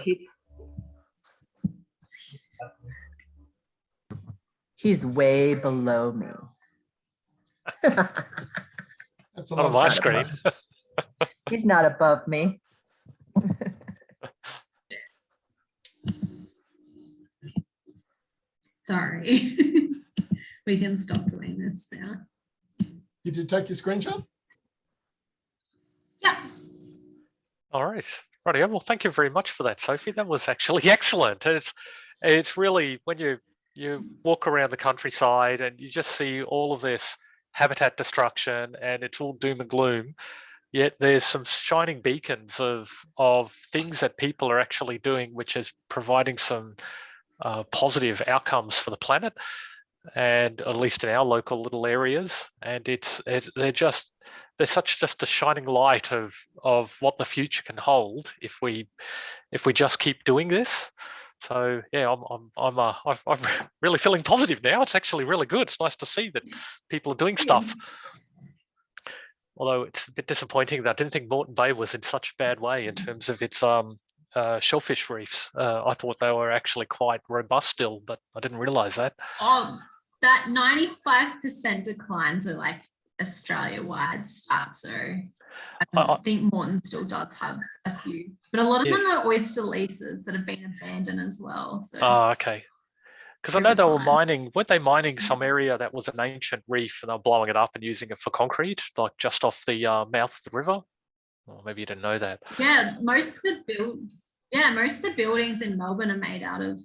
[SPEAKER 16] he's way below me.
[SPEAKER 3] That's
[SPEAKER 6] on my screen.
[SPEAKER 16] He's not above me.
[SPEAKER 9] Sorry. We can stop doing this now.
[SPEAKER 3] Did you take your screenshot?
[SPEAKER 9] Yeah.
[SPEAKER 6] All right. Rightio. Well, thank you very much for that, Sophie. That was actually excellent. And it's really when you walk around the countryside and you just see all of this habitat destruction and it's all doom and gloom, yet there's some shining beacons of things that people are actually doing, which is providing some positive outcomes for the planet, and at least in our local little areas. And they're such just a shining light of what the future can hold if we just keep doing this. So yeah, I'm really feeling positive now. It's actually really good. It's nice to see that people are doing stuff. Although it's a bit disappointing that I didn't think Moreton Bay was in such a bad way in terms of its shellfish reefs. I thought they were actually quite robust still, but I didn't realize that.
[SPEAKER 9] That 95% declines are like Australia-wide stats. So I think Moreton still does have a few, but a lot of them are oyster leases that have been abandoned as well. So.
[SPEAKER 6] Okay. Because I know they were weren't they mining some area that was an ancient reef and they were blowing it up and using it for concrete, like just off the mouth of the river? Or maybe you didn't know that.
[SPEAKER 9] Yeah, most of the buildings in Melbourne are made out of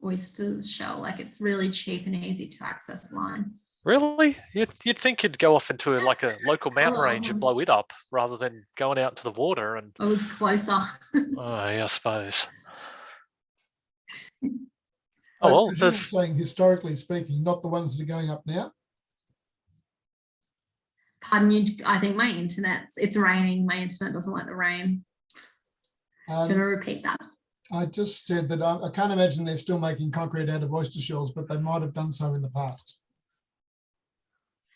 [SPEAKER 9] oyster shell. Like it's really cheap and easy to access line.
[SPEAKER 6] Really? You'd think you'd go off into like a local mountain range and blow it up rather than going out into the water. And
[SPEAKER 9] it was closer.
[SPEAKER 6] Oh, yeah, I suppose.
[SPEAKER 3] Oh, well, there's saying historically speaking, not the ones that are going up now.
[SPEAKER 9] Pardon you, I think my it's raining. My internet doesn't like the rain. I'm going to repeat that.
[SPEAKER 3] I just said that I can't imagine they're still making concrete out of oyster shells, but they might have done so in the past.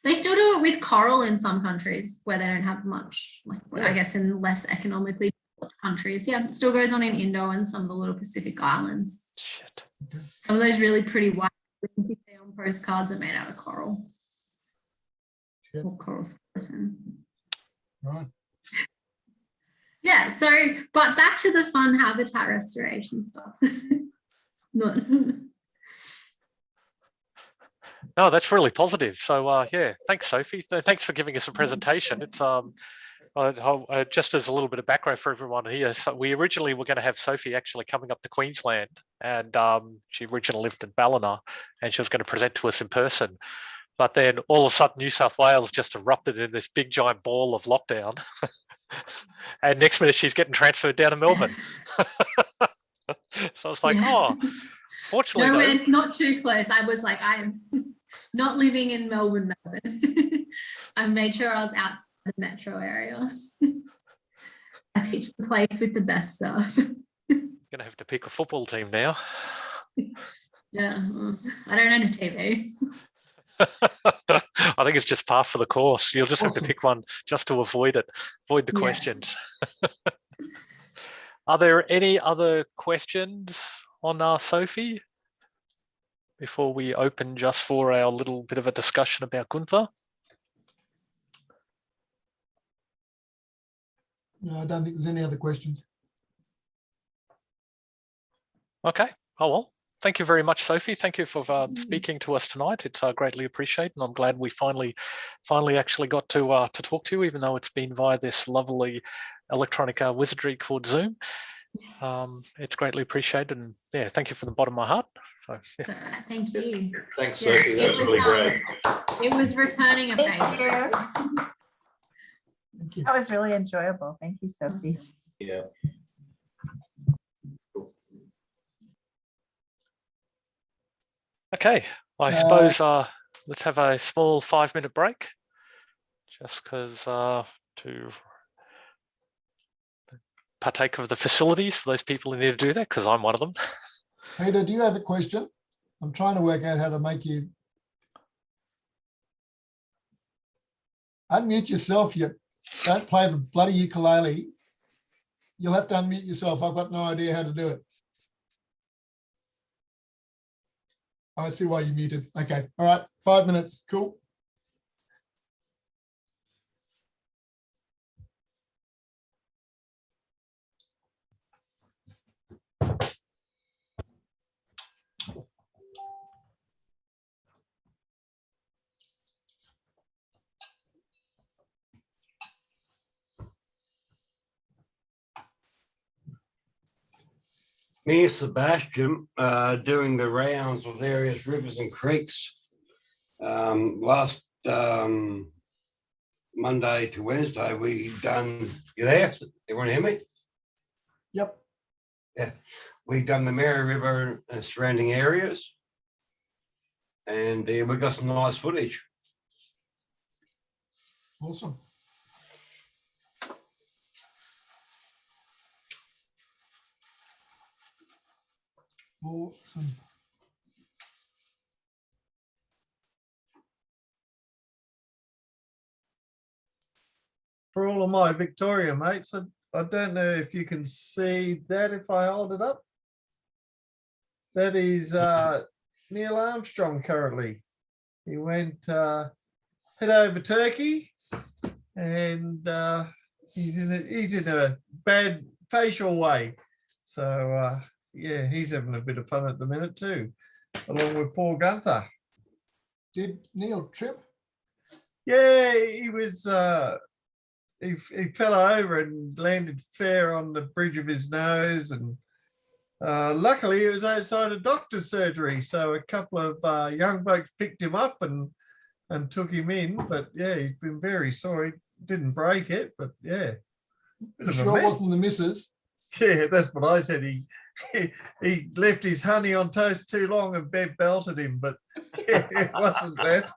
[SPEAKER 9] They still do it with coral in some countries where they don't have much, like I guess in less economically developed countries. Yeah, it still goes on in Indo and some of the little Pacific islands.
[SPEAKER 6] Shit.
[SPEAKER 9] Some of those really pretty white things you see on postcards are made out of coral.
[SPEAKER 3] Shit.
[SPEAKER 9] Or coral skeleton.
[SPEAKER 3] Right.
[SPEAKER 9] Yeah, so, but back to the fun habitat restoration stuff.
[SPEAKER 6] No, that's really positive. So yeah, thanks, Sophie. Thanks for giving us a presentation. It's just as a little bit of background for everyone here. So we originally were going to have Sophie actually coming up to Queensland, and she originally lived in Ballina, and she was going to present to us in person. But then all of a sudden, New South Wales just erupted in this big giant ball of lockdown. And next minute, she's getting transferred down to Melbourne. So I was like, oh, fortunately,
[SPEAKER 9] no, we're not too close. I was like, I am not living in Melbourne. I made sure I was outside the metro area. I picked the place with the best stuff.
[SPEAKER 6] Gonna have to pick a football team now.
[SPEAKER 9] Yeah, I don't own a TV.
[SPEAKER 6] I think it's just par for the course. You'll just have to pick one just to avoid the questions. Are there any other questions on Sophie before we open just for our little bit of a discussion about Gunther?
[SPEAKER 3] No, I don't think there's any other questions.
[SPEAKER 6] Okay. Oh, well, thank you very much, Sophie. Thank you for speaking to us tonight. It's greatly appreciated, and I'm glad we finally actually got to talk to you, even though it's been via this lovely electronic wizardry called Zoom. It's greatly appreciated, and yeah, thank you from the bottom of my heart. So, yeah.
[SPEAKER 9] Thank you.
[SPEAKER 13] Thanks, Sophie. That was really great.
[SPEAKER 9] It was returning a
[SPEAKER 16] Thank
[SPEAKER 9] favor.
[SPEAKER 16] you. That was really enjoyable. Thank you, Sophie.
[SPEAKER 13] Yeah.
[SPEAKER 6] Okay, I suppose let's have a small 5-minute break, just because to partake of the facilities for those people who need to do that, because I'm one of them.
[SPEAKER 3] Peter, do you have a question? I'm trying to work out how to make you unmute yourself. You don't play the bloody ukulele. You'll have to unmute yourself. I've got no idea how to do it. I see why you muted. Okay. All right. 5 minutes. Cool.
[SPEAKER 7] Me and Sebastian doing the rounds of various rivers and creeks. Last Monday to Wednesday, we done, you there? Everyone hear me?
[SPEAKER 3] Yep.
[SPEAKER 7] Yeah, we done the Mary River and surrounding areas. And we got some nice footage.
[SPEAKER 3] Awesome. Awesome.
[SPEAKER 4] For all of my Victoria mates, I don't know if you can see that if I hold it up. That is Neil Armstrong currently. He went head over Turkey, and he's in a bad facial way. So yeah, he's having a bit of fun at the minute too, along with poor Gunther.
[SPEAKER 3] Did Neil trip?
[SPEAKER 4] Yeah, he was. He fell over and landed fair on the bridge of his nose, and luckily it was outside a doctor's surgery, so a couple of young blokes picked him up and took him in. But yeah, he's been very sore. He didn't break it, but yeah.
[SPEAKER 3] You sure it wasn't the missus?
[SPEAKER 4] Yeah, that's what I said. He left his honey on toast too long and Bev belted him, but yeah, it wasn't that.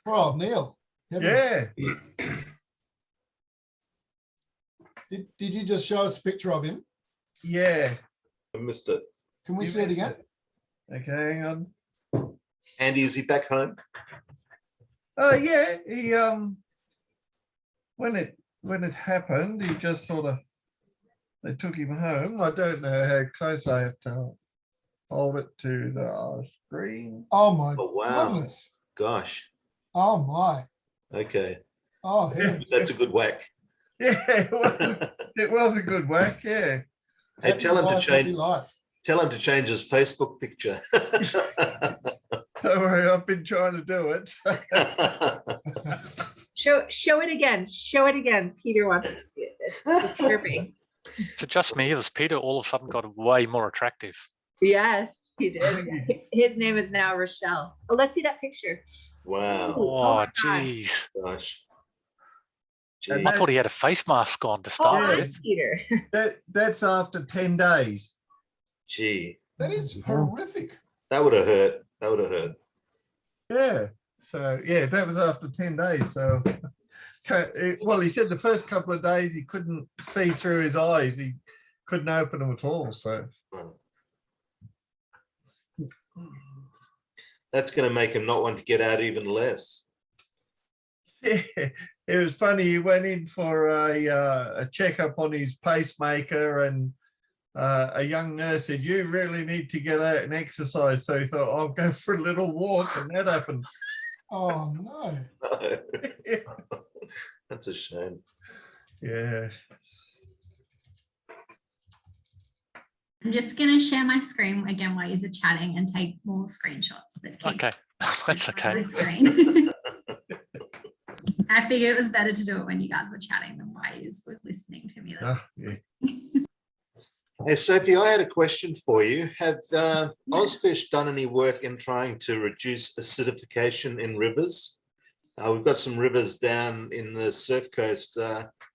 [SPEAKER 3] Oh, Neil.
[SPEAKER 4] Yeah.
[SPEAKER 3] Did you just show us a picture of him?
[SPEAKER 4] Yeah.
[SPEAKER 13] I missed it.
[SPEAKER 3] Can we see it again?
[SPEAKER 4] Okay, hang on.
[SPEAKER 13] Andy, is he back home?
[SPEAKER 4] Yeah, he when it happened, he just sort of, they took him home. I don't know how close I have to hold it to the screen.
[SPEAKER 3] Oh my
[SPEAKER 13] wow.
[SPEAKER 3] goodness.
[SPEAKER 13] Gosh.
[SPEAKER 3] Oh my.
[SPEAKER 13] Okay.
[SPEAKER 3] Oh,
[SPEAKER 13] that's a good whack.
[SPEAKER 4] Yeah, it was a good whack. Yeah.
[SPEAKER 13] Hey, tell him to change his Facebook picture.
[SPEAKER 4] Don't worry, I've been trying to do it.
[SPEAKER 17] Show it again. Show it again. Peter wants to see it. It's disturbing.
[SPEAKER 6] Is it just me? Has Peter all of a sudden got way more attractive?
[SPEAKER 17] Yes, he did. His name is now Rochelle. Oh, let's see that picture.
[SPEAKER 13] Wow.
[SPEAKER 6] Oh, jeez.
[SPEAKER 13] Gosh.
[SPEAKER 6] I thought he had a face mask on to start with.
[SPEAKER 17] Peter.
[SPEAKER 4] That's after 10 days.
[SPEAKER 13] Gee.
[SPEAKER 3] That is horrific.
[SPEAKER 13] That would have hurt. That would have hurt.
[SPEAKER 4] Yeah. So yeah, that was after 10 days. So well, he said the first couple of days he couldn't see through his eyes. He couldn't open them at all. So
[SPEAKER 13] that's going to make him not want to get out even less.
[SPEAKER 4] Yeah, it was funny. He went in for a checkup on his pacemaker, and a young nurse said, "You really need to get out and exercise." So he thought, "I'll go for a little walk," and that happened.
[SPEAKER 3] Oh no!
[SPEAKER 13] That's a shame.
[SPEAKER 4] Yeah.
[SPEAKER 9] I'm just going to share my screen again while you're chatting and take more screenshots. That keep
[SPEAKER 6] Okay, that's okay.
[SPEAKER 9] my screen. I figured it was better to do it when you guys were chatting than while you were listening to me.
[SPEAKER 13] Hey, Sophie, I had a question for you. Have Ozfish done any work in trying to reduce acidification in rivers? We've got some rivers down in the surf coast.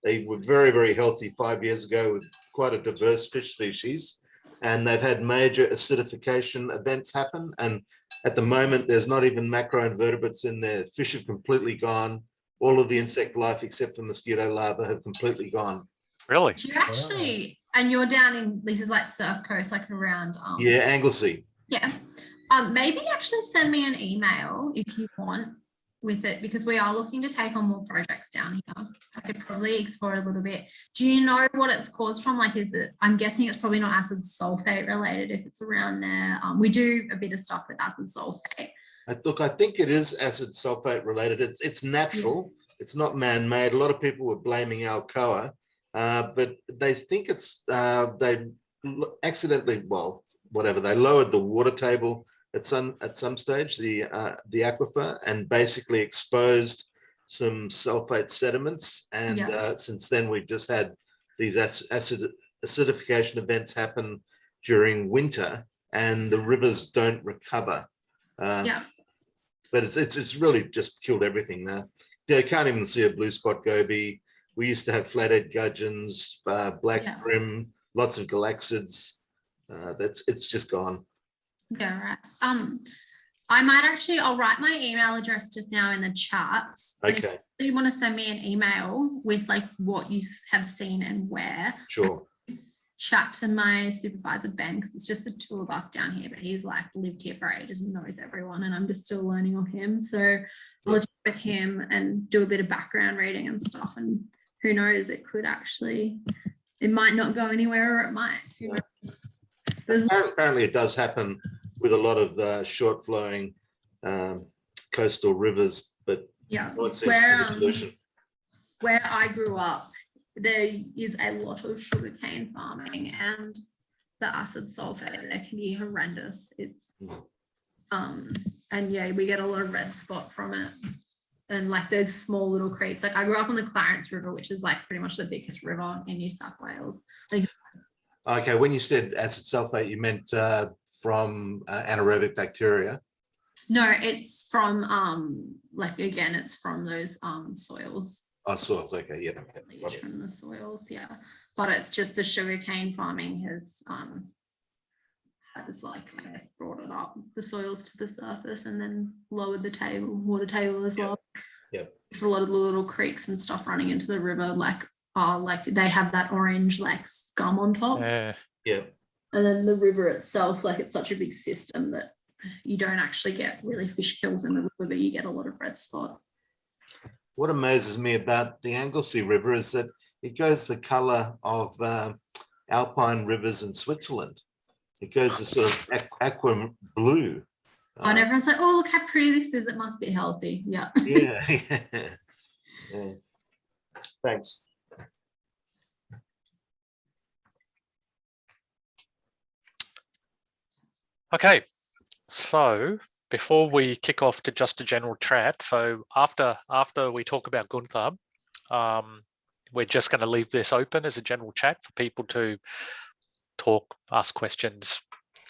[SPEAKER 13] They were very, very healthy 5 years ago with quite a diverse fish species, and they've had major acidification events happen. And at the moment, there's not even macroinvertebrates in there. Fish have completely gone. All of the insect life except for mosquito larvae have completely gone.
[SPEAKER 6] Really?
[SPEAKER 9] Do you actually, and you're down in, this is like surf coast, like around.
[SPEAKER 13] Yeah, Anglesey.
[SPEAKER 9] Yeah. Maybe actually send me an email if you want with it, because we are looking to take on more projects down here. So I could probably explore it a little bit. Do you know what it's caused from? Like, is it, I'm guessing it's probably not acid sulfate related if it's around there. We do a bit of stuff with acid sulfate.
[SPEAKER 13] Look, I think it is acid sulfate related. It's natural. Yeah. It's not man-made. A lot of people were blaming Alcoa, but they think it's they accidentally, well, whatever, they lowered the water table at some stage, the aquifer, and basically exposed some sulfate sediments. And since then, we've just had these acidification events happen during winter, and the rivers don't recover. But it's really just killed everything now. You can't even see a blue spot goby. We used to have flathead gudgeons, black brim, lots of galaxids. It's just gone.
[SPEAKER 9] Yeah, right. I might actually, I'll write my email address just now in the chats.
[SPEAKER 13] Okay.
[SPEAKER 9] If you want to send me an email with like what you have seen and where.
[SPEAKER 13] Sure.
[SPEAKER 9] Chat to my supervisor, Ben, because it's just the two of us down here, but he's like lived here for ages and knows everyone, and I'm just still learning off him. So I'll chat with him and do a bit of background reading and stuff, and who knows, it could actually, it might not go anywhere, or it might. Who knows?
[SPEAKER 13] Apparently it does happen with a lot of short flowing coastal rivers, but it seems to be the solution.
[SPEAKER 9] Where I grew up, there is a lot of sugarcane farming, and the acid sulfate there can be horrendous. It's and yeah, we get a lot of red spot from it, and like those small little creeks. Like I grew up on the Clarence River, which is like pretty much the biggest river in New South Wales. Like,
[SPEAKER 13] okay, when you said acid sulfate, you meant from anaerobic bacteria?
[SPEAKER 9] No, it's from like, again, it's from those soils.
[SPEAKER 13] Oh, soils, okay, yeah.
[SPEAKER 9] Okay. From the soils, yeah. But it's just the sugarcane farming has like, I guess, brought it up, the soils to the surface, and then lowered the water table as well.
[SPEAKER 13] Yeah.
[SPEAKER 9] It's a lot of the little creeks and stuff running into the river, like they have that orange like scum on top.
[SPEAKER 13] Yeah.
[SPEAKER 9] And then the river itself, like it's such a big system that you don't actually get really fish kills in the river, but you get a lot of red spot.
[SPEAKER 13] What amazes me about the Anglesey River is that it goes the color of alpine rivers in Switzerland. It goes the sort of aqua blue.
[SPEAKER 9] And everyone's like, oh, look how pretty this is. It must be healthy. Yeah.
[SPEAKER 13] Yeah. Thanks.
[SPEAKER 6] Okay, so before we kick off to just a general chat, so after we talk about Gunther, we're just going to leave this open as a general chat for people to talk, ask questions,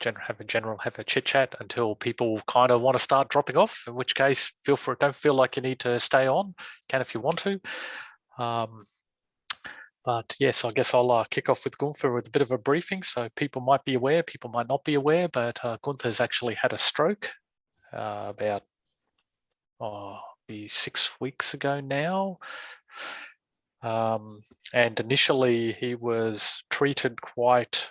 [SPEAKER 6] have a chit chat until people kind of want to start dropping off, in which case feel free, don't feel like you need to stay on, you can if you want to. But yes, I guess I'll kick off with Gunther with a bit of a briefing. So people might be aware, people might not be aware, but Gunther's actually had a stroke about 6 weeks ago now. And initially he was treated quite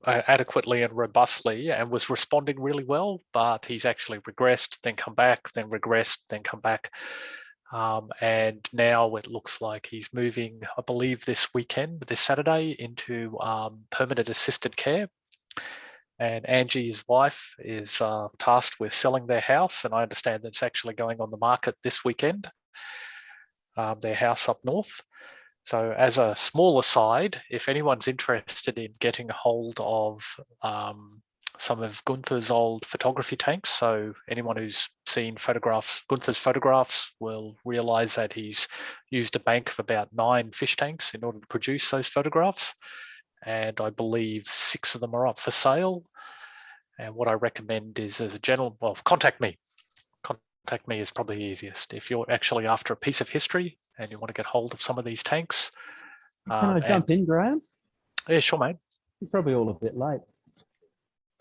[SPEAKER 6] adequately and robustly and was responding really well, but he's actually regressed, then come back, then regressed, then come back. And now it looks like he's moving, I believe this Saturday, into permanent assisted care. And Angie, his wife, is tasked with selling their house, and I understand that it's actually going on the market this weekend, their house up north. So as a small aside, if anyone's interested in getting a hold of some of Gunther's old photography tanks, so anyone who's seen photographs, Gunther's photographs, will realize that he's used a bank of about 9 fish tanks in order to produce those photographs. And I believe 6 of them are up for sale. And what I recommend is, as a general, well, contact me. Contact me is probably the easiest. If you're actually after a piece of history and you want to get hold of some of these tanks.
[SPEAKER 8] Can I jump in, Graham?
[SPEAKER 6] Yeah, sure, mate.
[SPEAKER 8] You're probably all a bit late.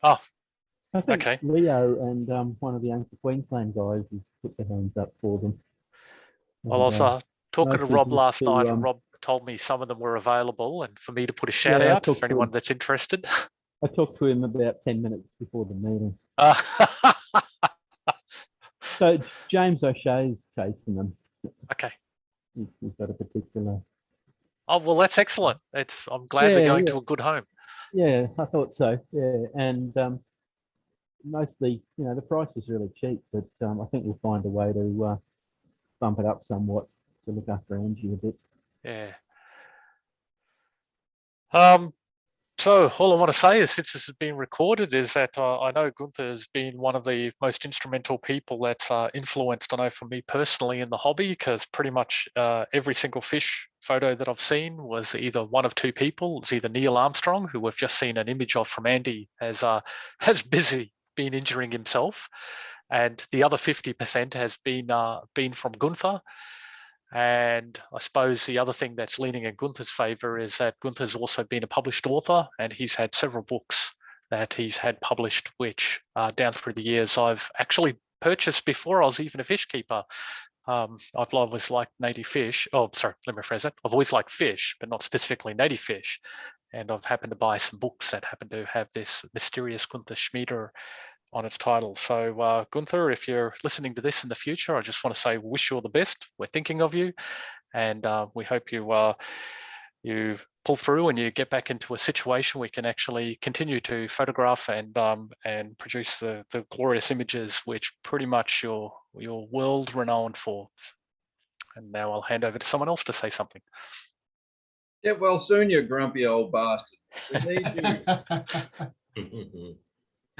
[SPEAKER 6] Oh,
[SPEAKER 8] I think
[SPEAKER 6] okay.
[SPEAKER 8] Leo and one of the ANGFA Queensland guys has put their hands up for them.
[SPEAKER 6] Well, I was talking to
[SPEAKER 8] mostly
[SPEAKER 6] Rob
[SPEAKER 8] just
[SPEAKER 6] last
[SPEAKER 8] to,
[SPEAKER 6] night, and Rob told me some of them were available, and for me to put a shout
[SPEAKER 8] Yeah, I
[SPEAKER 6] out
[SPEAKER 8] talked
[SPEAKER 6] for
[SPEAKER 8] to
[SPEAKER 6] anyone
[SPEAKER 8] him.
[SPEAKER 6] that's interested.
[SPEAKER 8] I talked to him about 10 minutes before the meeting. So James O'Shea's chasing them.
[SPEAKER 6] Okay.
[SPEAKER 8] He's got a particular.
[SPEAKER 6] Oh, well, that's excellent. I'm glad they're going to a good home.
[SPEAKER 8] Yeah, I thought so. Yeah, and mostly, the price was really cheap, but I think we'll find a way to bump it up somewhat to look after Angie a bit.
[SPEAKER 6] Yeah. So all I want to say is, since this has been recorded, is that I know Gunther has been one of the most instrumental people that's influenced, I know, for me personally in the hobby, because pretty much every single fish photo that I've seen was either one of 2 people. It's either Neil Armstrong, who we've just seen an image of from Andy, has busy been injuring himself, and the other 50% has been from Gunther. And I suppose the other thing that's leaning in Gunther's favour is that Gunther's also been a published author, and he's had several books that he's had published, which down through the years I've actually purchased before I was even a fish keeper. I've always liked native fish. Oh, sorry, let me rephrase that. I've always liked fish, but not specifically native fish. And I've happened to buy some books that happen to have this mysterious Gunther Schmida on its title. So Gunther, if you're listening to this in the future, I just want to say, wish you all the best. We're thinking of you, and we hope you pull through and you get back into a situation where you can actually continue to photograph and produce the glorious images which pretty much you're world renowned for. And now I'll hand over to someone else to say something.
[SPEAKER 10] Get well soon, you grumpy old bastard. We need you.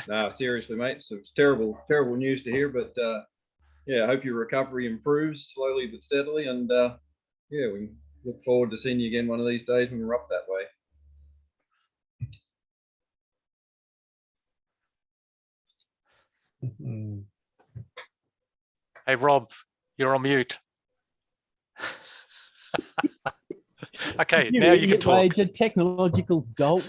[SPEAKER 10] No, seriously, mate. So it's terrible news to hear, but yeah, I hope your recovery improves slowly but steadily, and yeah, we look forward to seeing you again one of these days when we're up that way.
[SPEAKER 6] Hey, Rob, you're on mute. Okay, now you can talk.
[SPEAKER 8] Major technological gulp.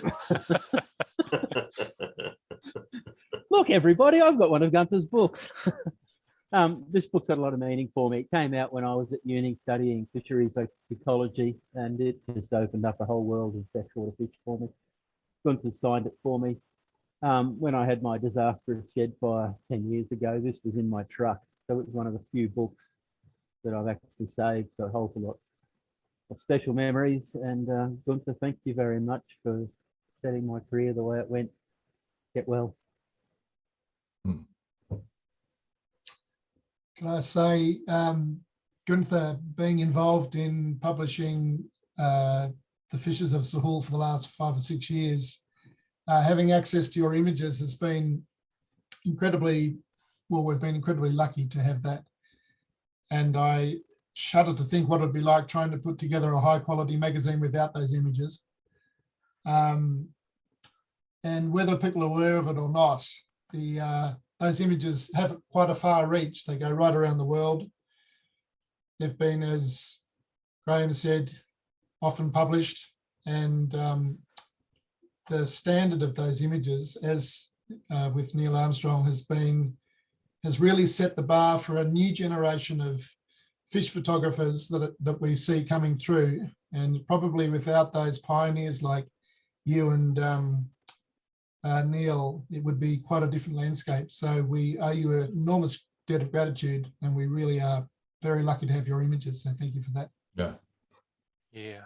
[SPEAKER 8] Look, everybody, I've got one of Gunther's books. This book's got a lot of meaning for me. It came out when I was at uni studying fisheries ecology, and it just opened up a whole world of freshwater fish for me. Gunther signed it for me. When I had my disastrous shed fire 10 years ago, this was in my truck. So it was one of the few books that I've actually saved. So it holds a lot of special memories. And Gunther, thank you very much for setting my career the way it went. Get well.
[SPEAKER 3] Can I say, Gunther, being involved in publishing The Fishes of Sahul for the last 5 or 6 years, having access to your images has been incredibly, well, we've been incredibly lucky to have that. And I shudder to think what it'd be like trying to put together a high quality magazine without those images. And whether people are aware of it or not, those images have quite a far reach. They go right around the world. They've been, as Graeme said, often published, and the standard of those images, as with Neil Armstrong, has really set the bar for a new generation of fish photographers that we see coming through. And probably without those pioneers like you and Neil, it would be quite a different landscape. So we owe you an enormous debt of gratitude, and we really are very lucky to have your images. So thank you for that.
[SPEAKER 5] Yeah.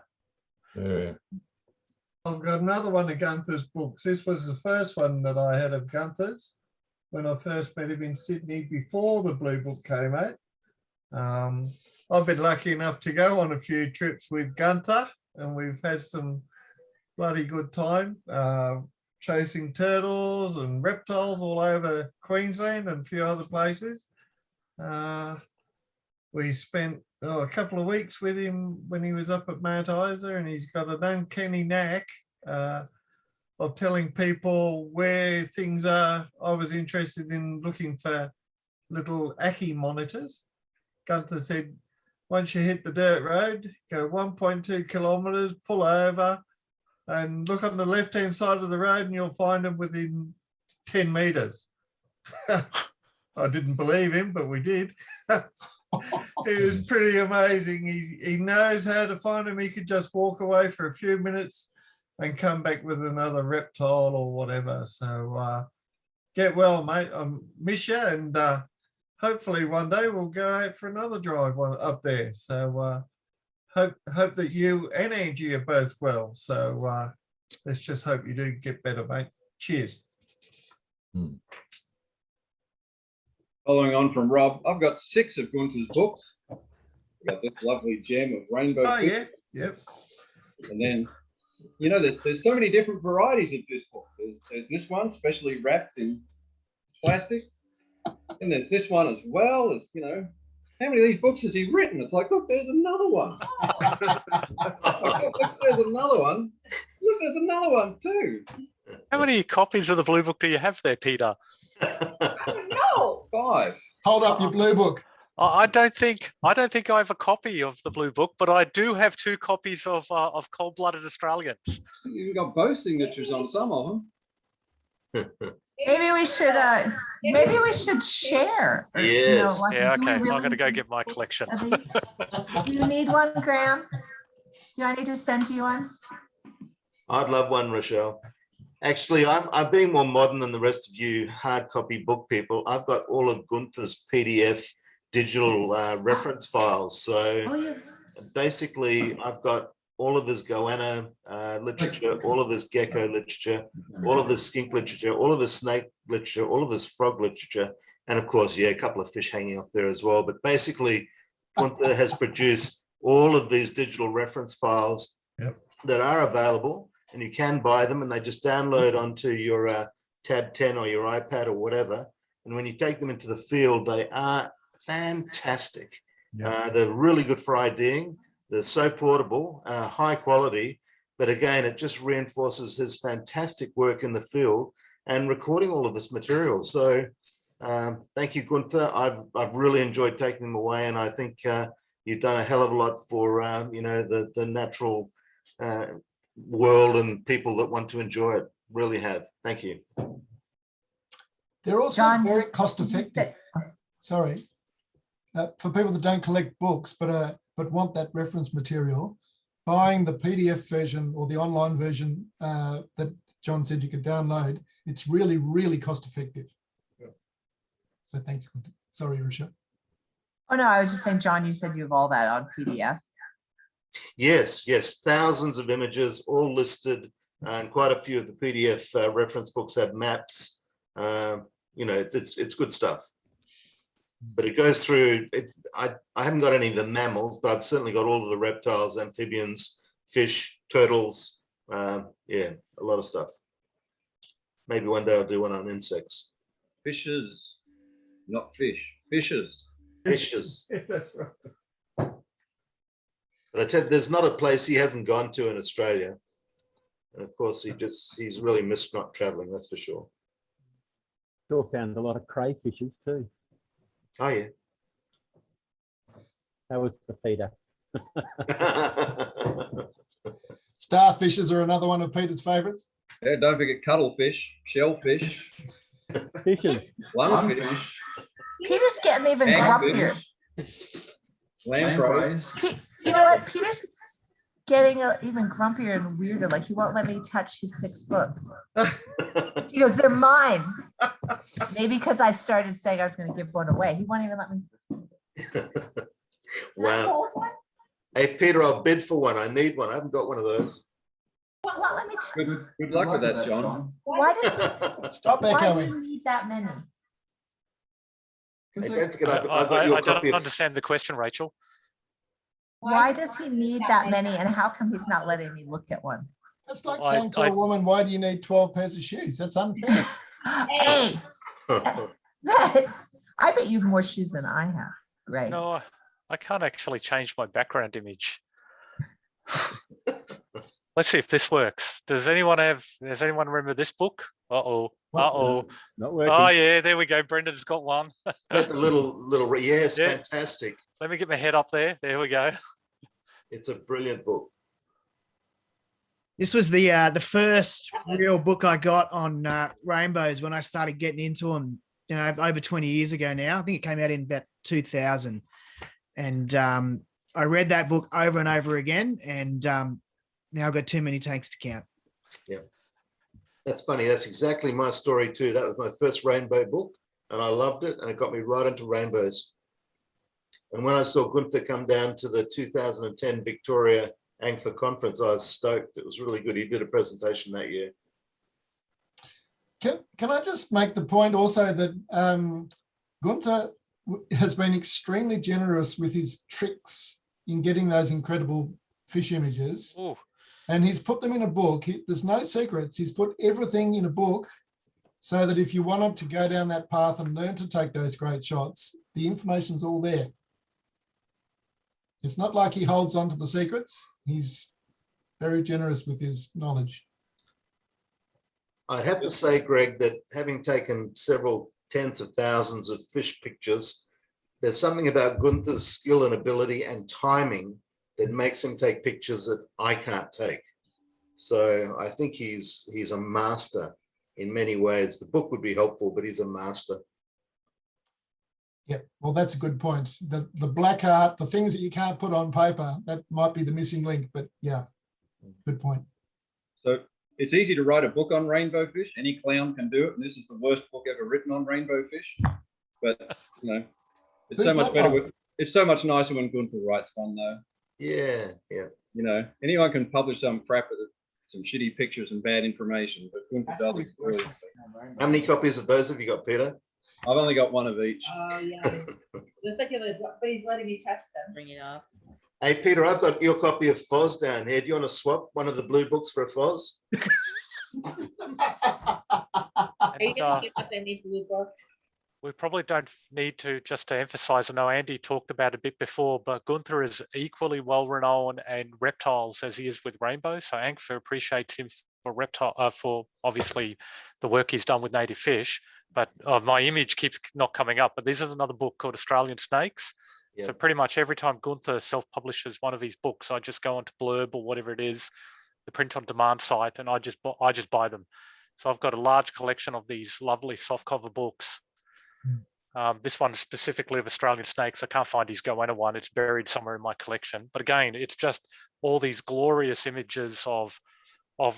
[SPEAKER 4] I've got another one of Gunther's books. This was the first one that I had of Gunther's when I first met him in Sydney before the Blue Book came out. I've been lucky enough to go on a few trips with Gunther, and we've had some bloody good time chasing turtles and reptiles all over Queensland and a few other places. We spent a couple of weeks with him when he was up at Mount Isa, and he's got an uncanny knack of telling people where things are. I was interested in looking for little Ackie monitors. Gunther said, once you hit the dirt road, go 1.2 kilometres, pull over and look on the left-hand side of the road and you'll find them within 10 metres. I didn't believe him, but we did. It was pretty amazing. He knows how to find them. He could just walk away for a few minutes and come back with another reptile or whatever. So get well, mate. I miss you, and hopefully one day we'll go out for another drive up there. So hope that you and Angie are both well. So let's just hope you do get better, mate. Cheers.
[SPEAKER 10] Following on from Rob, I've got 6 of Gunther's books. I've got this lovely gem of rainbow.
[SPEAKER 4] Oh, yeah, yep.
[SPEAKER 10] And then, you know, there's so many different varieties of this book. There's this one, specially wrapped in plastic. And there's this one as well. As, you know, how many of these books has he written? It's like, look, there's another one. Look, there's another one. Look, there's another one too.
[SPEAKER 6] How many copies of the Blue Book do you have there, Peter?
[SPEAKER 17] No.
[SPEAKER 10] 5.
[SPEAKER 3] Hold up your blue book.
[SPEAKER 6] I don't think I have a copy of the Blue Book, but I do have 2 copies of Cold-Blooded Australians.
[SPEAKER 10] You've got both signatures on some of them.
[SPEAKER 16] Maybe we should share.
[SPEAKER 13] Yes.
[SPEAKER 16] You know, like,
[SPEAKER 6] Yeah,
[SPEAKER 16] do we
[SPEAKER 6] okay. I'm
[SPEAKER 16] really
[SPEAKER 6] going to go
[SPEAKER 16] need
[SPEAKER 6] get my collection.
[SPEAKER 16] of these? Do you need one, Graham? Do I need to send you one?
[SPEAKER 13] I'd love one, Rochelle. Actually, I'm being more modern than the rest of you hard copy book people. I've got all of Gunther's PDF digital reference files. So basically, I've got all of his goanna literature, all of his gecko literature, all of his skink literature, all of his snake literature, all of his frog literature, and of course, yeah, a couple of fish hanging off there as well. But basically, Gunther has produced all of these digital reference files that are available, and you can buy them, and they just download onto your Tab 10 or your iPad or whatever. And when you take them into the field, they are fantastic. They're really good for IDing. They're so portable, high quality, but again, it just reinforces his fantastic work in the field and recording all of this material. So thank you, Gunther. I've really enjoyed taking them away, and I think you've done a hell of a lot for you know, the natural world and people that want to enjoy it. Really have. Thank you.
[SPEAKER 3] They're also
[SPEAKER 16] John,
[SPEAKER 3] very cost effective. Sorry. For people that don't collect books but want that reference material, buying the PDF version or the online version that John said you could download, it's really, really cost effective. So thanks, Gunther. Sorry, Rochelle.
[SPEAKER 16] Oh, no, I was just saying, John, you said you have all that on PDF.
[SPEAKER 13] Yes, thousands of images, all listed, and quite a few of the PDF reference books have maps. You know, it's good stuff. But it goes through, I haven't got any of the mammals, but I've certainly got all of the reptiles, amphibians, fish, turtles, yeah, a lot of stuff. Maybe one day I'll do one on insects.
[SPEAKER 10] Fishes, not fish, fishes.
[SPEAKER 13] Fishes.
[SPEAKER 4] That's right.
[SPEAKER 13] But I tell you, there's not a place he hasn't gone to in Australia. And of course, he's really missed not traveling, that's for sure.
[SPEAKER 8] Sure found a lot of crayfishes too.
[SPEAKER 13] Oh, yeah.
[SPEAKER 8] That was the Peter.
[SPEAKER 3] Starfishes are another one of Peter's favourites.
[SPEAKER 10] Yeah, don't forget cuttlefish, shellfish.
[SPEAKER 8] Fishes.
[SPEAKER 10] Lungfish.
[SPEAKER 16] Peter's getting even grumpier.
[SPEAKER 10] Lampreys.
[SPEAKER 16] You know what? Peter's getting even grumpier and weirder. Like, he won't let me touch his 6 books. He goes, they're mine. Maybe because I started saying I was going to give one away. He won't even let me.
[SPEAKER 13] Wow. Hey, Peter, I'll bid for one. I need one. I haven't got one of those.
[SPEAKER 16] Well, let me
[SPEAKER 10] Good luck with that, John.
[SPEAKER 16] Why does he?
[SPEAKER 3] Stop
[SPEAKER 16] Why do
[SPEAKER 3] echoing.
[SPEAKER 16] you need that many?
[SPEAKER 13] Hey, don't forget, I've got
[SPEAKER 6] I
[SPEAKER 13] your
[SPEAKER 6] don't
[SPEAKER 13] copy of
[SPEAKER 6] understand the question, Rachel.
[SPEAKER 16] Why does he need that many, and how come he's not letting me look at one?
[SPEAKER 3] That's like saying to a woman, why do you need 12 pairs of shoes? That's unfair.
[SPEAKER 16] Hey, I bet you have more shoes than I have. Right.
[SPEAKER 6] No, I can't actually change my background image. Let's see if this works. Does anyone remember this book? Uh-oh. Uh-oh.
[SPEAKER 8] Not working.
[SPEAKER 6] Oh yeah, there we go. Brendan's got one.
[SPEAKER 13] Got the little, yes,
[SPEAKER 6] Yeah.
[SPEAKER 13] fantastic.
[SPEAKER 6] Let me get my head up there. There we go.
[SPEAKER 13] It's a brilliant book.
[SPEAKER 18] This was the first real book I got on rainbows when I started getting into them, you know, over 20 years ago now. I think it came out in about 2000. And I read that book over and over again. And now I've got too many tanks to count.
[SPEAKER 13] Yeah. That's funny. That's exactly my story too. That was my first rainbow book and I loved it. And it got me right into rainbows. And when I saw Gunther come down to the 2010 Victoria ANGFA conference, I was stoked. It was really good. He did a presentation that year.
[SPEAKER 3] Can I just make the point also that Gunther has been extremely generous with his tricks in getting those incredible fish images.
[SPEAKER 6] Ooh.
[SPEAKER 3] And he's put them in a book. There's no secrets. He's put everything in a book so that if you wanted to go down that path and learn to take those great shots, the information's all there. It's not like he holds on to the secrets. He's very generous with his knowledge.
[SPEAKER 13] I'd have to say, Greg, that having taken several tens of thousands of fish pictures, there's something about Gunther's skill and ability and timing that makes him take pictures that I can't take. So I think he's a master in many ways. The book would be helpful, but he's a master.
[SPEAKER 3] Yeah, well, that's a good point. The black art, the things that you can't put on paper, that might be the missing link, but yeah, good point.
[SPEAKER 10] So it's easy to write a book on rainbow fish. Any clown can do it. And this is the worst book ever written on rainbow fish. But, you know, it's so much better. It's so much nicer when Gunther writes one, though.
[SPEAKER 13] Yeah, yeah.
[SPEAKER 10] You know, anyone can publish some crap with some shitty pictures and bad information, but Gunther does it brilliantly.
[SPEAKER 13] How many copies of those have you got, Peter?
[SPEAKER 10] I've only got one of each.
[SPEAKER 17] Oh, yeah. Looks like it was, but he's letting me touch them. Bring it up.
[SPEAKER 13] Hey, Peter, I've got your copy of Foz down here. Do you want to swap one of the blue books for a Foz?
[SPEAKER 17] Are you going to get up any blue book?
[SPEAKER 6] We probably don't need to, just to emphasize, I know Andy talked about it a bit before, but Gunther is equally well renowned in reptiles as he is with rainbows. So ANGFA appreciates him for obviously the work he's done with native fish. But my image keeps not coming up. But this is another book called Australian Snakes. Yeah. So pretty much every time Gunther self-publishes one of his books, I just go onto Blurb or whatever it is, the print on demand site, and I just buy them. So I've got a large collection of these lovely softcover books. This one specifically of Australian Snakes. I can't find his Goanna one. It's buried somewhere in my collection. But again, it's just all these glorious images of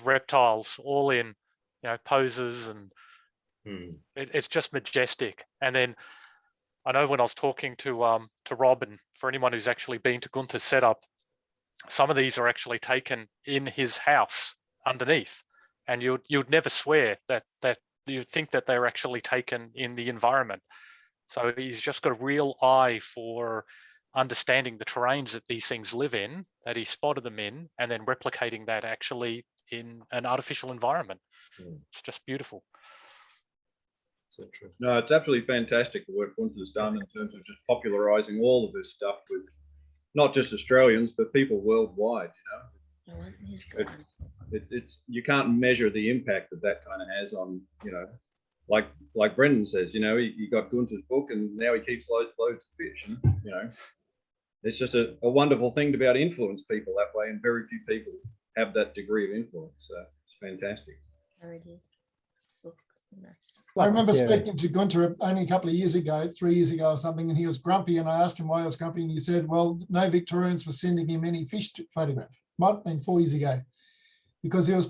[SPEAKER 6] reptiles, all in, you know, poses, and it's just majestic. And then I know when I was talking to Rob, and for anyone who's actually been to Gunther's setup, some of these are actually taken in his house underneath, and you'd never swear that you'd think that they're actually taken in the environment. So he's just got a real eye for understanding the terrains that these things live in, that he spotted them in, and then replicating that actually in an artificial environment. It's just beautiful.
[SPEAKER 13] So true.
[SPEAKER 10] No, it's absolutely fantastic the work Gunther's done in terms of just popularizing all of this stuff with not just Australians, but people worldwide, you know. It's you can't measure the impact that kind of has on, you know, like Brendan says, you know, he got Gunther's book and now he keeps loads of fish, and, you know, it's just a wonderful thing to be able to influence people that way, and very few people have that degree of influence, so it's fantastic.
[SPEAKER 3] I remember speaking to Gunther only a couple of years ago, 3 years ago or something, and he was grumpy, and I asked him why he was grumpy, and he said, well, no Victorians were sending him any fish to photograph. Might have been 4 years ago, because he was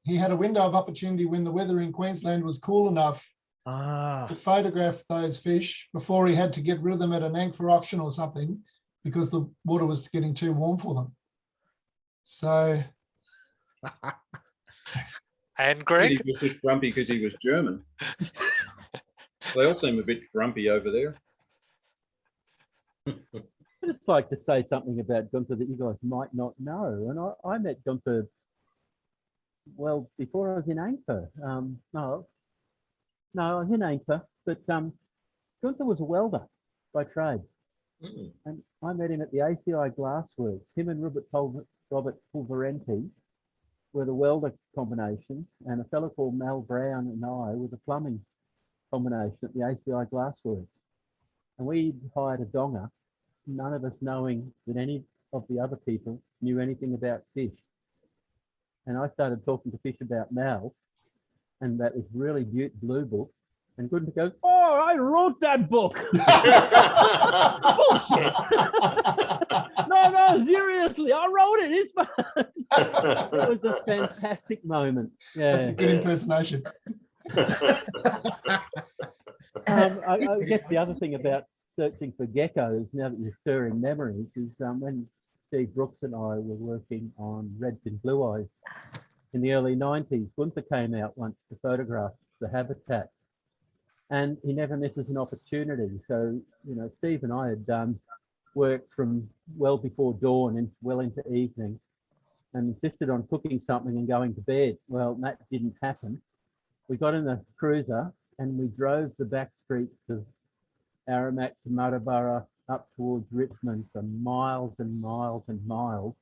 [SPEAKER 3] he had a window of opportunity when the weather in Queensland was cool enough to photograph those fish before he had to get rid of them at an ANGFA auction or something, because the water was getting too warm for them. So...
[SPEAKER 6] And Greg?
[SPEAKER 10] He was just grumpy because he was German. They all seem a bit grumpy over there.
[SPEAKER 8] But just like to say something about Gunther that you guys might not know. And I met Gunther, well, before I was in ANGFA. No, I was in ANGFA, but Gunther was a welder by trade. And I met him at the ACI Glassworks. Him and Robert Pulverenti were the welder combination, and a fellow called Mel Brown and I were the plumbing combination at the ACI Glassworks. And we hired a donger, none of us knowing that any of the other people knew anything about fish. And I started talking to fish about Mel and that this really blue book. And Gunther goes, "Oh, I wrote that book." Bullshit. No, seriously, I wrote it. It's fun. It was a fantastic moment. Yeah.
[SPEAKER 3] That's a good impersonation.
[SPEAKER 8] I guess the other thing about searching for geckos, now that you're stirring memories, is when Steve Brooks and I were working on redfin blue eyes in the early 90s, Gunther came out once to photograph the habitat. And he never misses an opportunity. So, Steve and I had done work from well before dawn and well into evening and insisted on cooking something and going to bed. Well, that didn't happen. We got in the cruiser and we drove the back streets of Aramac to Muttaburra up towards Richmond for miles and miles and miles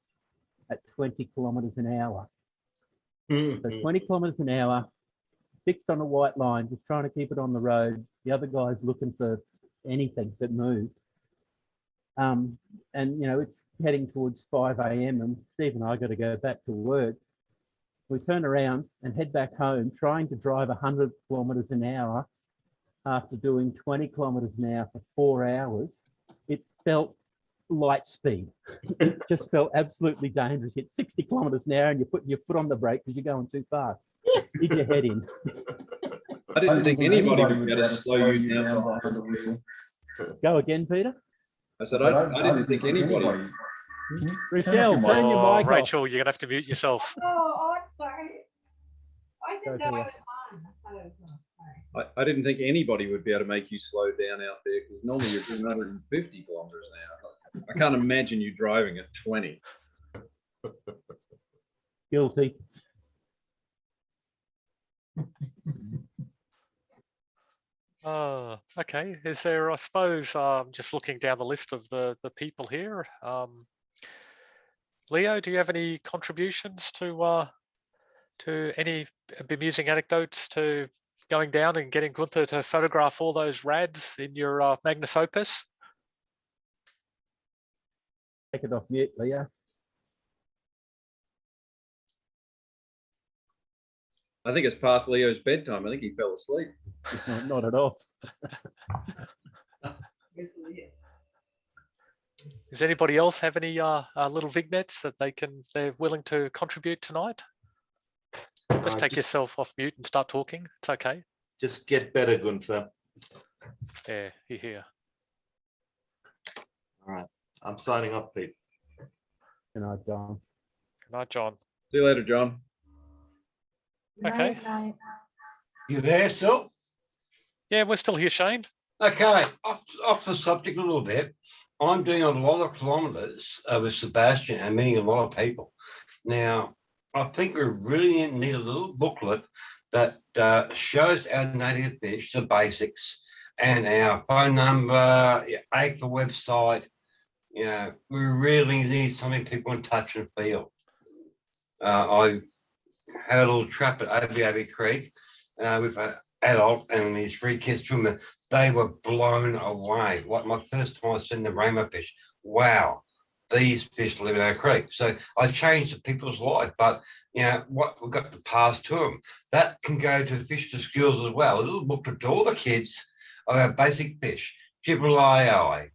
[SPEAKER 8] at 20 kilometres an hour. So 20 kilometres an hour, fixed on a white line, just trying to keep it on the road. The other guy's looking for anything that moved. And, it's heading towards 5 a.m. and Steve and I got to go back to work. We turn around and head back home, trying to drive 100 kilometres an hour after doing 20 kilometres an hour for 4 hours. It felt light speed. It just felt absolutely dangerous. You hit 60 kilometres an hour and you're putting your foot on the brake because you're going too fast. Did your head in.
[SPEAKER 10] I didn't think anybody would be able to slow you down behind the wheel.
[SPEAKER 8] Go again, Peter.
[SPEAKER 10] I said, I didn't think anybody.
[SPEAKER 8] Rochelle, turn your mic off.
[SPEAKER 6] Rachel, you're going to have to mute yourself.
[SPEAKER 17] Oh, I'm sorry. I didn't know I was on. I thought I was on.
[SPEAKER 10] I didn't think anybody would be able to make you slow down out there because normally you're doing 150 kilometers an hour. I can't imagine you driving at 20.
[SPEAKER 8] Guilty.
[SPEAKER 6] Okay. Is there, I suppose, just looking down the list of the people here, Leo, do you have any contributions to any bemusing anecdotes to going down and getting Gunther to photograph all those rads in your magnus opus?
[SPEAKER 8] Take it off mute, Leo.
[SPEAKER 10] I think it's past Leo's bedtime. I think he fell asleep.
[SPEAKER 8] Not at all.
[SPEAKER 6] Does anybody else have any little vignettes that they're willing to contribute tonight? Just take yourself off mute and start talking. It's okay.
[SPEAKER 13] Just get better, Gunther.
[SPEAKER 6] Yeah, you're here.
[SPEAKER 13] All right. I'm signing off, Pete.
[SPEAKER 8] Good night, John.
[SPEAKER 6] Good night, John.
[SPEAKER 10] See you later, John.
[SPEAKER 6] Okay.
[SPEAKER 7] You there still?
[SPEAKER 6] Yeah, we're still here, Shane.
[SPEAKER 7] Okay, off the subject a little bit. I'm doing a lot of kilometres with Sebastian and meeting a lot of people. Now, I think we really need a little booklet that shows our native fish, the basics, and our phone number, ANGFA website. We really need something people can touch and feel. I had a little trap at Obiabi Creek with an adult and his 3 kids swimming. They were blown away. Like my first time I seen the rainbow fish. Wow, these fish live in our creek. So I changed the people's life, but what we've got to pass to them. That can go to fish to schools as well. A little booklet to all the kids of our basic fish, gibberellii,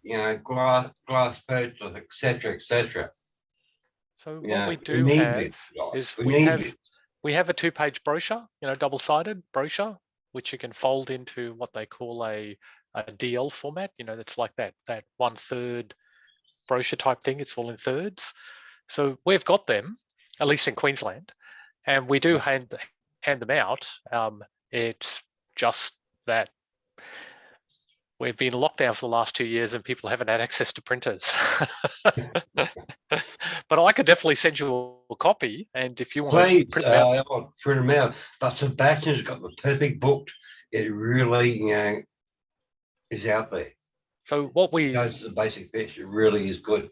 [SPEAKER 7] glass perch, etc., etc.
[SPEAKER 6] So what we do have is we have a 2-page brochure, double-sided brochure, which you can fold into what they call a DL format. That's like that 1/3 brochure type thing. It's all in thirds. So we've got them, at least in Queensland, and we do hand them out. It's just that we've been locked down for the last 2 years and people haven't had access to printers. But I could definitely send you a copy, and if you want
[SPEAKER 7] Please,
[SPEAKER 6] to print them out.
[SPEAKER 7] I'll print them out. But Sebastian's got the perfect book. It really, is out there.
[SPEAKER 6] So what we
[SPEAKER 7] goes to the basic fish. It really is good.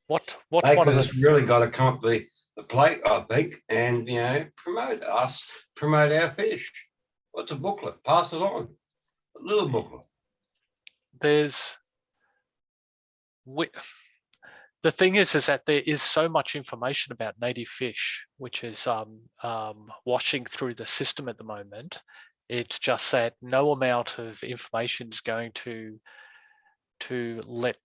[SPEAKER 6] What one of
[SPEAKER 7] Acres really got to come up the plate, I think, and promote us, promote our fish. What's a booklet? Pass it on. A little booklet.
[SPEAKER 6] The thing is that there is so much information about native fish, which is washing through the system at the moment. It's just that no amount of information is going to let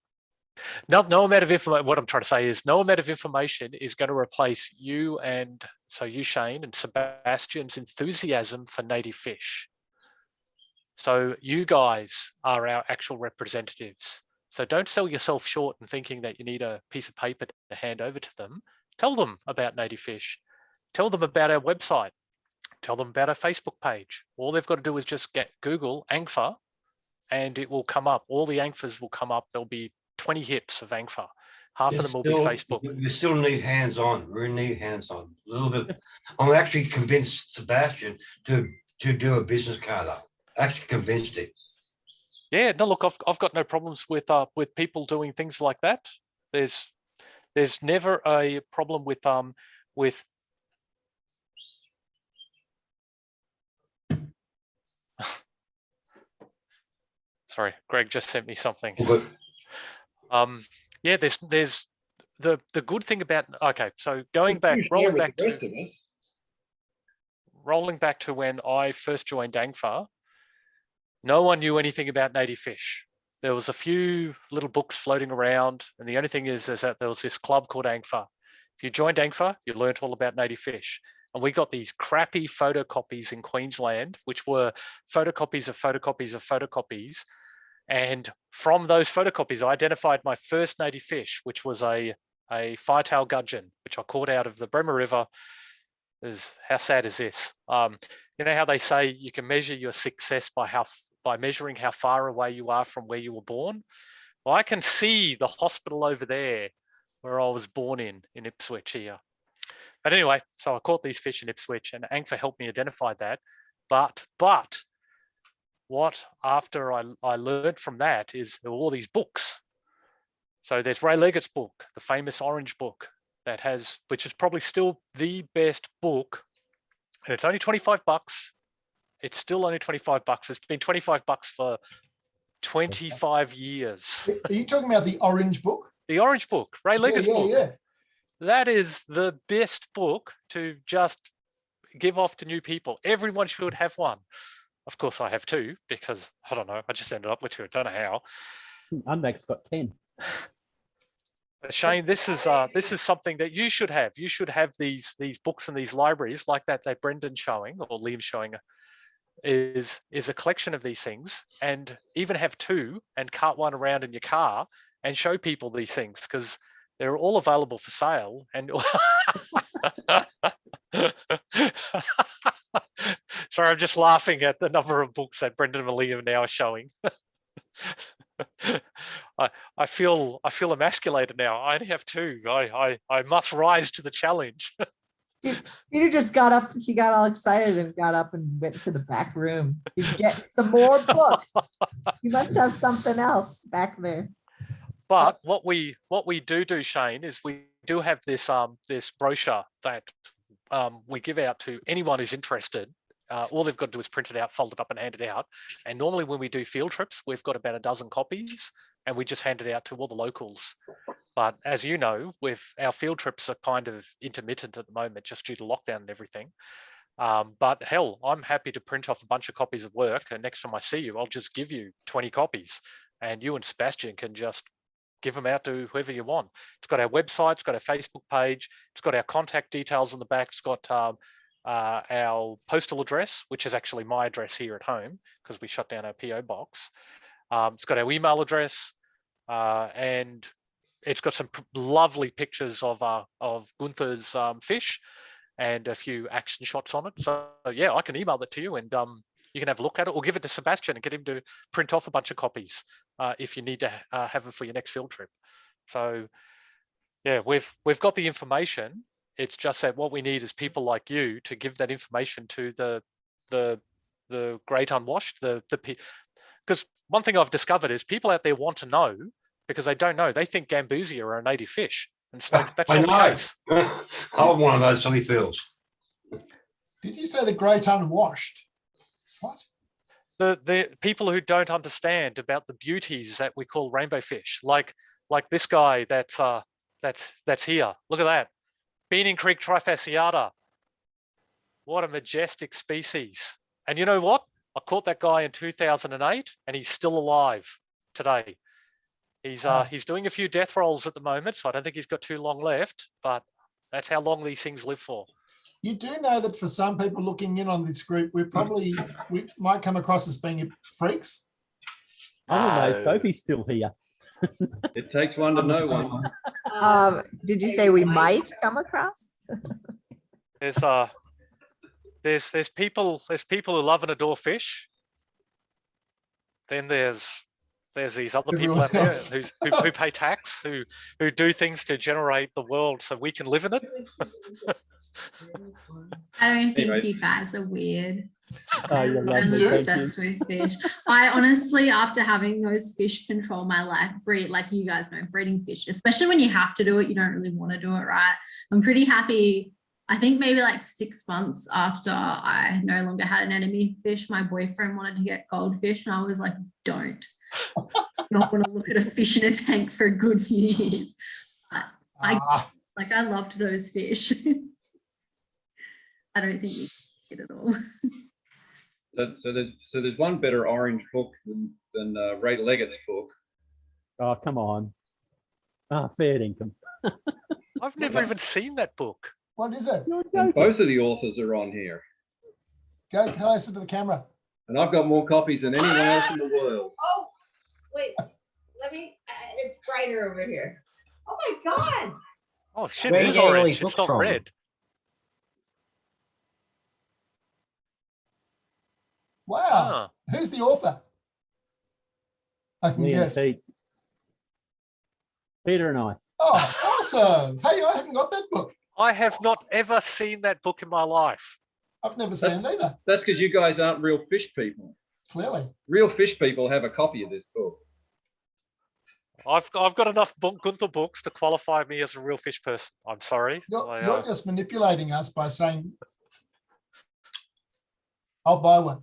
[SPEAKER 6] no amount of information. What I'm trying to say is no amount of information is going to replace you Shane and Sebastian's enthusiasm for native fish. So you guys are our actual representatives. So don't sell yourself short in thinking that you need a piece of paper to hand over to them. Tell them about native fish. Tell them about our website. Tell them about our Facebook page. All they've got to do is just Google ANGFA and it will come up. All the ANGFAs will come up. There'll be 20 hits of ANGFA. Half of them will be Facebook.
[SPEAKER 7] We still need hands-on. We need hands-on a little bit. I'm actually convinced Sebastian to do a business card up. Actually convinced him.
[SPEAKER 6] Yeah, no, look, I've got no problems with people doing things like that. There's never a problem with sorry, Greg just sent me something. Yeah, there's the good thing about, okay, so rolling back to when I first joined ANGFA, no one knew anything about native fish. There was a few little books floating around, and the only thing is that there was this club called ANGFA. If you joined ANGFA, you learnt all about native fish. And we got these crappy photocopies in Queensland, which were photocopies of photocopies of photocopies. And from those photocopies, I identified my first native fish, which was a firetail gudgeon, which I caught out of the Bremer River. How sad is this? You know how they say you can measure your success by measuring how far away you are from where you were born? Well, I can see the hospital over there where I was born in Ipswich here. But anyway, so I caught these fish in Ipswich, and ANGFA helped me identify that. But what after I learned from that is there were all these books. So there's Ray Leggett's book, the famous orange book, which is probably still the best book, and it's only $25. It's still only $25. It's been $25 for 25 years.
[SPEAKER 3] Are you talking about the orange book?
[SPEAKER 6] The orange book, Ray Leggett's book.
[SPEAKER 3] Yeah.
[SPEAKER 6] That is the best book to just give off to new people. Everyone should have one. Of course, I have two because I don't know. I just ended up with two. I don't know how.
[SPEAKER 8] Unback's got 10.
[SPEAKER 6] Shane, this is something that you should have. You should have these books in these libraries like that Brendan's showing or Liam's showing. Is a collection of these things, and even have two and cart one around in your car and show people these things because they're all available for sale. And sorry, I'm just laughing at the number of books that Brendan and Liam now are showing. I feel emasculated now. I only have two. I must rise to the challenge.
[SPEAKER 16] Peter just got up. He got all excited and got up and went to the back room. He's getting some more books. You must have something else back there.
[SPEAKER 6] But what we do, Shane, is we do have this brochure that we give out to anyone who's interested. All they've got to do is print it out, fold it up, and hand it out. And normally, when we do field trips, we've got about a dozen copies, and we just hand it out to all the locals. But as you know, with our field trips are kind of intermittent at the moment, just due to lockdown and everything. But hell, I'm happy to print off a bunch of copies of work, and next time I see you, I'll just give you 20 copies, and you and Sebastian can just give them out to whoever you want. It's got our website, it's got our Facebook page, it's got our contact details on the back, it's got our postal address, which is actually my address here at home because we shut down our PO box. It's got our email address, and it's got some lovely pictures of Gunther's fish and a few action shots on it. So yeah, I can email that to you, and you can have a look at it, or give it to Sebastian and get him to print off a bunch of copies if you need to have it for your next field trip. So yeah, we've got the information. It's just that what we need is people like you to give that information to the great unwashed, because one thing I've discovered is people out there want to know because they don't know. They think gambusia are a native fish. And it's like, that's not the case.
[SPEAKER 1] I'm one of those silly feels.
[SPEAKER 3] Did you say the great unwashed? What?
[SPEAKER 6] The people who don't understand about the beauties that we call rainbow fish, like this guy that's here. Look at that. Beaning Creek trifasciata. What a majestic species. And you know what? I caught that guy in 2008 and he's still alive today. He's doing a few death rolls at the moment, so I don't think he's got too long left, but that's how long these things live for.
[SPEAKER 3] You do know that for some people looking in on this group, we might come across as being freaks.
[SPEAKER 8] I don't know. Sophie's still here.
[SPEAKER 10] It takes one to know one.
[SPEAKER 16] Did you say we might come across?
[SPEAKER 6] There's people who love and adore fish. Then there's these other people out there who pay tax, who do things to generate the world so we can live in it.
[SPEAKER 9] I don't think you guys are weird.
[SPEAKER 8] Oh,
[SPEAKER 9] I'm obsessed with fish. I honestly, after having those fish control my life, like you guys know, breeding fish, especially when you have to do it, you don't really want to do it, right? I'm pretty happy. I think maybe like 6 months after I no longer had an enemy fish, my boyfriend wanted to get goldfish, and I was like, don't. Not want to look at a fish in a tank for a good few years. I loved those fish. I don't think you get it all.
[SPEAKER 10] So there's one better orange book than Ray Leggett's book.
[SPEAKER 8] Oh, come on. Fair income.
[SPEAKER 6] I've never even seen that book.
[SPEAKER 3] What is it?
[SPEAKER 10] And both of the authors are on here.
[SPEAKER 3] Go closer to the camera.
[SPEAKER 10] And I've got more copies than anyone else in the world.
[SPEAKER 17] Oh, wait, let me, it's brighter over here. Oh my God.
[SPEAKER 6] Oh shit, it is orange, it's not red.
[SPEAKER 3] Wow. Who's the author? I can guess.
[SPEAKER 8] Peter and I.
[SPEAKER 3] Oh, awesome. Hey, I haven't got that book.
[SPEAKER 6] I have not ever seen that book in my life.
[SPEAKER 3] I've never seen it either.
[SPEAKER 10] That's because you guys aren't real fish people.
[SPEAKER 3] Clearly.
[SPEAKER 10] Real fish people have a copy of this book.
[SPEAKER 6] I've got enough Gunther books to qualify me as a real fish person. I'm sorry.
[SPEAKER 3] You're just manipulating us by saying, I'll buy one.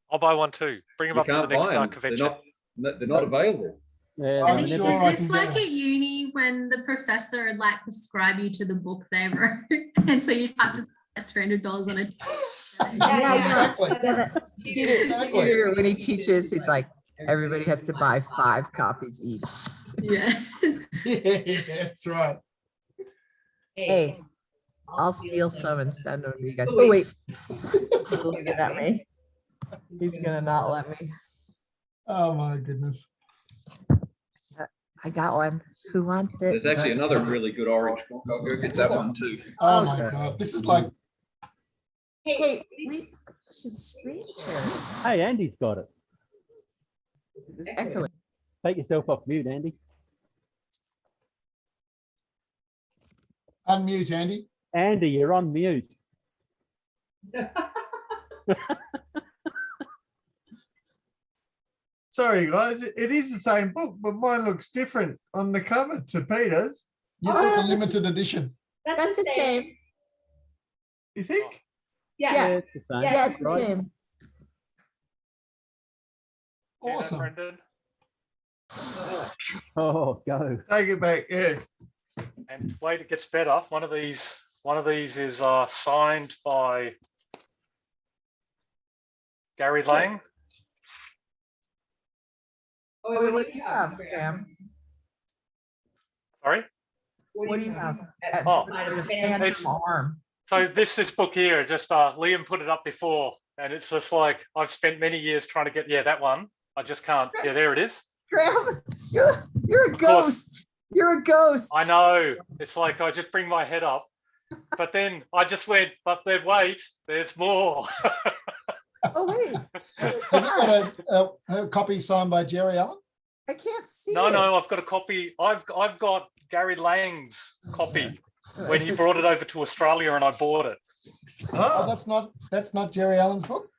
[SPEAKER 6] I'll buy one too. Bring them up to the next convention.
[SPEAKER 10] They're not available.
[SPEAKER 9] I think, is this like at uni when the professor would like prescribe you to the book they wrote, and so you'd have to spend $300 on it?
[SPEAKER 16] Peter, when he teaches, he's like, everybody has to buy 5 copies each.
[SPEAKER 9] Yeah.
[SPEAKER 3] Yeah, that's right.
[SPEAKER 16] Hey, I'll steal some and send them to you guys. Oh wait, he's looking at me. He's gonna not let me.
[SPEAKER 3] Oh my goodness.
[SPEAKER 16] I got one. Who wants it?
[SPEAKER 10] There's actually another really good orange book. I'll go get that one too.
[SPEAKER 3] Oh my God. This is like.
[SPEAKER 16] Hey, we should screen share.
[SPEAKER 8] Hey, Andy's got it.
[SPEAKER 16] It's echoing.
[SPEAKER 8] Take yourself off mute, Andy.
[SPEAKER 3] Unmute, Andy.
[SPEAKER 8] Andy, you're on mute.
[SPEAKER 4] Sorry, guys. It is the same book, but mine looks different on the cover to Peter's.
[SPEAKER 3] You got the limited edition.
[SPEAKER 16] That's the same.
[SPEAKER 4] You think?
[SPEAKER 16] Yeah.
[SPEAKER 8] It's the same.
[SPEAKER 16] Yeah, it's the same.
[SPEAKER 3] Awesome.
[SPEAKER 6] Brendan.
[SPEAKER 8] Oh, go.
[SPEAKER 4] Take it back. Yeah.
[SPEAKER 6] And wait, it gets better. One of these is signed by Gary Lang.
[SPEAKER 16] Oh, what do you have, Graham?
[SPEAKER 6] Sorry?
[SPEAKER 16] What do you have?
[SPEAKER 6] Oh,
[SPEAKER 16] Phantom arm.
[SPEAKER 6] so this book here, just Liam put it up before, and it's just like I've spent many years trying to get that one. I just can't. Yeah, there it is.
[SPEAKER 16] Graham, you're a ghost. You're a ghost.
[SPEAKER 6] I know. It's like I just bring my head up, but then I just went, but then wait, there's more.
[SPEAKER 16] Oh, wait.
[SPEAKER 3] Have you got a copy signed by Jerry Allen?
[SPEAKER 16] I can't see
[SPEAKER 6] No,
[SPEAKER 16] it.
[SPEAKER 6] no, I've got a copy. I've got Gary Lang's copy when he brought it over to Australia, and I bought it.
[SPEAKER 3] Oh, that's not Jerry Allen's book.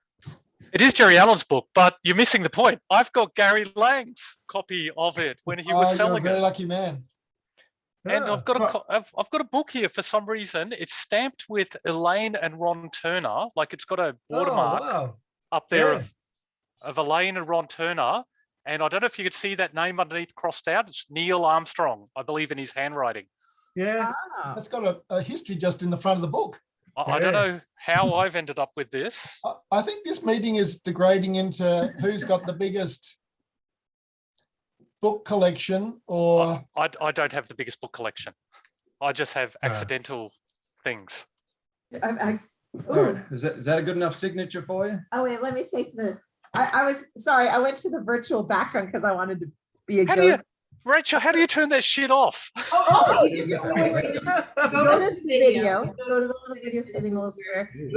[SPEAKER 6] It is Jerry Allen's book, but you're missing the point. I've got Gary Lang's copy of it when he was selling
[SPEAKER 3] you're a very
[SPEAKER 6] it.
[SPEAKER 3] lucky man.
[SPEAKER 6] And I've got a book here for some reason. It's stamped with Elaine and Ron Turner, like it's got a watermark up there of Elaine and Ron Turner. And I don't know if you could see that name underneath crossed out. It's Neil Armstrong, I believe, in his handwriting.
[SPEAKER 4] Yeah.
[SPEAKER 3] That's got a history just in the front of the book.
[SPEAKER 6] I don't know how I've ended up with this.
[SPEAKER 3] I think this meeting is degrading into who's got the biggest book collection, or
[SPEAKER 6] I don't have the biggest book collection. I just have accidental things.
[SPEAKER 12] Is that a good enough signature for you?
[SPEAKER 16] Oh, wait, let me take the, I was, sorry, I went to the virtual background because I wanted to be a
[SPEAKER 6] How do you,
[SPEAKER 16] ghost.
[SPEAKER 6] Rachel, how do you turn that shit off?
[SPEAKER 16] Go to the video, go to the little video setting, the little square.
[SPEAKER 10] Is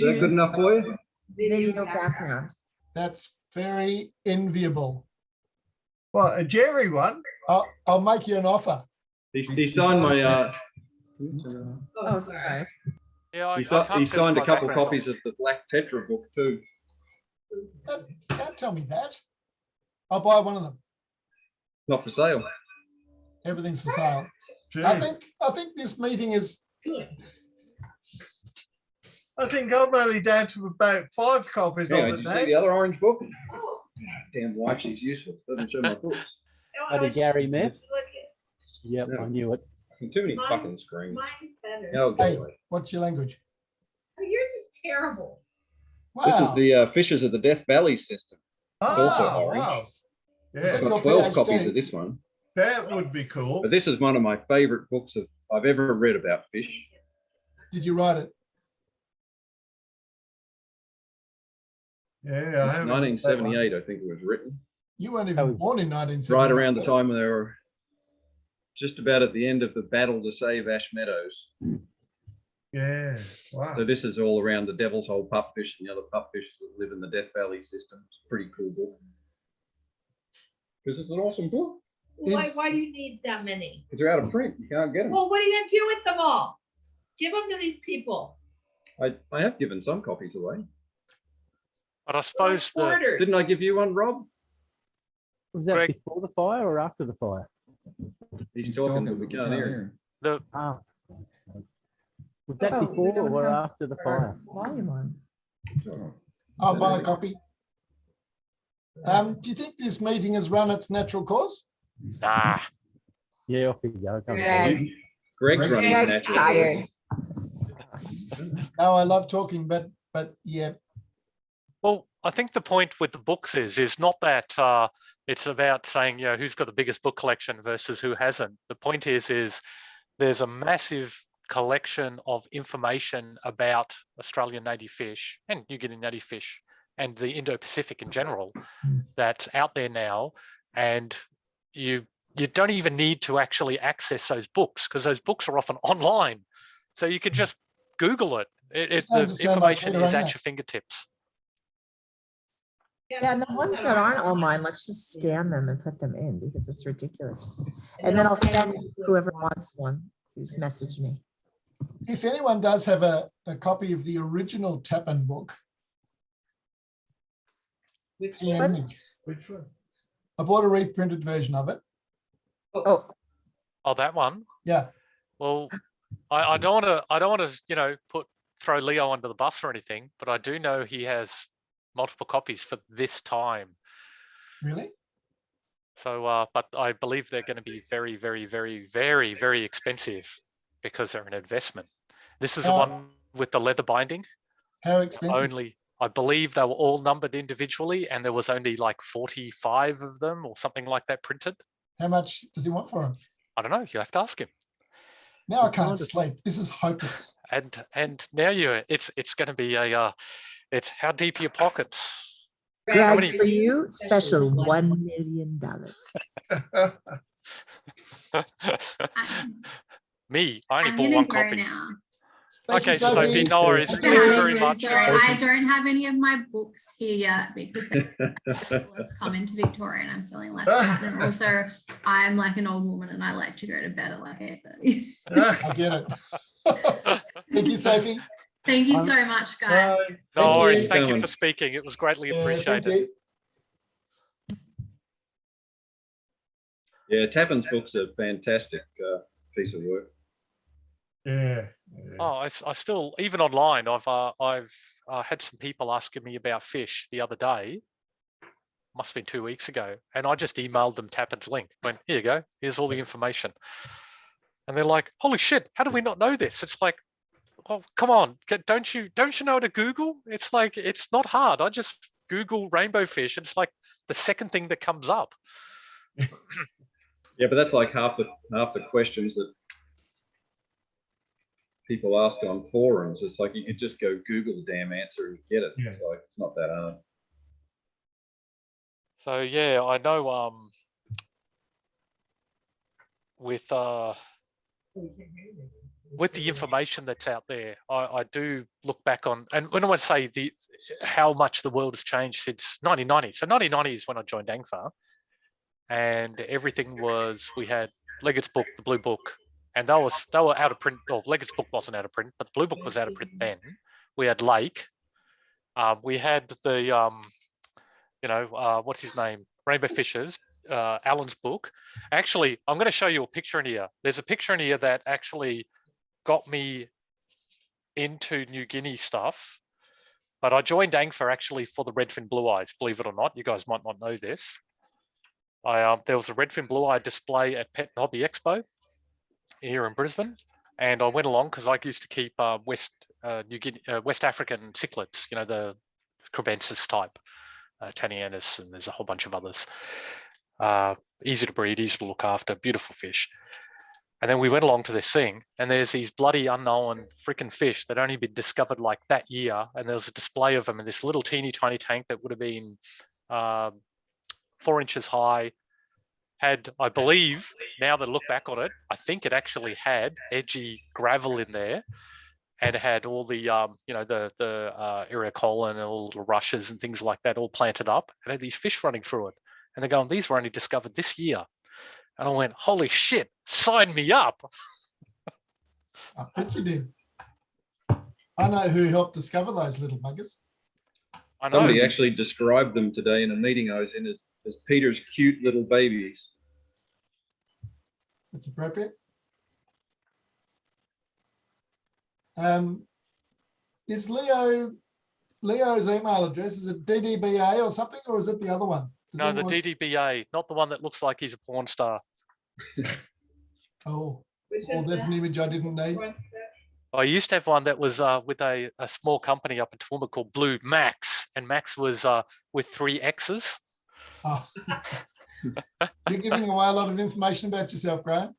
[SPEAKER 10] that good enough for you?
[SPEAKER 16] Video background.
[SPEAKER 3] that's very enviable.
[SPEAKER 4] Well, a Jerry one.
[SPEAKER 3] I'll make you an offer.
[SPEAKER 10] He signed my.
[SPEAKER 16] Oh, sorry.
[SPEAKER 6] Yeah,
[SPEAKER 10] he
[SPEAKER 6] can't
[SPEAKER 10] signed
[SPEAKER 6] turn
[SPEAKER 10] a couple
[SPEAKER 6] my
[SPEAKER 10] copies
[SPEAKER 6] background
[SPEAKER 10] of the Black Tetra book too.
[SPEAKER 3] Can't tell me that. I'll buy one of them.
[SPEAKER 10] Not for sale.
[SPEAKER 3] Everything's for sale. I think this meeting is.
[SPEAKER 4] I think I'm only down to about 5 copies
[SPEAKER 10] Yeah,
[SPEAKER 4] of
[SPEAKER 10] did
[SPEAKER 4] it
[SPEAKER 10] you
[SPEAKER 4] now.
[SPEAKER 10] see the other orange book? Damn wife, she's useless. Doesn't show my books.
[SPEAKER 8] Buddy Gary Meth. Yep, I knew it.
[SPEAKER 10] Too many fucking screens.
[SPEAKER 17] Mine's better.
[SPEAKER 10] Oh,
[SPEAKER 3] Hey,
[SPEAKER 10] God.
[SPEAKER 3] what's your language?
[SPEAKER 17] Oh, yours is terrible.
[SPEAKER 10] This is
[SPEAKER 3] Wow.
[SPEAKER 10] the Fishers of the Death Valley system. It's
[SPEAKER 4] Oh,
[SPEAKER 10] also orange.
[SPEAKER 4] wow.
[SPEAKER 3] Is
[SPEAKER 4] Yeah,
[SPEAKER 3] that
[SPEAKER 10] I've
[SPEAKER 3] your
[SPEAKER 10] got 12
[SPEAKER 3] PhD?
[SPEAKER 10] copies of this one.
[SPEAKER 4] that would be cool.
[SPEAKER 10] But this is one of my favorite books I've ever read about fish.
[SPEAKER 3] Did you write it?
[SPEAKER 4] Yeah, I haven't got that one.
[SPEAKER 10] 1978, I think it was written.
[SPEAKER 3] You weren't even born in 1970.
[SPEAKER 10] Right around the time when they were just about at the end of the battle to save Ash Meadows.
[SPEAKER 4] Yeah, wow.
[SPEAKER 10] So this is all around the Devil's Hole pupfish and the other pupfish that live in the Death Valley system. It's a pretty cool book. Because it's an awesome book.
[SPEAKER 17] Why do you need that many?
[SPEAKER 10] Because they're out of print. You can't get them.
[SPEAKER 17] Well, what are you gonna do with them all? Give them to these people.
[SPEAKER 10] I have given some copies away.
[SPEAKER 6] But I suppose
[SPEAKER 17] Quarters.
[SPEAKER 10] Didn't I give you one, Rob?
[SPEAKER 8] Was that
[SPEAKER 6] Greg.
[SPEAKER 8] before the fire or after the fire?
[SPEAKER 10] He's talking, but we can't hear him.
[SPEAKER 6] the
[SPEAKER 8] Ah. Was that
[SPEAKER 16] Oh,
[SPEAKER 8] before
[SPEAKER 16] we don't
[SPEAKER 8] or
[SPEAKER 16] have
[SPEAKER 8] after the
[SPEAKER 16] our
[SPEAKER 8] fire?
[SPEAKER 16] volume on.
[SPEAKER 3] I'll buy a copy. Do you think this meeting has run its natural course?
[SPEAKER 6] nah.
[SPEAKER 8] Yeah, off you go. Come on.
[SPEAKER 16] Greg.
[SPEAKER 10] Greg's running
[SPEAKER 16] Greg's
[SPEAKER 10] that.
[SPEAKER 16] tired.
[SPEAKER 3] Oh, I love talking, but yeah,
[SPEAKER 6] Well, I think the point with the books is not that it's about saying, you know, who's got the biggest book collection versus who hasn't. The point is there's a massive collection of information about Australian native fish and New Guinea native fish and the Indo-Pacific in general that's out there now. And you don't even need to actually access those books because those books are often online. So you can just Google it. The information is at your fingertips.
[SPEAKER 16] Yeah, and the ones that aren't online, let's just scan them and put them in because it's ridiculous. And then I'll send whoever wants one, who's messaged me.
[SPEAKER 3] if anyone does have a copy of the original Tappan book, PM me.
[SPEAKER 4] Which one?
[SPEAKER 3] I bought a reprinted version of it.
[SPEAKER 16] Oh,
[SPEAKER 6] that one.
[SPEAKER 3] Yeah.
[SPEAKER 6] Well, I don't want to, you know, throw Leo under the bus or anything, but I do know he has multiple copies for this time.
[SPEAKER 3] Really?
[SPEAKER 6] So, but I believe they're going to be very, very, very, very, very expensive because they're an investment. This is the one with the leather binding.
[SPEAKER 3] How expensive?
[SPEAKER 6] Only, I believe they were all numbered individually and there was only like 45 of them or something like that printed.
[SPEAKER 3] How much does he want for them?
[SPEAKER 6] I don't know. You have to ask him.
[SPEAKER 3] Now I can't sleep. This is hopeless.
[SPEAKER 6] And now it's going to be it's how deep are your pockets?
[SPEAKER 16] Greg, for you, special $1 million.
[SPEAKER 6] Me, I only
[SPEAKER 9] I'm
[SPEAKER 6] bought
[SPEAKER 9] gonna
[SPEAKER 6] one
[SPEAKER 9] go
[SPEAKER 6] copy.
[SPEAKER 9] now.
[SPEAKER 3] Thank you,
[SPEAKER 6] Okay, Sophie, no worries.
[SPEAKER 9] For
[SPEAKER 6] Thanks
[SPEAKER 9] having
[SPEAKER 6] very
[SPEAKER 9] me.
[SPEAKER 6] much.
[SPEAKER 9] Sorry, I don't have any of my books here yet because let's come into Victoria and I'm feeling left out. And also, I'm like an old woman and I like to go to bed at like 8:30.
[SPEAKER 3] I get it. Thank you, Sophie.
[SPEAKER 9] Thank you so much, guys.
[SPEAKER 6] No worries.
[SPEAKER 10] you.
[SPEAKER 6] Thank you
[SPEAKER 10] Coming.
[SPEAKER 6] for speaking. It was greatly
[SPEAKER 3] Yeah, thank
[SPEAKER 6] appreciated.
[SPEAKER 3] you.
[SPEAKER 10] Yeah, Tappan's book's a fantastic piece of work.
[SPEAKER 4] Yeah.
[SPEAKER 6] Oh, I still, even online, I've had some people asking me about fish the other day. Must have been 2 weeks ago, and I just emailed them Tappan's link. Went, here you go. Here's all the information. And they're like, "Holy shit! How do we not know this?" It's like, oh, come on! Don't you know how to Google? It's like it's not hard. I just Google rainbow fish. It's like the second thing that comes up.
[SPEAKER 10] Yeah, but that's like half the questions that people ask on forums. It's like you could just go Google the damn answer and get it.
[SPEAKER 4] Yeah.
[SPEAKER 10] It's like it's not that hard.
[SPEAKER 6] So yeah, I know. With the information that's out there, I do look back on, and when I say how much the world has changed since 1990. So 1990 is when I joined ANGFA, and everything was, we had Leggett's book, the Blue Book, and they were out of print. Well, Leggett's book wasn't out of print, but the Blue Book was out of print then. We had Lake. We had the what's his name? Rainbow Fishers, Alan's book. Actually, I'm going to show you a picture in here. There's a picture in here that actually got me into New Guinea stuff. But I joined ANGFA actually for the redfin blue eyes, believe it or not. You guys might not know this. There was a redfin blue eye display at Pet and Hobby Expo here in Brisbane, and I went along because I used to keep West African cichlids, the Crebensis type, Tanianus, and there's a whole bunch of others. Easy to breed, easy to look after, beautiful fish. And then we went along to this thing, and there's these bloody unknown freaking fish that only been discovered like that year. And there was a display of them in this little teeny tiny tank that would have been 4 inches high. Had, I believe, now that I look back on it, I think it actually had edgy gravel in there, and it had all the the Ericola and all the little rushes and things like that all planted up, and had these fish running through it. And they're going, these were only discovered this year. And I went, holy shit, sign me up.
[SPEAKER 3] I bet you did. I know who helped discover those little buggers.
[SPEAKER 6] I know.
[SPEAKER 10] Somebody actually described them today in a meeting I was in as Peter's cute little babies.
[SPEAKER 3] That's appropriate. Is Leo's email address, is it DDBA or something, or is it the other one?
[SPEAKER 6] No, the DDBA, not the one that looks like he's a porn star.
[SPEAKER 3] Oh, that's an image I didn't need.
[SPEAKER 6] I used to have one that was with a small company up in Toowoomba called Blue Max, and Max was with 3 X's.
[SPEAKER 3] Oh. You're giving away a lot of information about yourself, Graeme.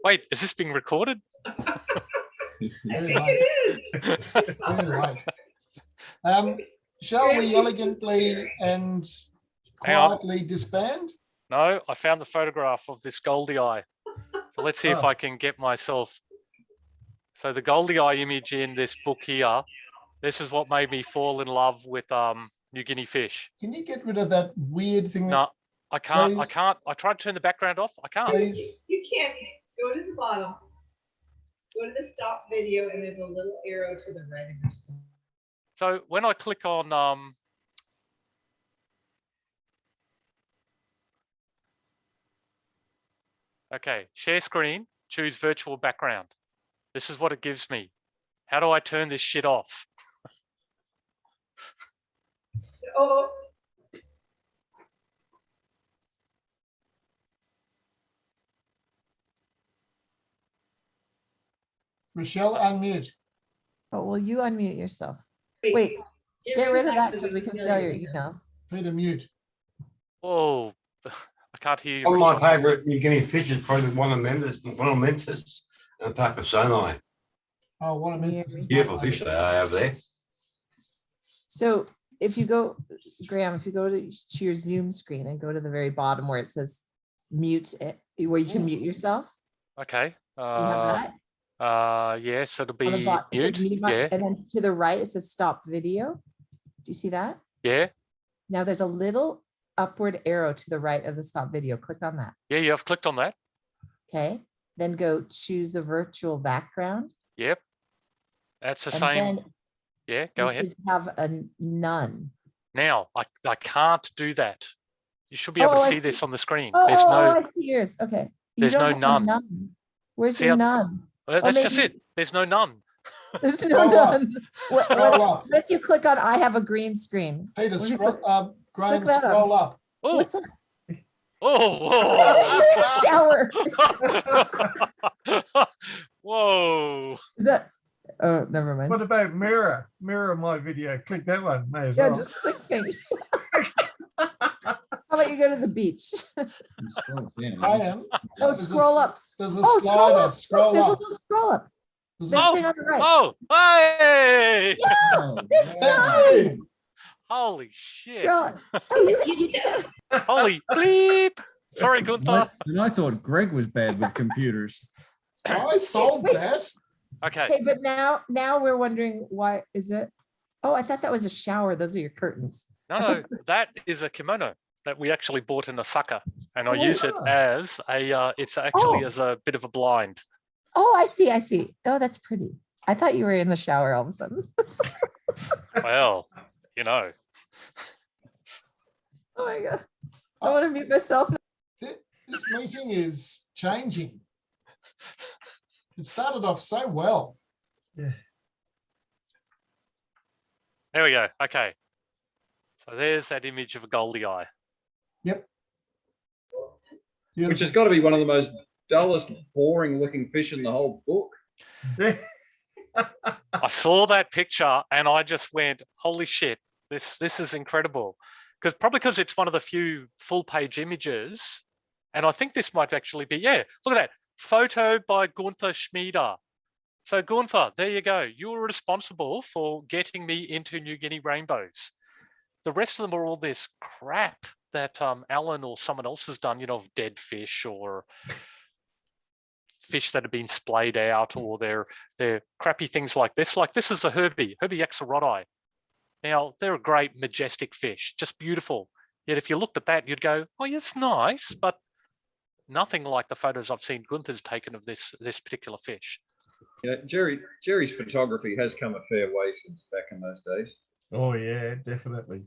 [SPEAKER 6] Wait, is this being recorded?
[SPEAKER 3] Very late. Very late. Shall we elegantly and quietly disband?
[SPEAKER 6] No, I found the photograph of this Goldie Eye. So let's see if I can get myself. So the Goldie Eye image in this book here, this is what made me fall in love with New Guinea fish.
[SPEAKER 3] Can you get rid of that weird thing?
[SPEAKER 6] No, I can't.
[SPEAKER 3] Please?
[SPEAKER 6] I can't. I tried to turn the background off. I can't.
[SPEAKER 3] Please.
[SPEAKER 17] You can't. Go to the bottom. Go to the stop video, and there's a little arrow to the right of your screen.
[SPEAKER 6] So when I click on okay, share screen, choose virtual background. This is what it gives me. How do I turn this shit off?
[SPEAKER 17] Oh.
[SPEAKER 3] Rochelle, unmute.
[SPEAKER 16] Oh, well, you unmute yourself. Wait, get rid of that because we can see all your emails.
[SPEAKER 3] Peter, mute.
[SPEAKER 6] Oh, I can't hear you.
[SPEAKER 1] One of my favourite New Guinea fish is probably one of Mentis and Pakisani.
[SPEAKER 3] Oh, one of Mentis.
[SPEAKER 1] Beautiful fish they are over there.
[SPEAKER 16] So if you go, Graham, if you go to your Zoom screen and go to the very bottom where it says mute it, where you can mute yourself.
[SPEAKER 6] Okay.
[SPEAKER 16] You have that?
[SPEAKER 6] Yes, it'll
[SPEAKER 16] On the
[SPEAKER 6] be
[SPEAKER 16] bottom, it says
[SPEAKER 6] mute.
[SPEAKER 16] mute mic,
[SPEAKER 6] Yeah.
[SPEAKER 16] and then to the right, it says stop video. Do you see that?
[SPEAKER 6] Yeah.
[SPEAKER 16] Now there's a little upward arrow to the right of the stop video. Click on that.
[SPEAKER 6] Yeah, I've clicked on that.
[SPEAKER 16] Okay. Then go choose a virtual background.
[SPEAKER 6] Yep. That's the
[SPEAKER 16] And
[SPEAKER 6] same.
[SPEAKER 16] then
[SPEAKER 6] Yeah, go
[SPEAKER 16] you
[SPEAKER 6] ahead.
[SPEAKER 16] should have a none.
[SPEAKER 6] Now, I can't do that. You should be able to
[SPEAKER 16] I
[SPEAKER 6] see this on the screen.
[SPEAKER 16] Oh,
[SPEAKER 6] There's
[SPEAKER 16] I
[SPEAKER 6] no,
[SPEAKER 16] see yours. Okay. You
[SPEAKER 6] there's
[SPEAKER 16] don't
[SPEAKER 6] no
[SPEAKER 16] have a
[SPEAKER 6] none.
[SPEAKER 16] Where's
[SPEAKER 6] See
[SPEAKER 16] your
[SPEAKER 6] how-
[SPEAKER 16] none?
[SPEAKER 6] That's just
[SPEAKER 16] maybe-
[SPEAKER 6] it. There's no none.
[SPEAKER 16] There's no
[SPEAKER 3] Scroll up.
[SPEAKER 16] none. What
[SPEAKER 3] Scroll
[SPEAKER 16] if you click on I have a green screen?
[SPEAKER 3] Peter,
[SPEAKER 16] What if you
[SPEAKER 3] scroll,
[SPEAKER 16] click-
[SPEAKER 3] Graham,
[SPEAKER 16] click that
[SPEAKER 3] scroll up.
[SPEAKER 6] Oh,
[SPEAKER 16] What's that?
[SPEAKER 6] oh,
[SPEAKER 16] Shower.
[SPEAKER 6] whoa. Whoa.
[SPEAKER 16] Is that? Oh, never mind.
[SPEAKER 4] What about mirror? Mirror my video. Click that one. May as
[SPEAKER 16] Yeah,
[SPEAKER 4] well.
[SPEAKER 16] just click things. How about you go to the beach?
[SPEAKER 3] Graham,
[SPEAKER 16] Oh,
[SPEAKER 3] there's a
[SPEAKER 16] scroll
[SPEAKER 3] s-
[SPEAKER 16] up.
[SPEAKER 3] There's a
[SPEAKER 16] Oh,
[SPEAKER 3] slider. Scroll
[SPEAKER 16] There's a
[SPEAKER 3] up.
[SPEAKER 16] little scroll up.
[SPEAKER 3] There's
[SPEAKER 16] There's
[SPEAKER 3] a-
[SPEAKER 16] a thing on the right.
[SPEAKER 6] Oh, hey.
[SPEAKER 16] This
[SPEAKER 3] Hey.
[SPEAKER 16] guy.
[SPEAKER 6] Holy shit.
[SPEAKER 16] Scroll up. Oh, you said-
[SPEAKER 6] Holy bleep. Sorry, Gunther.
[SPEAKER 12] And I thought Greg was bad with computers.
[SPEAKER 3] I solved that.
[SPEAKER 6] Okay.
[SPEAKER 16] Okay, but now we're wondering why is it? Oh, I thought that was a shower. Those are your curtains.
[SPEAKER 6] No, that is a kimono that we actually bought in Osaka, and I
[SPEAKER 16] Oh,
[SPEAKER 6] use it
[SPEAKER 16] wow.
[SPEAKER 6] as a. It's actually
[SPEAKER 16] Oh.
[SPEAKER 6] as a bit of a blind.
[SPEAKER 16] Oh, I see. Oh, that's pretty. I thought you were in the shower all of a sudden.
[SPEAKER 6] Well, you know.
[SPEAKER 16] Oh my God. I want to mute myself.
[SPEAKER 3] This meeting is changing. It started off so well.
[SPEAKER 4] Yeah.
[SPEAKER 6] There we go. Okay. So there's that image of a goldie eye.
[SPEAKER 3] Yep.
[SPEAKER 10] Which has got to be one of the most dullest, boring looking fish in the whole book.
[SPEAKER 6] I saw that picture and I just went, holy shit, this is incredible. Because it's one of the few full page images. And I think this might actually be, yeah, look at that. Photo by Gunther Schmida. So Gunther, there you go. You were responsible for getting me into New Guinea rainbows. The rest of them are all this crap that Alan or someone else has done, of dead fish or fish that have been splayed out, or they're crappy things like this. Like this is a Herbie axolotli. Now, they're a great, majestic fish, just beautiful. Yet if you looked at that, you'd go, oh, yeah, it's nice, but nothing like the photos I've seen Gunther's taken of this particular fish.
[SPEAKER 10] Yeah, Jerry's photography has come a fair way since back in those days.
[SPEAKER 4] Oh yeah, definitely.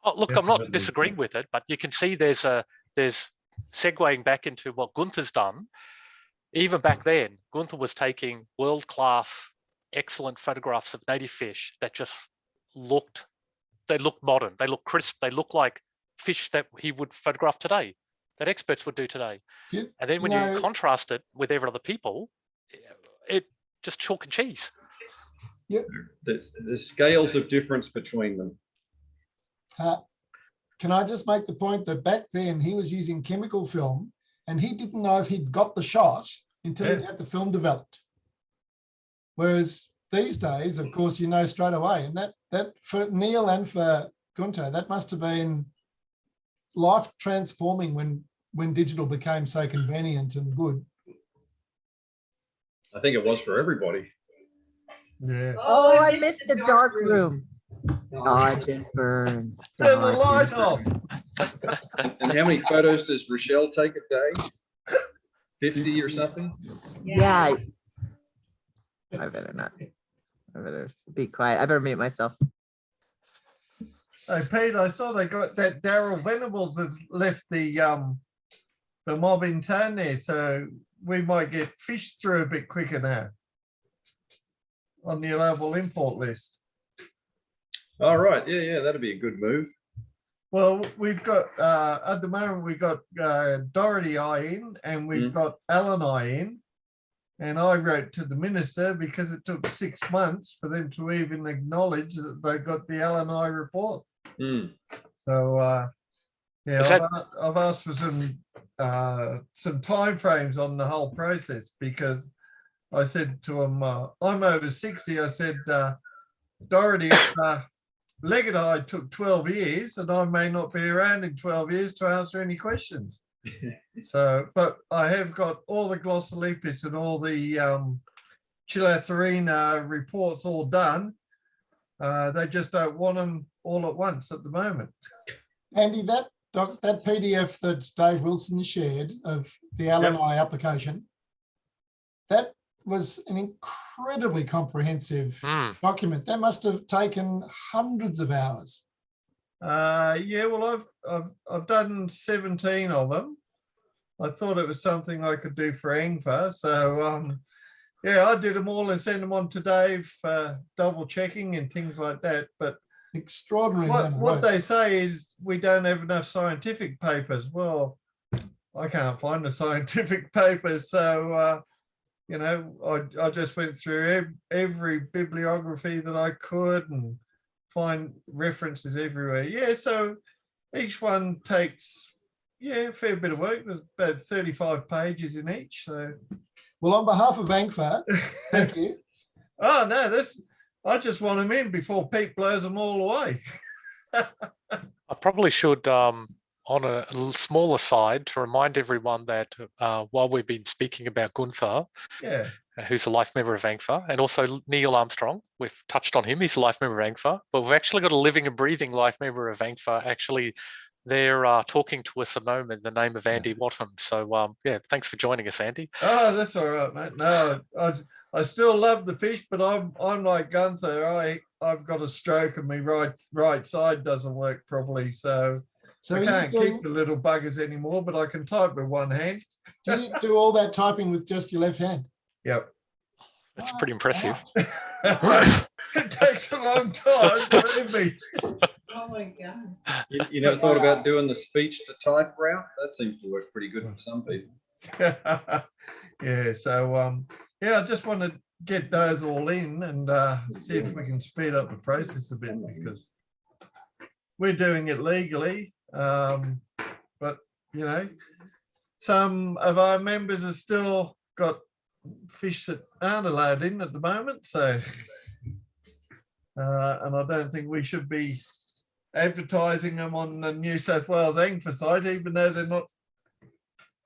[SPEAKER 6] Oh, look, I'm not
[SPEAKER 4] Definitely.
[SPEAKER 6] disagreeing with it, but you can see there's segueing back into what Gunther's done. Even back then, Gunther was taking world-class, excellent photographs of native fish that just looked modern, they look crisp, they look like fish that he would photograph today, that experts would do today.
[SPEAKER 3] Yeah,
[SPEAKER 6] and then when you contrast it with every other people, it just chalk and cheese.
[SPEAKER 3] Yep.
[SPEAKER 10] The scales of difference between them.
[SPEAKER 3] Can I just make the point that back then he was using chemical film and he didn't know if he'd got the shot until he'd had the film developed. Whereas these days, of course, you know straight away. And that for Neil and for Gunther, that must have been life transforming when digital became so convenient and good.
[SPEAKER 10] I think it was for everybody.
[SPEAKER 4] Yeah.
[SPEAKER 16] Oh, I missed the dark room. Dodge and burn.
[SPEAKER 4] Turn the
[SPEAKER 16] dodge
[SPEAKER 4] light
[SPEAKER 16] and
[SPEAKER 4] off.
[SPEAKER 10] And how many photos does Rochelle take a day? 50 or something?
[SPEAKER 16] Yeah. I better not. I better be quiet. I better mute myself.
[SPEAKER 4] Hey Pete, I saw they got that Daryl Venables has left the mob in town there, so we might get fish through a bit quicker now on the allowable import list.
[SPEAKER 10] All right, yeah, that'd be a good move.
[SPEAKER 4] Well, we've got at the moment we've got Dorothy I in, and we've got Alan I in, and I wrote to the minister because it took 6 months for them to even acknowledge that they got the Alan I report. So yeah, I've asked for some time frames on the whole process, because I said to him, I'm over 60. I said, Dorothy, Leggett took 12 years, and I may not be around in 12 years to answer any questions. So, but I have got all the Glossolepis and all the Chilatharina reports all done. They just don't want them all at once at the moment.
[SPEAKER 3] Andy, that PDF that Dave Wilson shared of the LNI application, that was an incredibly comprehensive document. That must have taken hundreds of hours.
[SPEAKER 4] Yeah, well, I've done 17 of them. I thought it was something I could do for ANGFA. So yeah, I did them all and sent them on to Dave, double checking and things like that. But
[SPEAKER 3] extraordinary.
[SPEAKER 4] What they say is we don't have enough scientific papers. Well, I can't find the scientific papers. So, you know, I just went through every bibliography that I could and find references everywhere. Yeah, so each one takes, a fair bit of work. There's about 35 pages in each. So,
[SPEAKER 3] well, on behalf of ANGFA, thank you.
[SPEAKER 4] Oh no, I just want them in before Pete blows them all away.
[SPEAKER 6] I probably should, on a little smaller side, to remind everyone that while we've been speaking about Gunther, who's a life member of ANGFA, and also Neil Armstrong, we've touched on him, he's a life member of ANGFA, but we've actually got a living and breathing life member of ANGFA. Actually, they're talking to us at the moment, the name of Andy Wattham. So yeah, thanks for joining us, Andy.
[SPEAKER 4] Oh, that's all right, mate. No, I still love the fish, but I'm like Gunther. I've got a stroke and my right side doesn't work properly, so I can't keep the little buggers anymore, but I can type with one hand.
[SPEAKER 3] Do you do all that typing with just your left hand?
[SPEAKER 4] Yep.
[SPEAKER 6] That's pretty impressive.
[SPEAKER 4] It takes a long time, believe me.
[SPEAKER 17] Oh my God.
[SPEAKER 10] You never thought about doing the speech to type route? That seems to work pretty good for some people.
[SPEAKER 4] Yeah, so yeah, I just want to get those all in and see if we can speed up the process a bit, because we're doing it legally, but you know, some of our members have still got fish that aren't allowed in at the moment, so and I don't think we should be advertising them on the New South Wales ANGFA site, even though they're not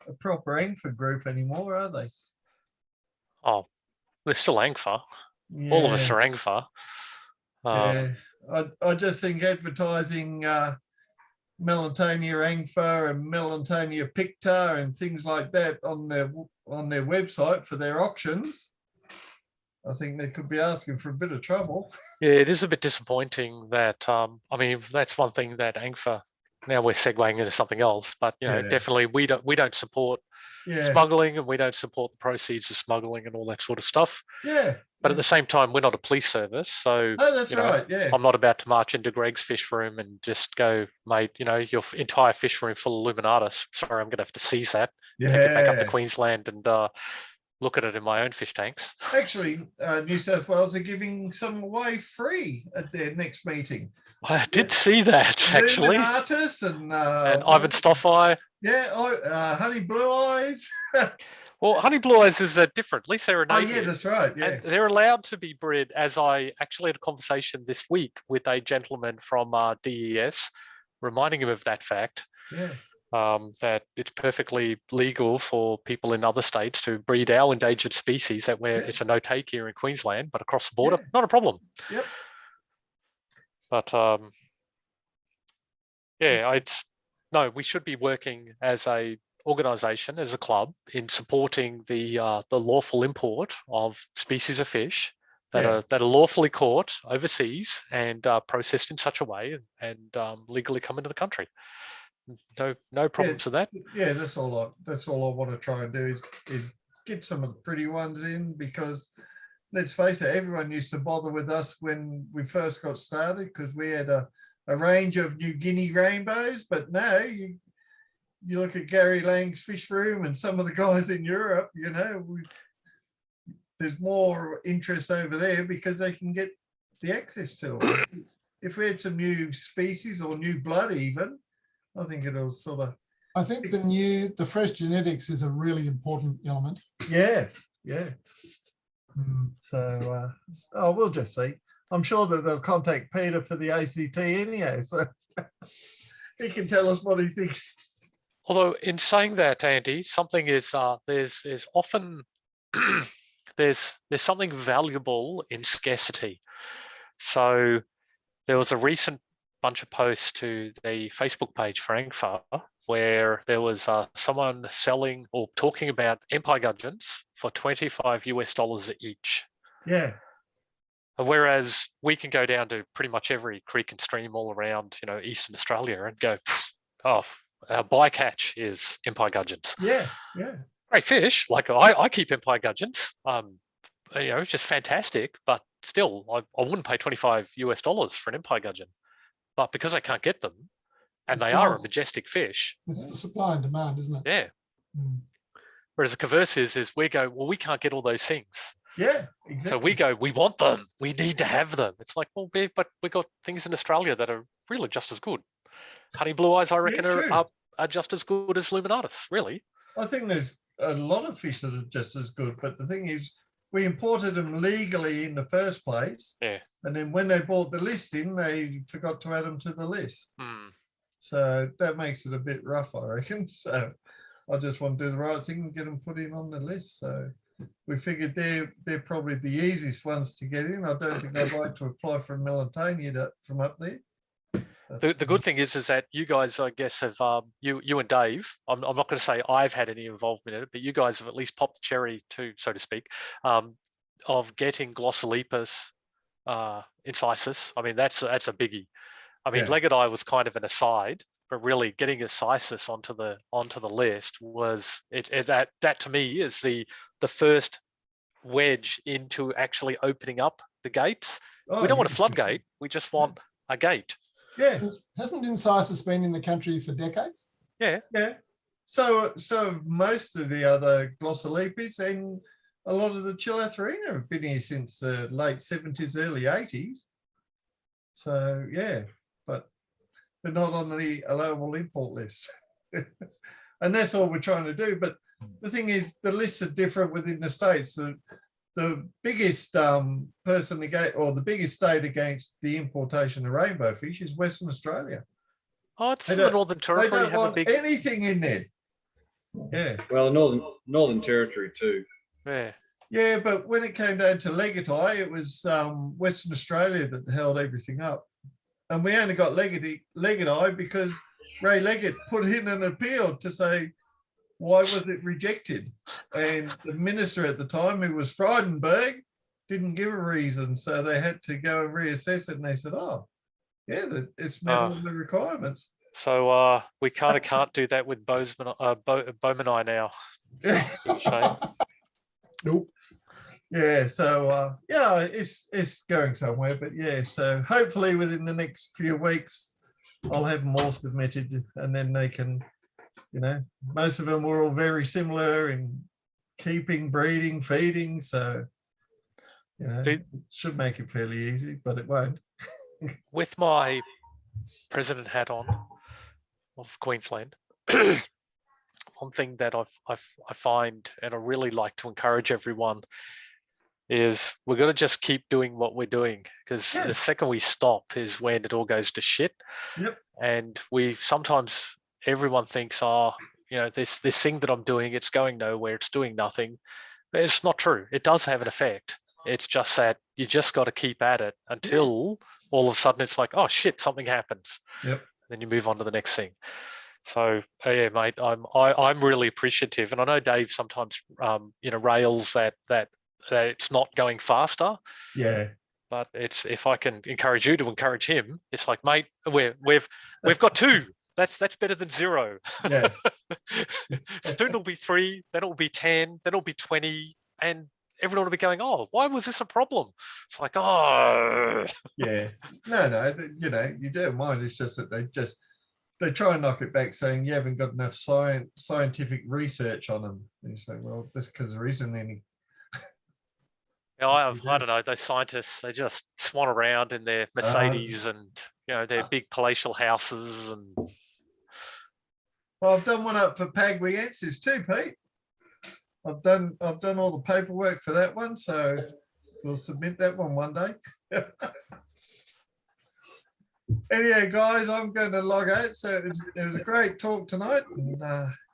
[SPEAKER 4] a proper ANGFA group anymore, are they?
[SPEAKER 6] Oh, they're still ANGFA. All of us are ANGFA.
[SPEAKER 4] Yeah, I just think advertising Melantonia ANGFA and Melantonia picta and things like that on their website for their auctions, I think they could be asking for a bit of trouble.
[SPEAKER 6] Yeah, it is a bit disappointing that, I mean, that's one thing that ANGFA, now we're segueing into something else, but you know, definitely we don't support smuggling, and we don't support the proceeds of smuggling and all that sort of stuff.
[SPEAKER 4] Yeah.
[SPEAKER 6] But at the same time, we're not a police service, so
[SPEAKER 4] that's
[SPEAKER 6] you know,
[SPEAKER 4] right. Yeah.
[SPEAKER 6] I'm not about to march into Greg's fish room and just go, mate, you know, your entire fish room full of Illuminatus. Sorry, I'm going to have to seize that. Take it back up to Queensland and look at it in my own fish tanks.
[SPEAKER 4] Actually, New South Wales are giving some away free at their next meeting.
[SPEAKER 6] I did see that, actually.
[SPEAKER 4] Illuminatus and
[SPEAKER 6] Ivan Stoffeye.
[SPEAKER 4] Yeah, Honey Blue Eyes.
[SPEAKER 6] Well, Honey Blue Eyes is different. At least they're a native.
[SPEAKER 4] Oh, yeah, that's right. Yeah.
[SPEAKER 6] And they're allowed to be bred, as I actually had a conversation this week with a gentleman from DES, reminding him of that fact.
[SPEAKER 4] Yeah.
[SPEAKER 6] That it's perfectly legal for people in other states to breed our endangered species, that where it's a no-take here in Queensland, but across the border, not a problem.
[SPEAKER 4] Yep.
[SPEAKER 6] But yeah, no, we should be working as a organisation, as a club, in supporting the lawful import of species of fish that are lawfully caught overseas and processed in such a way and legally come into the country. No problems with that.
[SPEAKER 4] Yeah, that's all I want to try and do is get some of the pretty ones in, because let's face it, everyone used to bother with us when we first got started because we had a range of New Guinea rainbows, but now you look at Gary Lang's fish room and some of the guys in Europe, you know, there's more interest over there because they can get the access to them. If we had some new species or new blood even, I think it'll sort of...
[SPEAKER 3] I think the fresh genetics is a really important element.
[SPEAKER 4] Yeah, yeah. So, we'll just see. I'm sure that they'll contact Peter for the ACT anyhow, so he can tell us what he thinks.
[SPEAKER 6] Although in saying that, Andy, something is there's often there's something valuable in scarcity. So there was a recent bunch of posts to the Facebook page for ANGFA where there was someone selling or talking about empire gudgeons for $25 each.
[SPEAKER 4] Yeah.
[SPEAKER 6] Whereas we can go down to pretty much every creek and stream all around, Eastern Australia and go, oh, our bycatch is empire gudgeons.
[SPEAKER 4] Yeah, yeah.
[SPEAKER 6] Great fish. Like I keep empire gudgeons. It's just fantastic, but still, I wouldn't pay $25 for an empire gudgeon. But because I can't get them, and they are a majestic fish.
[SPEAKER 3] It's the supply and demand, isn't it?
[SPEAKER 6] Yeah. Whereas the converse is we go, well, we can't get all those things.
[SPEAKER 4] Yeah, exactly.
[SPEAKER 6] So we go, we want them. We need to have them. It's like, well, but we got things in Australia that are really just as good. Honey blue eyes, I reckon, are just as good as luminatus, really.
[SPEAKER 4] I think there's a lot of fish that are just as good, but the thing is, we imported them legally in the first place.
[SPEAKER 6] Yeah.
[SPEAKER 4] And then when they bought the list in, they forgot to add them to the list. So that makes it a bit rough, I reckon. So I just want to do the right thing and get them put in on the list. So we figured they're probably the easiest ones to get in. I don't think I'd like to apply for a Melantania from up there.
[SPEAKER 6] The good thing is that you guys, I guess, have you and Dave. I'm not going to say I've had any involvement in it, but you guys have at least popped the cherry too, so to speak, of getting Glossolepis incisus. I mean, that's a biggie. I mean, Legged Eye was kind of an aside, but really getting incisus onto the list was that to me is the first wedge into actually opening up the gates. We don't want a floodgate. We just want a gate.
[SPEAKER 4] Yeah.
[SPEAKER 3] Hasn't incisus been in the country for decades?
[SPEAKER 6] Yeah.
[SPEAKER 4] Yeah. So most of the other Glossolepis and a lot of the Chilatherina have been here since the late 70s, early 80s. So yeah, but they're not on the allowable import list. And that's all we're trying to do. But the thing is, the lists are different within the states. The biggest person against, or the biggest state against the importation of rainbow fish is Western Australia.
[SPEAKER 6] Oh, it's the Northern Territory.
[SPEAKER 4] They don't want anything in there. Yeah.
[SPEAKER 10] Well, the Northern Territory too.
[SPEAKER 6] Yeah.
[SPEAKER 4] Yeah, but when it came down to Legged Eye, it was Western Australia that held everything up. And we only got Legged Eye because Ray Leggett put in an appeal to say, why was it rejected? And the minister at the time, who was Frydenberg, didn't give a reason. So they had to go and reassess it. And they said, oh, yeah, it's met all the requirements.
[SPEAKER 6] So we kind of can't do that with Bowmanii now. Shame.
[SPEAKER 4] Nope. Yeah, so yeah, it's going somewhere, but yeah, so hopefully within the next few weeks I'll have them all submitted, and then they can, most of them were all very similar in keeping, breeding, feeding, so it should make it fairly easy, but it won't.
[SPEAKER 6] With my president hat on of Queensland, one thing that I find, and I really like to encourage everyone, is we're going to just keep doing what we're doing, because the second we stop is when it all goes to shit.
[SPEAKER 4] Yep.
[SPEAKER 6] And everyone thinks, this thing that I'm doing, it's going nowhere, it's doing nothing. But it's not true. It does have an effect. It's just that you just got to keep at it until all of a sudden it's like, oh shit, something happens.
[SPEAKER 4] Yep.
[SPEAKER 6] Then you move on to the next thing. So yeah, mate, I'm really appreciative, and I know Dave sometimes rails that it's not going faster.
[SPEAKER 4] Yeah.
[SPEAKER 6] But it's, if I can encourage you to encourage him, it's like, mate, we've got 2. That's better than 0.
[SPEAKER 4] Yeah.
[SPEAKER 6] Soon it'll be 3, then it'll be 10, then it'll be 20, and everyone will be going, oh, why was this a problem? It's like, oh.
[SPEAKER 4] Yeah. No, you don't mind. It's just that they try and knock it back, saying you haven't got enough scientific research on them. And you say, well, that's because there isn't any.
[SPEAKER 6] I don't know, those scientists, they just swan around in their Mercedes and their big palatial houses. And
[SPEAKER 4] well, I've done one up for Paguiensis too, Pete. I've done all the paperwork for that one, so we'll submit that one day. Anyway, guys, I'm going to log out. So it was a great talk tonight. And,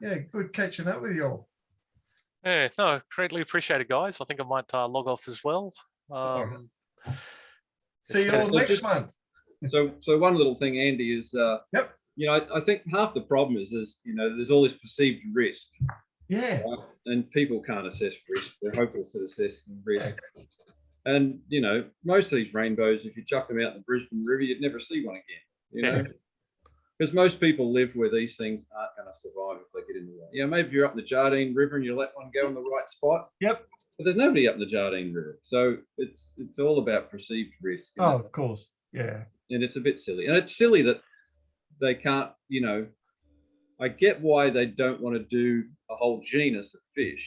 [SPEAKER 4] yeah, good catching up with you all.
[SPEAKER 6] Yeah, no, greatly appreciated, guys. I think I might log off as well.
[SPEAKER 4] See you all next month.
[SPEAKER 10] So one little thing, Andy, is
[SPEAKER 4] yep.
[SPEAKER 10] You know, I think half the problem is you know, there's all this perceived risk.
[SPEAKER 4] Yeah.
[SPEAKER 10] Right? And people can't assess risk. They're hopeless at assessing risk. And you know, most of these rainbows, if you chuck them out in the Brisbane River, you'd never see one again. You know, because most people live where these things aren't going to survive if they get in the way. You know, maybe you're up in the Jardine River and you let one go in the right spot.
[SPEAKER 4] Yep. But
[SPEAKER 10] there's nobody up in the Jardine River, so it's all about perceived risk.
[SPEAKER 4] Oh, of course, yeah.
[SPEAKER 10] And it's a bit silly, and it's silly that they can't. You know, I get why they don't want to do a whole genus of fish.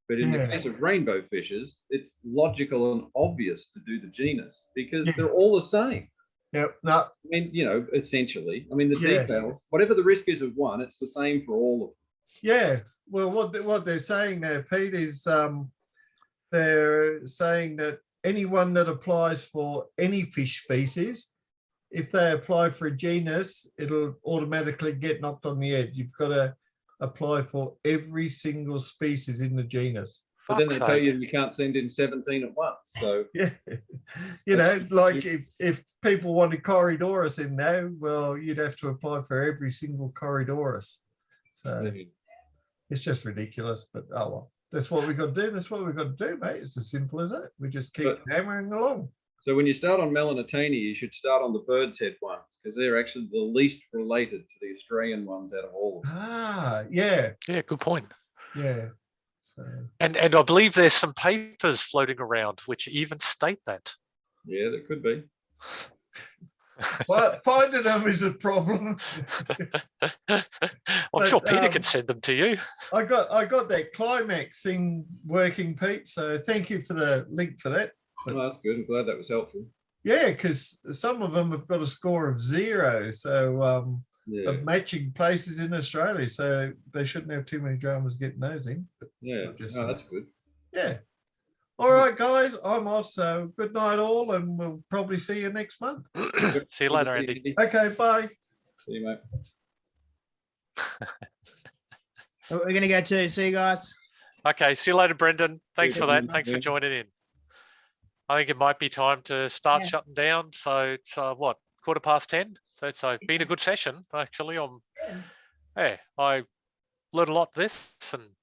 [SPEAKER 10] But in the case of rainbow fishes, it's logical and obvious to do the genus because they're all the same.
[SPEAKER 4] Yep. No.
[SPEAKER 10] I mean, you know, essentially, I mean, the details, whatever the risk is of one, it's the same for all of them.
[SPEAKER 4] Yeah. Well, what they're saying there, Pete, is they're saying that anyone that applies for any fish species, if they apply for a genus, it'll automatically get knocked on the head. You've got to apply for every single species in the genus.
[SPEAKER 10] But then they tell you you can't send in 17 at once. So
[SPEAKER 4] yeah, you know, like if people wanted Corydorus in there, well, you'd have to apply for every single Corydorus. So it's just ridiculous. But oh well, that's what we got to do. That's what we've got to do, mate. It's as simple as that. We just keep hammering along.
[SPEAKER 10] So when you start on Melanitania, you should start on the bird's head ones because they're actually the least related to the Australian ones out of all of them.
[SPEAKER 4] Ah, yeah.
[SPEAKER 6] Yeah, good point.
[SPEAKER 4] Yeah. So.
[SPEAKER 6] And I believe there's some papers floating around which even state that.
[SPEAKER 10] Yeah, there could be.
[SPEAKER 4] Well, finding them is a problem.
[SPEAKER 6] I'm sure Peter can send them to you.
[SPEAKER 4] I got that climax thing working, Pete. So thank you for the link for that.
[SPEAKER 10] But, oh, that's good. I'm glad that was helpful.
[SPEAKER 4] Yeah, because some of them have got a score of 0, so of matching places in Australia. So they shouldn't have too many dramas getting those in. But
[SPEAKER 10] that's good.
[SPEAKER 4] Yeah. All right, guys, I'm off. So good night, all, and we'll probably see you next month.
[SPEAKER 6] See you later, Andy.
[SPEAKER 4] Okay, bye.
[SPEAKER 10] See you, mate.
[SPEAKER 18] We're going to go too. See you guys.
[SPEAKER 6] Okay, see you later, Brendan. Thanks for that. Thanks for joining in. I think it might be time to start shutting down. So it's what, 10:15? So it's been a good session, actually. I learned a lot of this and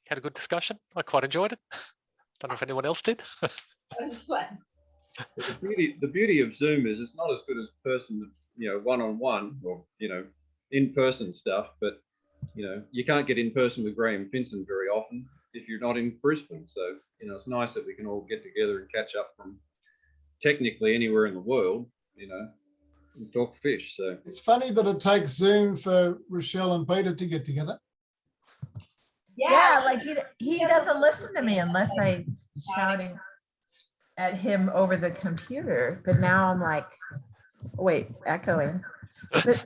[SPEAKER 6] had a good discussion. I quite enjoyed it. Don't know if anyone else did.
[SPEAKER 10] The beauty of Zoom is it's not as good as person, you know, one-on-one or, you know, in-person stuff, but, you know, you can't get in person with Graeme Finsen very often if you're not in Brisbane. So, you know, it's nice that we can all get together and catch up from technically anywhere in the world, you know, and talk fish. So
[SPEAKER 3] it's funny that it takes Zoom for Rochelle and Peter to get together.
[SPEAKER 16] Yeah, like he doesn't listen to me unless I'm shouting at him over the computer. But now I'm like, wait, echoing. But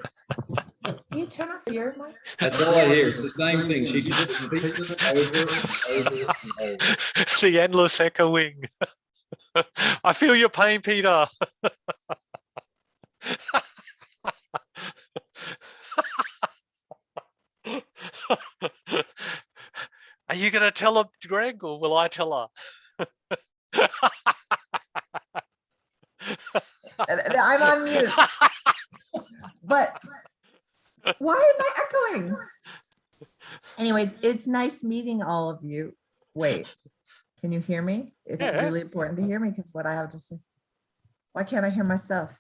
[SPEAKER 16] can you turn off your mic?
[SPEAKER 10] That's all I hear. It's the same thing. She just repeats it over and over.
[SPEAKER 6] The endless echoing. I feel your pain, Peter. Are you going to tell her, Greg, or will I tell her?
[SPEAKER 16] I'm on mute. But why am I echoing? Anyways, it's nice meeting all of you. Wait, can you hear me? It's really important to hear me because what I have to say. Why can't I hear myself?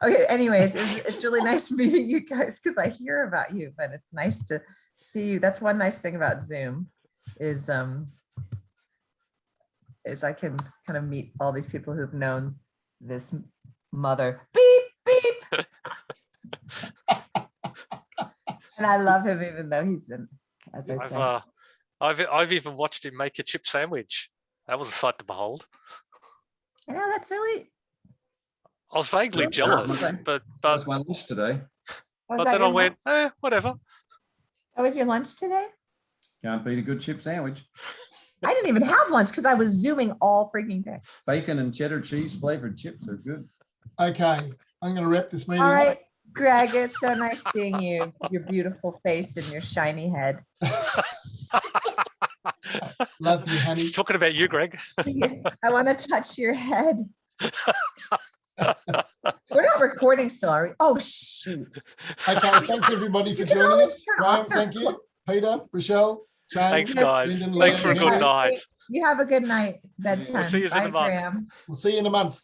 [SPEAKER 16] Okay, anyways, it's really nice meeting you guys because I hear about you, but it's nice to see you. That's one nice thing about Zoom is I can kind of meet all these people who've known this mother. Beep, beep. And I love him even though he's in, as I said.
[SPEAKER 6] I've even watched him make a chip sandwich. That was a sight to behold.
[SPEAKER 16] I know, that's really.
[SPEAKER 6] I was vaguely jealous, but that was
[SPEAKER 12] my lunch today.
[SPEAKER 6] But then I went, whatever.
[SPEAKER 16] That was your lunch today?
[SPEAKER 12] Can't beat a good chip sandwich.
[SPEAKER 16] I didn't even have lunch because I was Zooming all freaking day.
[SPEAKER 12] Bacon and cheddar cheese flavored chips are good.
[SPEAKER 3] Okay, I'm going to wrap this meeting
[SPEAKER 16] All
[SPEAKER 3] up.
[SPEAKER 16] right, Greg, it's so nice seeing you, your beautiful face and your shiny head.
[SPEAKER 3] Love you, honey.
[SPEAKER 6] She's talking about you, Greg.
[SPEAKER 16] I want to touch your head. We're not recording still, are we? Oh, shoot.
[SPEAKER 3] Okay, thanks everybody for
[SPEAKER 16] You can
[SPEAKER 3] joining
[SPEAKER 16] always
[SPEAKER 3] us.
[SPEAKER 16] turn
[SPEAKER 3] Graham,
[SPEAKER 16] off the
[SPEAKER 3] thank you. Peter, Rochelle, Shane.
[SPEAKER 6] Thanks, guys.
[SPEAKER 3] Lyndon,
[SPEAKER 6] Thanks for a
[SPEAKER 3] Leah,
[SPEAKER 6] good
[SPEAKER 3] Henry.
[SPEAKER 6] night.
[SPEAKER 16] You have a good night. It's bedtime.
[SPEAKER 6] see you in a
[SPEAKER 16] Bye,
[SPEAKER 6] month.
[SPEAKER 16] Graham.
[SPEAKER 3] We'll see you in a month.